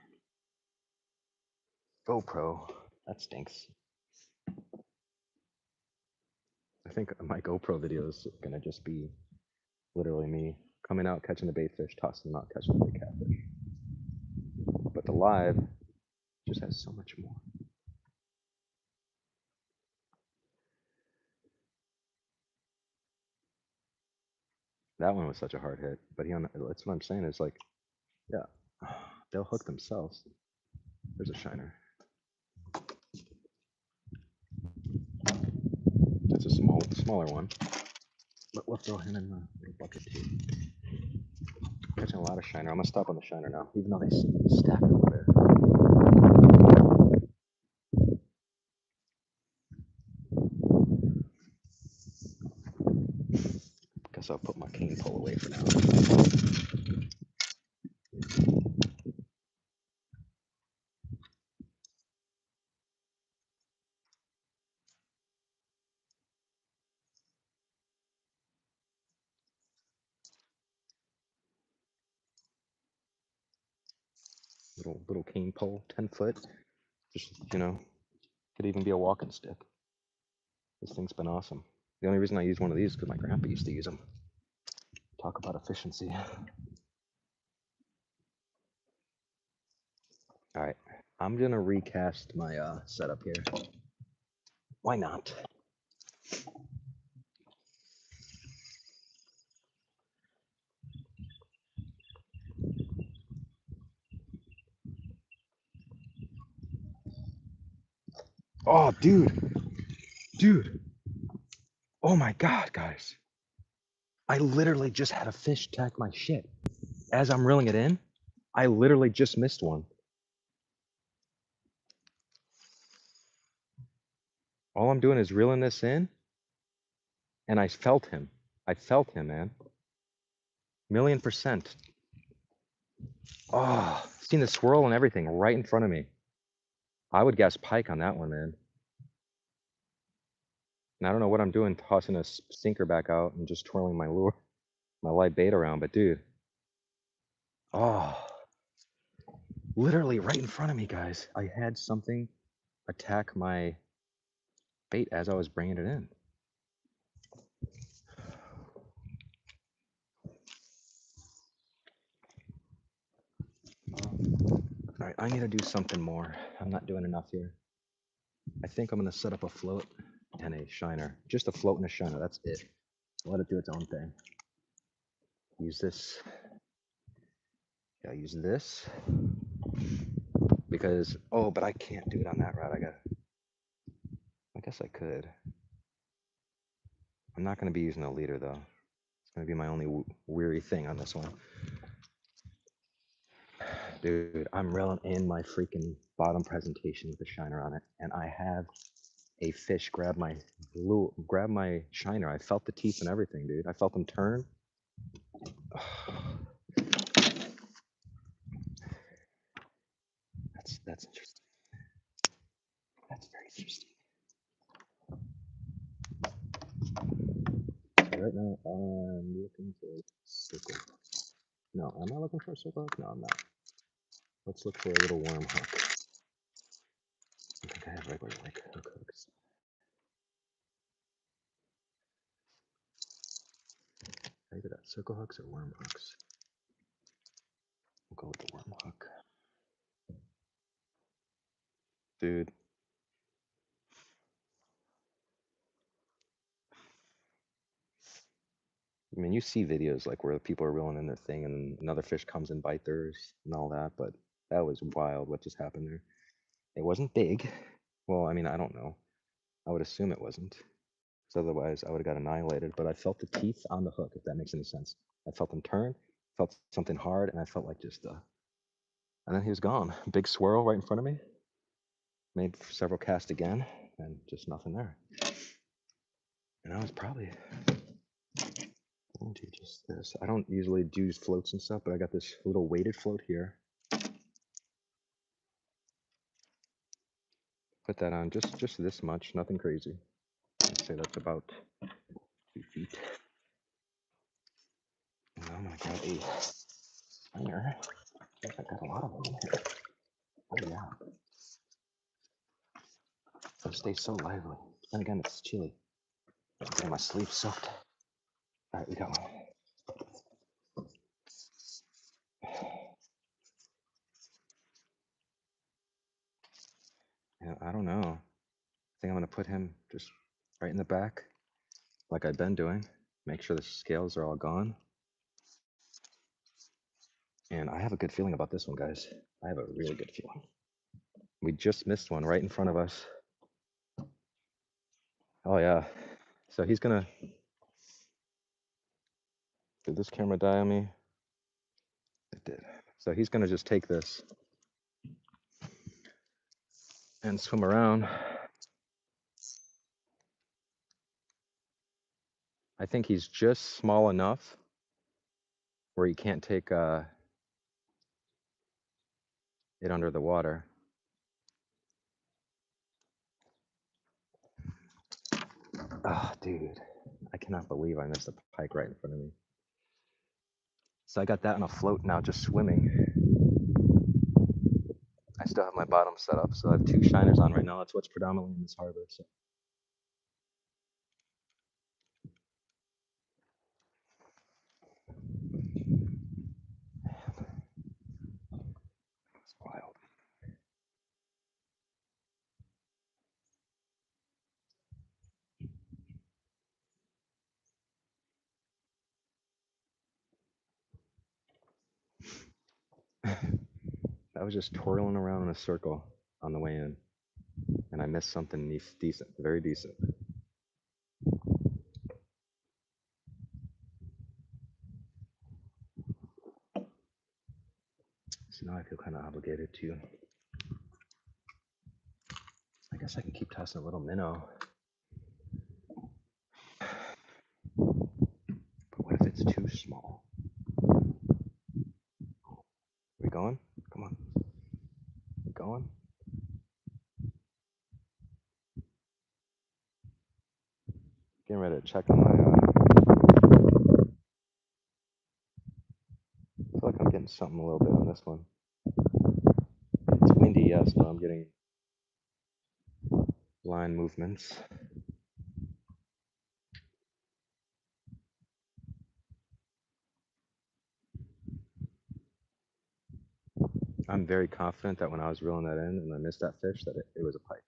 GoPro. That stinks. I think my GoPro video is going to just be literally me coming out, catching the baitfish, tossing them out, catching the big catfish. But the live just has so much more. That one was such a hard hit, but that's what I'm saying is like, yeah, they'll hook themselves. There's a shiner. That's a smaller one, but we'll throw him in the little bucket too. Catching a lot of shiner. I'm gonna stop on the shiner now, even though they stack over there. Guess I'll put my cane pole away for now. Little cane pole, 10 foot. Just, could even be a walking stick. This thing's been awesome. The only reason I use one of these is because my grandpa used to use them. Talk about efficiency. All right, I'm gonna recast my setup here. Why not? Oh, dude. Oh my God, guys. I literally just had a fish attack my shit. As I'm reeling it in, I literally just missed one. All I'm doing is reeling this in, and I felt him. I felt him, man. 1,000,000%. Oh, seen the swirl and everything right in front of me. I would guess pike on that one, man. And I don't know what I'm doing, tossing a sinker back out and just twirling my lure, my light bait around, but dude. Oh, literally right in front of me, guys. I had something attack my bait as I was bringing it in. right, I need to do something more. I'm not doing enough here. I think I'm gonna set up a float and a shiner. Just a float and a shiner, that's it. Let it do its own thing. Use this. Yeah, use this. Because, oh, but I can't do it on that rod. I guess I could. I'm not gonna be using a leader though. It's gonna be my only weary thing on this one. Dude, I'm reeling in my freaking bottom presentation with the shiner on it, and I have a fish grab my shiner. I felt the teeth and everything, dude. I felt them turn. That's interesting. That's very interesting. So right now I'm looking for a circle. No, am I looking for a circle hook? No, I'm not. Let's look for a little worm hook. I think I have regular like hook hooks. Either that circle hooks or worm hooks. We'll go with the worm hook. Dude. I mean, you see videos like where people are reeling in their thing and another fish comes and bite theirs and all that, but that was wild what just happened there. It wasn't big. Well, I mean, I don't know. I would assume it wasn't. Because otherwise I would have got annihilated. But I felt the teeth on the hook, if that makes any sense. I felt them turn, felt something hard, and I felt like just and then he was gone. Big swirl right in front of me. Made several casts again, and just nothing there. And I was probably going to just this. I don't usually do floats and stuff, but I got this little weighted float here. Put that on just this much, nothing crazy. I'd say that's about 2 feet. And now I'm gonna grab a liner. I think I got a lot of them in here. Oh yeah. They stay so lively. And again, it's chilly. Getting my sleeve soaked. All right, we got one. Yeah, I don't know. I think I'm gonna put him just right in the back, like I've been doing. Make sure the scales are all gone. And I have a good feeling about this one, guys. I have a really good feeling. We just missed one right in front of us. Oh yeah. So he's gonna. Did this camera die on me? It did. So he's gonna just take this and swim around. I think he's just small enough where he can't take it under the water. Oh, dude. I cannot believe I missed a pike right in front of me. So I got that on a float now, just swimming. I still have my bottom set up, so I have 2 shiners on right now. That's what's predominantly in this harbor. So. It's wild. I was just twirling around in a circle on the way in, and I missed something decent, very decent. So now I feel kind of obligated to. I guess I can keep tossing a little minnow. But what if it's too small? We going? Come on. We going? Getting ready to check on my. I feel like I'm getting something a little bit on this one. It's windy, yes, but I'm getting line movements. I'm very confident that when I was reeling that in and I missed that fish, that it was a pike.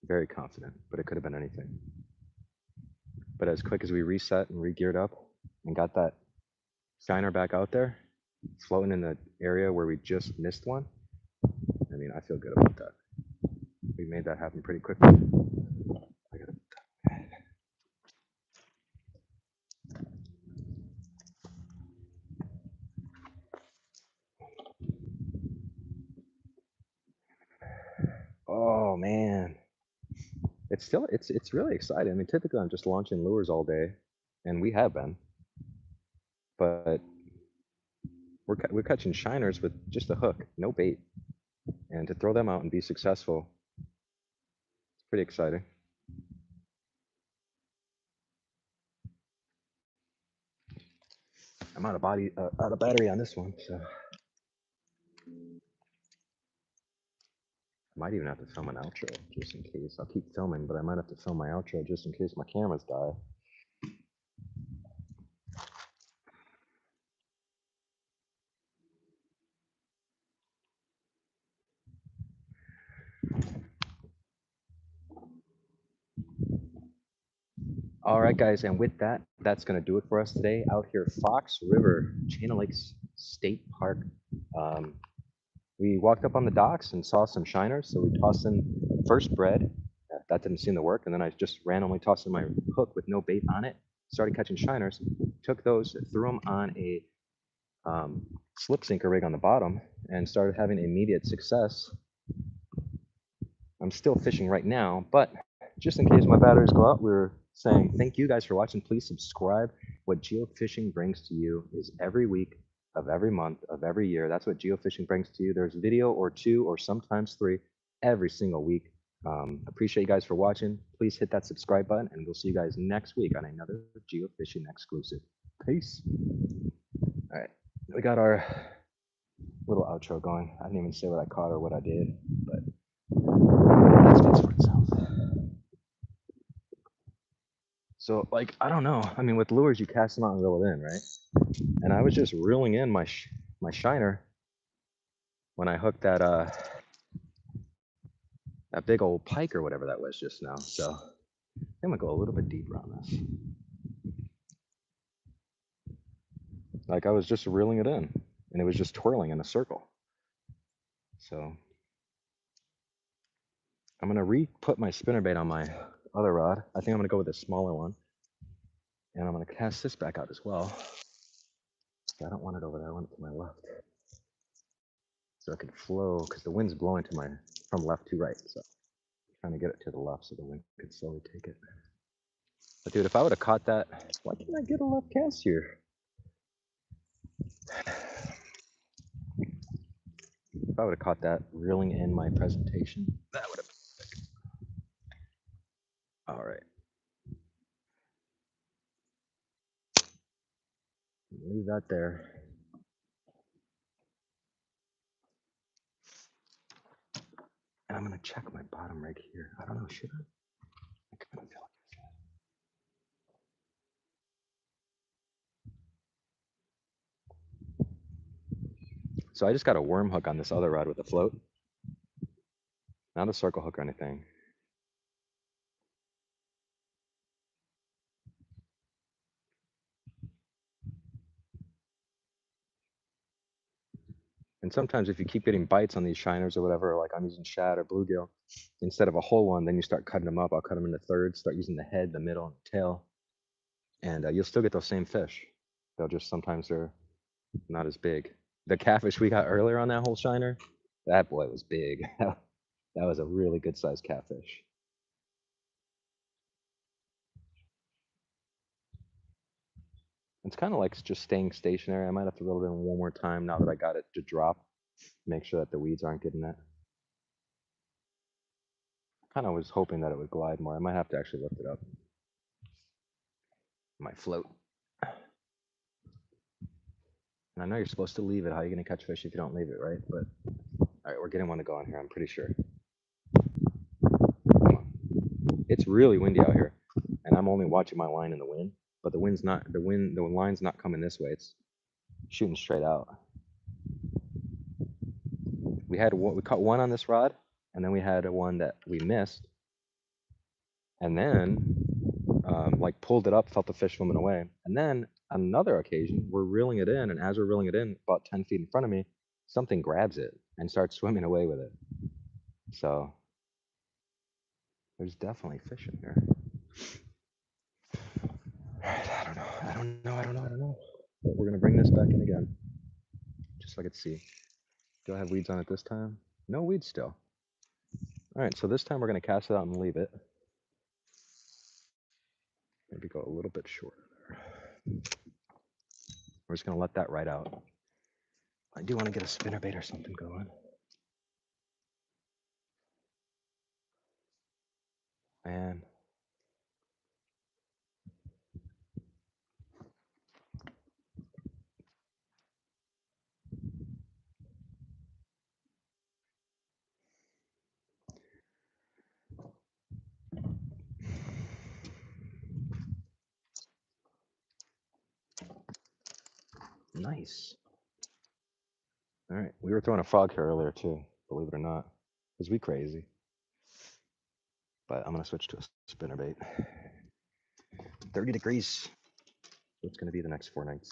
Very confident, but it could have been anything. But as quick as we reset and re-geared up and got that shiner back out there, floating in the area where we just missed one, I mean, I feel good about that. We made that happen pretty quickly. I gotta... Oh man, it's really exciting. I mean, typically I'm just launching lures all day, and we have been, but we're catching shiners with just a hook, no bait, and to throw them out and be successful, it's pretty exciting. I'm out of battery on this one, so I might even have to film an outro just in case. I'll keep filming, but I might have to film my outro just in case my cameras die. All right, guys, and with that, that's going to do it for us today out here, Fox River, Chain of Lakes State Park. We walked up on the docks and saw some shiners, so we tossed in first bread. That didn't seem to work, and then I just randomly tossed in my hook with no bait on it, started catching shiners, took those, threw them on a slip sinker rig on the bottom, and started having immediate success. I'm still fishing right now, but just in case my batteries go out, we're saying thank you guys for watching. Please subscribe. What geofishing brings to you is every week of every month of every year. That's what geofishing brings to you. There's a video or two or sometimes three every single week. Appreciate you guys for watching. Please hit that subscribe button, and we'll see you guys next week on another geofishing exclusive. Peace. All right, we got our little outro going. I didn't even say what I caught or what I did, but that speaks for itself. So, like, I don't know. I mean, with lures, you cast them out and reel it in, right? And I was just reeling in my shiner when I hooked that that big old pike or whatever that was just now. So I'm gonna go a little bit deeper on this. Like I was just reeling it in, and it was just twirling in a circle. So I'm gonna re-put my spinnerbait on my other rod. I think I'm gonna go with a smaller one, and I'm gonna cast this back out as well. I don't want it over there. I want it to my left, so it can flow because the wind's blowing to my from left to right. So I'm trying to get it to the left so the wind can slowly take it. But dude, if I would have caught that, why can't I get a left cast here? If I would have caught that reeling in my presentation, that would have been sick. All right. Leave that there. And I'm gonna check my bottom rig here. I don't know, should I? I kind of feel like I should. So I just got a worm hook on this other rod with a float. Not a circle hook or anything. And sometimes if you keep getting bites on these shiners or whatever, like I'm using shad or bluegill, instead of a whole one, then you start cutting them up. I'll cut them into thirds, start using the head, the middle, and the tail. And you'll still get those same fish. They'll just, sometimes they're not as big. The catfish we got earlier on that whole shiner, that boy was big. That was a really good sized catfish. It's kind of like just staying stationary. I might have to reel it in one more time now that I got it to drop. Make sure that the weeds aren't getting it. Kind of was hoping that it would glide more. I might have to actually lift it up. It might float. And I know you're supposed to leave it. How are you going to catch fish if you don't leave it, right? But all right, we're getting one to go on here. I'm pretty sure. Come on. It's really windy out here, and I'm only watching my line in the wind. But the wind's not. The line's not coming this way. It's shooting straight out. We had one, we caught one on this rod, and then we had one that we missed, and then like pulled it up, felt the fish swimming away, and then on another occasion we're reeling it in, and as we're reeling it in, about 10 feet in front of me, something grabs it and starts swimming away with it. So there's definitely fish in here. All right, I don't know. But we're gonna bring this back in again, just so I could see. Do I have weeds on it this time? No weeds still. All right, so this time we're gonna cast it out and leave it. Maybe go a little bit shorter there. We're just gonna let that ride out. I do want to get a spinnerbait or something going. Man. Nice. All right, we were throwing a frog here earlier too, believe it or not. Because we crazy. But I'm gonna switch to a spinnerbait. 30 degrees. It's gonna be the next 4 nights.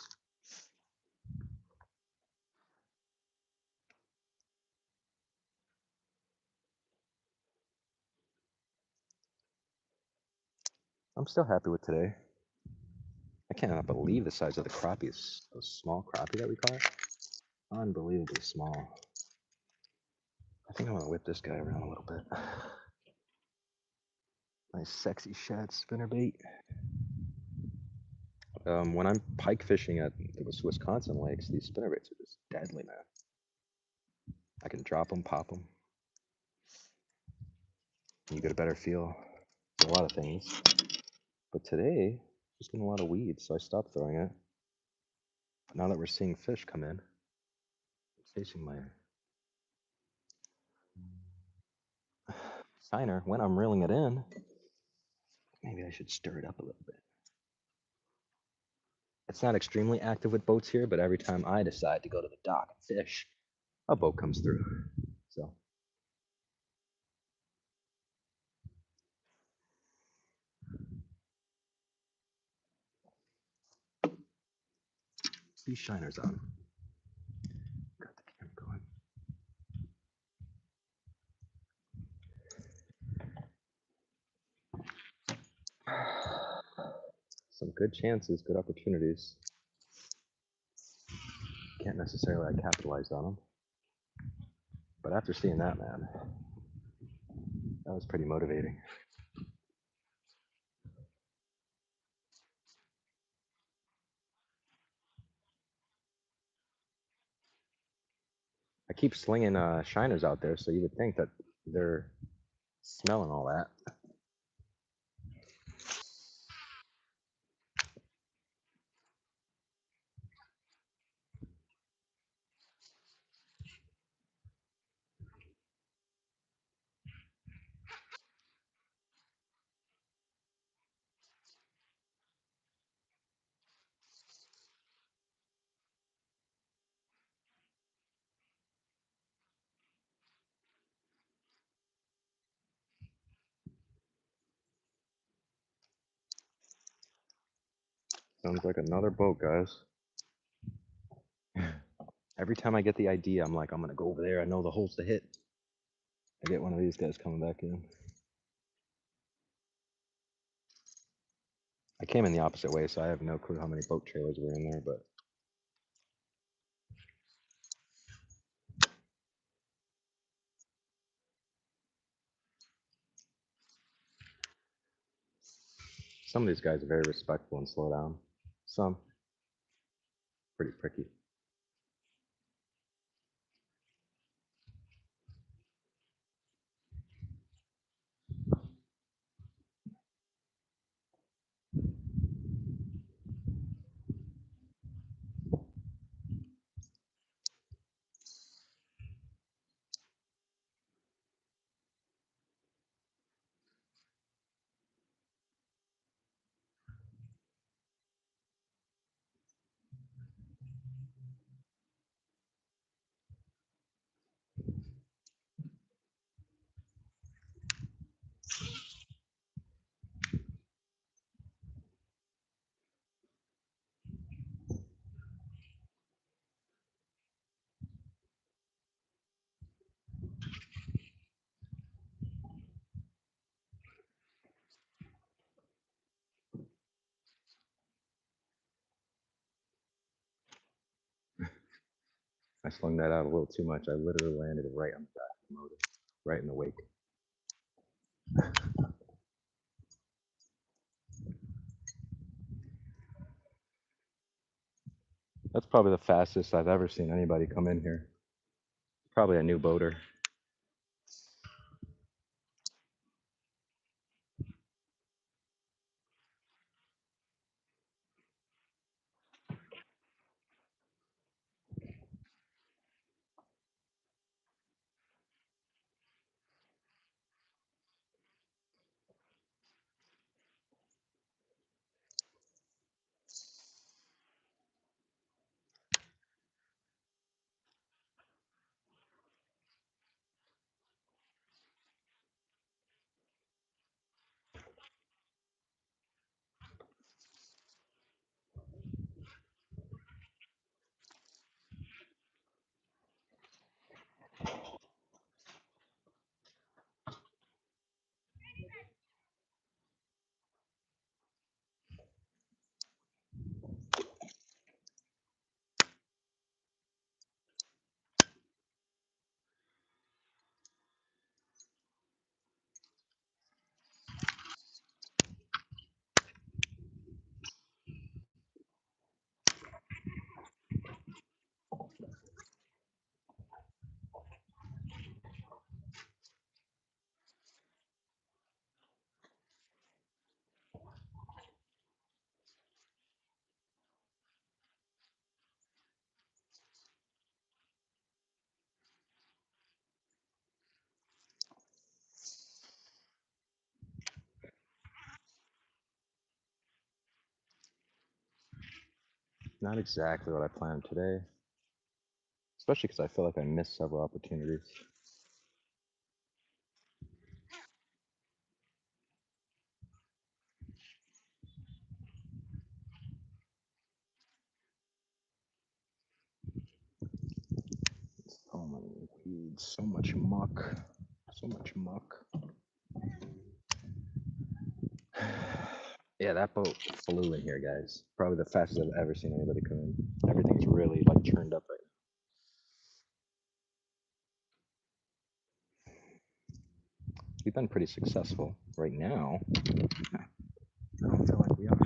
I'm still happy with today. I cannot believe the size of the crappies. Those small crappie that we caught. Unbelievably small. I think I'm gonna whip this guy around a little bit. Nice sexy shad spinnerbait. When I'm pike fishing at the Wisconsin lakes, these spinnerbaits are just deadly, man. I can drop them, pop them. You get a better feel for a lot of things. But today, just getting a lot of weeds, so I stopped throwing it. But now that we're seeing fish come in, I'm chasing my shiner. When I'm reeling it in, maybe I should stir it up a little bit. It's not extremely active with boats here, but every time I decide to go to the dock and fish, a boat comes through. So these shiners on. Got the camera going. Some good chances, good opportunities. Can't necessarily capitalize on them. But after seeing that, man, that was pretty motivating. I keep slinging shiners out there, so you would think that they're smelling all that. Sounds like another boat, guys. Every time I get the idea, I'm like, I'm gonna go over there. I know the holes to hit. I get one of these guys coming back in. I came in the opposite way, so I have no clue how many boat trailers were in there, but some of these guys are very respectful and slow down. Some pretty pricky. I slung that out a little too much. I literally landed it right on the back of the motor, right in the wake. That's probably the fastest I've ever seen anybody come in here. Probably a new boater. Not exactly what I planned today, especially because I feel like I missed several opportunities. So many weeds, so much muck, so much muck. Yeah, that boat flew in here, guys. Probably the fastest I've ever seen anybody come in. Everything's really like churned up right now. We've been pretty successful right now. I don't feel like we are.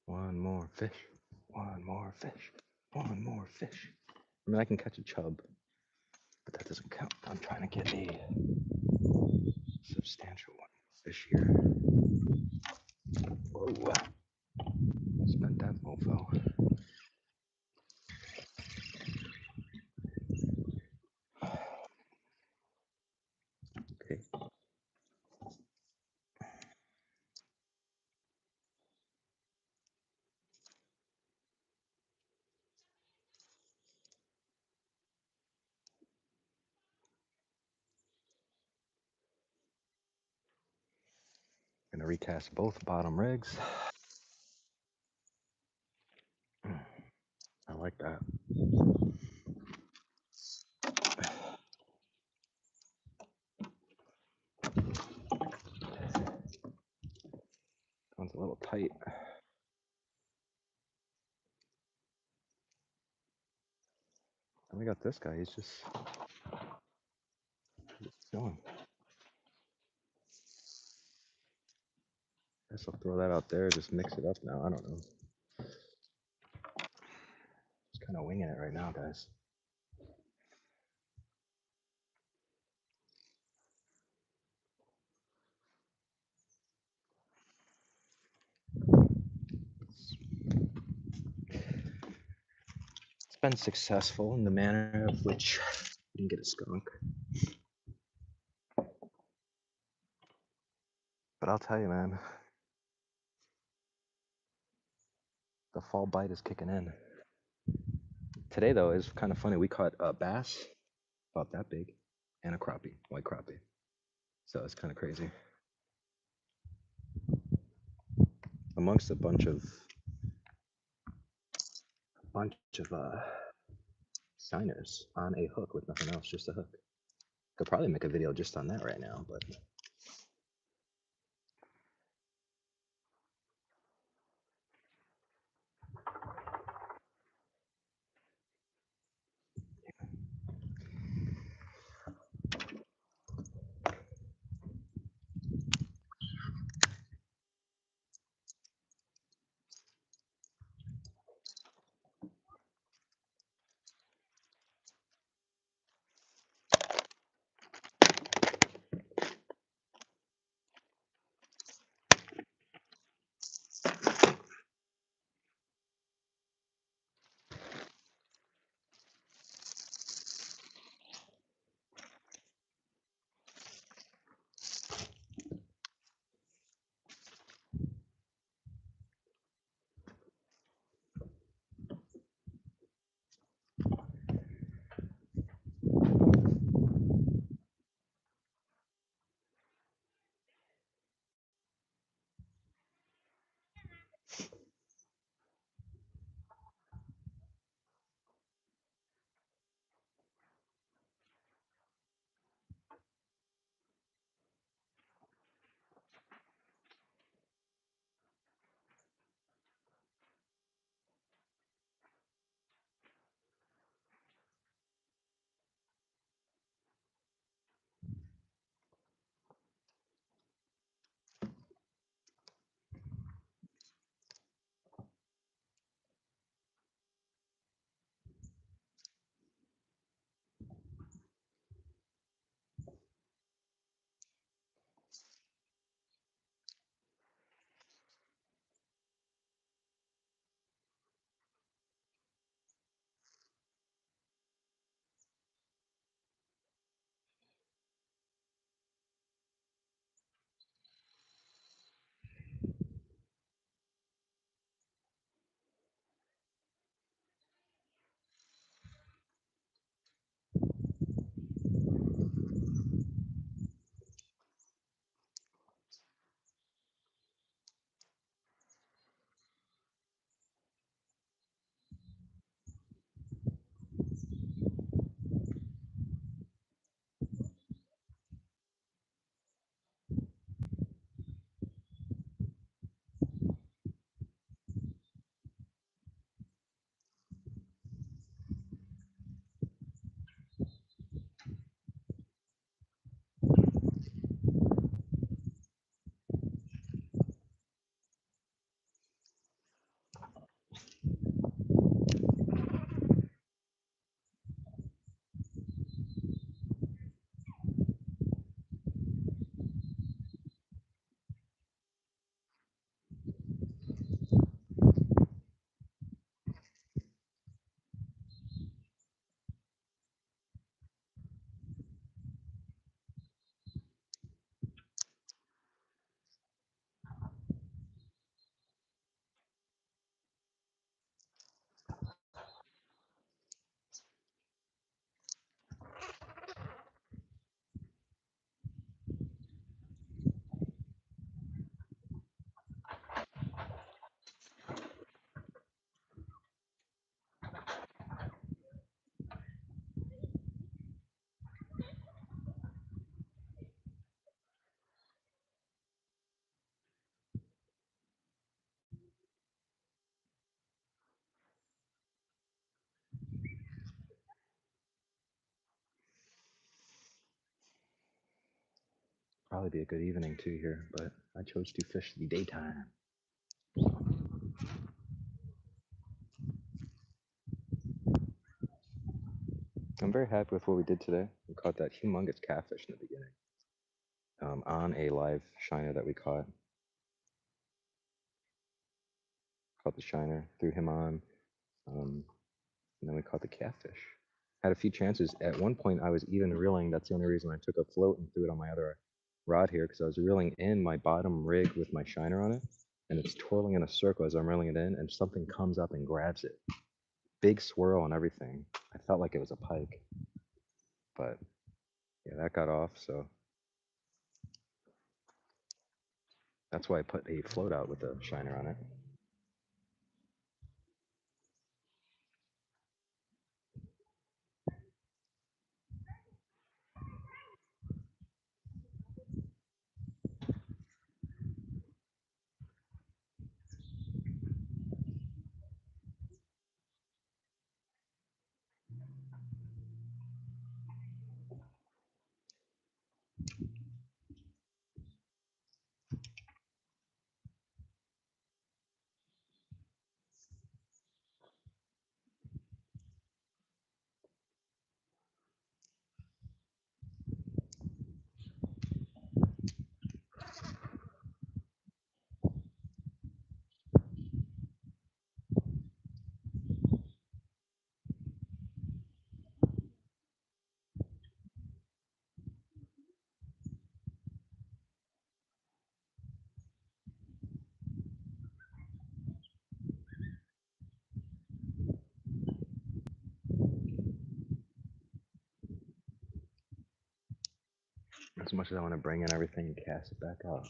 One more fish. One more fish. One more fish. I mean, I can catch a chub, but that doesn't count. I'm trying to get a substantial one fish here. Whoa. Spent that mofo. Okay. Gonna recast both bottom rigs. I like that. One's a little tight. And we got this guy. He's just chilling. Guess I'll throw that out there. Just mix it up now. I don't know. Just kind of winging it right now, guys. been successful in the manner of which we didn't get a skunk. But I'll tell you, man, the fall bite is kicking in. Today, though, is kind of funny. We caught a bass about that big and a crappie, white crappie. So it's kind of crazy. Amongst a bunch of shiners on a hook with nothing else, just a hook. Could probably make a video just on that right now, but probably be a good evening too here, but I chose to fish the daytime. I'm very happy with what we did today. We caught that humongous catfish in the beginning on a live shiner that we caught. Caught the shiner, threw him on. And then we caught the catfish. Had a few chances. At one point, I was even reeling. That's the only reason I took a float and threw it on my other rod here, because I was reeling in my bottom rig with my shiner on it, and it's twirling in a circle as I'm reeling it in, and something comes up and grabs it. Big swirl and everything. I felt like it was a pike, but yeah, that got off. So that's why I put a float out with a shiner on it. As much as I want to bring in everything and cast it back out,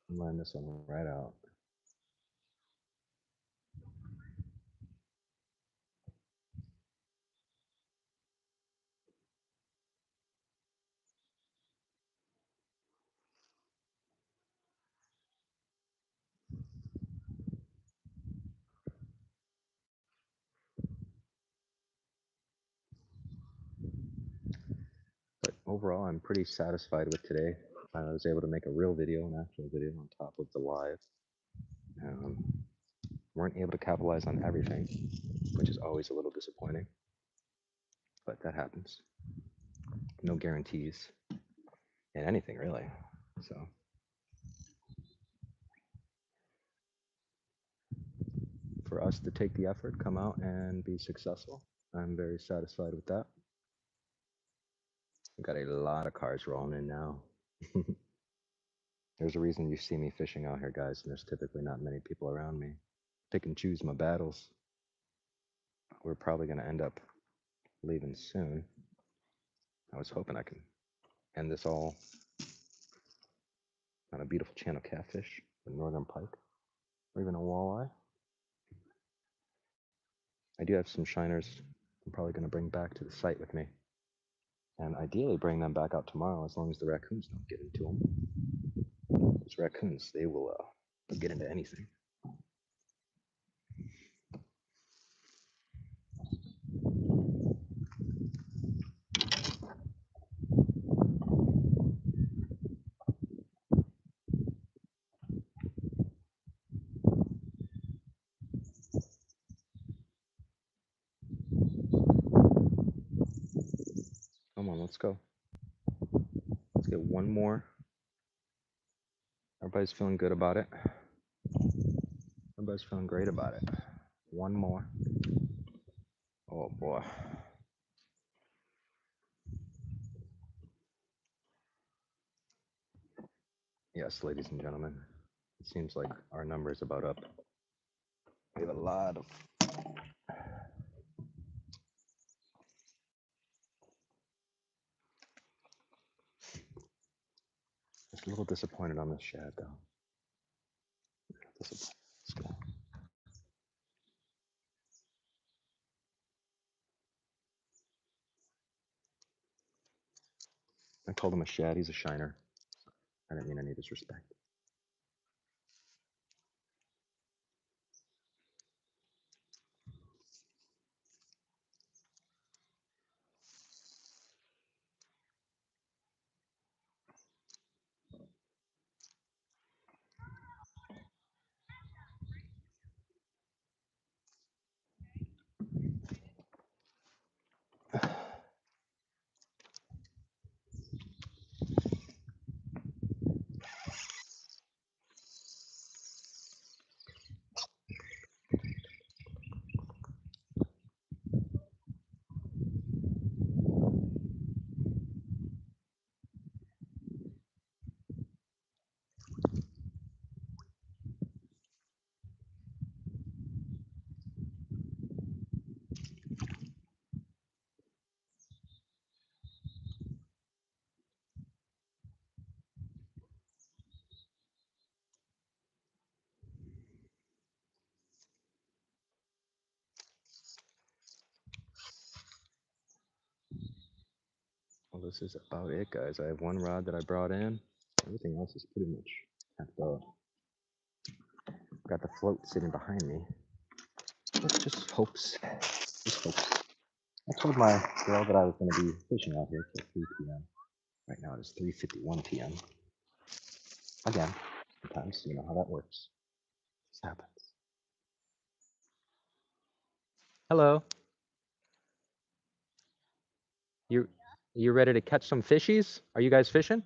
I'm letting this one right out. But overall, I'm pretty satisfied with today. I was able to make a real video, an actual video on top of the live. Um, weren't able to capitalize on everything, which is always a little disappointing, but that happens. No guarantees in anything, really. So for us to take the effort, come out and be successful, I'm very satisfied with that. We've got a lot of cars rolling in now. There's a reason you see me fishing out here, guys, and there's typically not many people around me. Pick and choose my battles. We're probably going to end up leaving soon. I was hoping I can end this all on a beautiful channel catfish, a northern pike, or even a walleye. I do have some shiners I'm probably going to bring back to the site with me, and ideally bring them back out tomorrow, as long as the raccoons don't get into them. Those raccoons, they will get into anything. Come on, let's go. Let's get one more. Everybody's feeling good about it. Everybody's feeling great about it. One more. Oh boy. Yes, ladies and gentlemen, it seems like our number is about up. We have a lot of. Just a little disappointed on this shad, though. Let's go. I called him a shad. He's a shiner. I didn't mean any disrespect. Well, this is about it, guys. I have one rod that I brought in. Everything else is pretty much tapped out. Got the float sitting behind me. Just hopes. Just hopes. I told my girl that I was going to be fishing out here till 3 p.m. Right now it is 3:51 p.m. Again, sometimes you know how that works. This happens. Hello. You ready to catch some fishies? Are you guys fishing?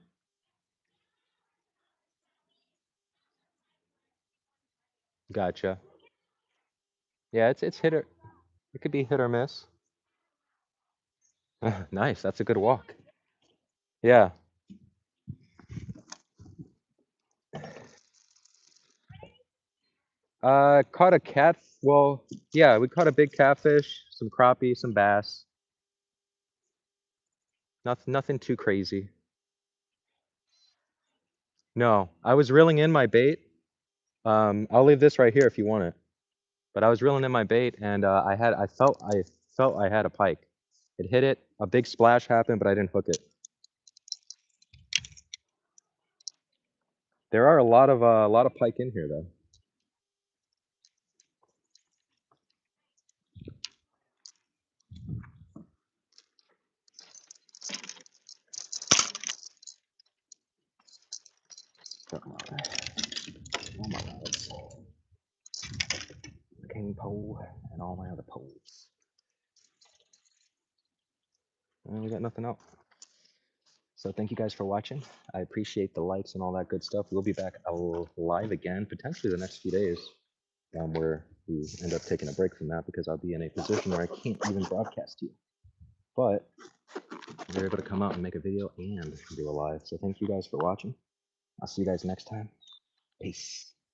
Gotcha. Yeah, it's hit or it could be hit or miss. Nice. That's a good walk. Yeah. Caught a cat. Well, yeah, we caught a big catfish, some crappie, some bass. Nothing too crazy. No, I was reeling in my bait. I'll leave this right here if you want it. But I was reeling in my bait, and I felt I had a pike. It hit it. A big splash happened, but I didn't hook it. There are a lot of pike in here though. Come on. Oh my God. King pole and all my other poles. And we got nothing else. So thank you guys for watching. I appreciate the likes and all that good stuff. We'll be back live again, potentially the next few days, where we end up taking a break from that because I'll be in a position where I can't even broadcast to you. But we're able to come out and make a video and do a live. So thank you guys for watching. I'll see you guys next time. Peace.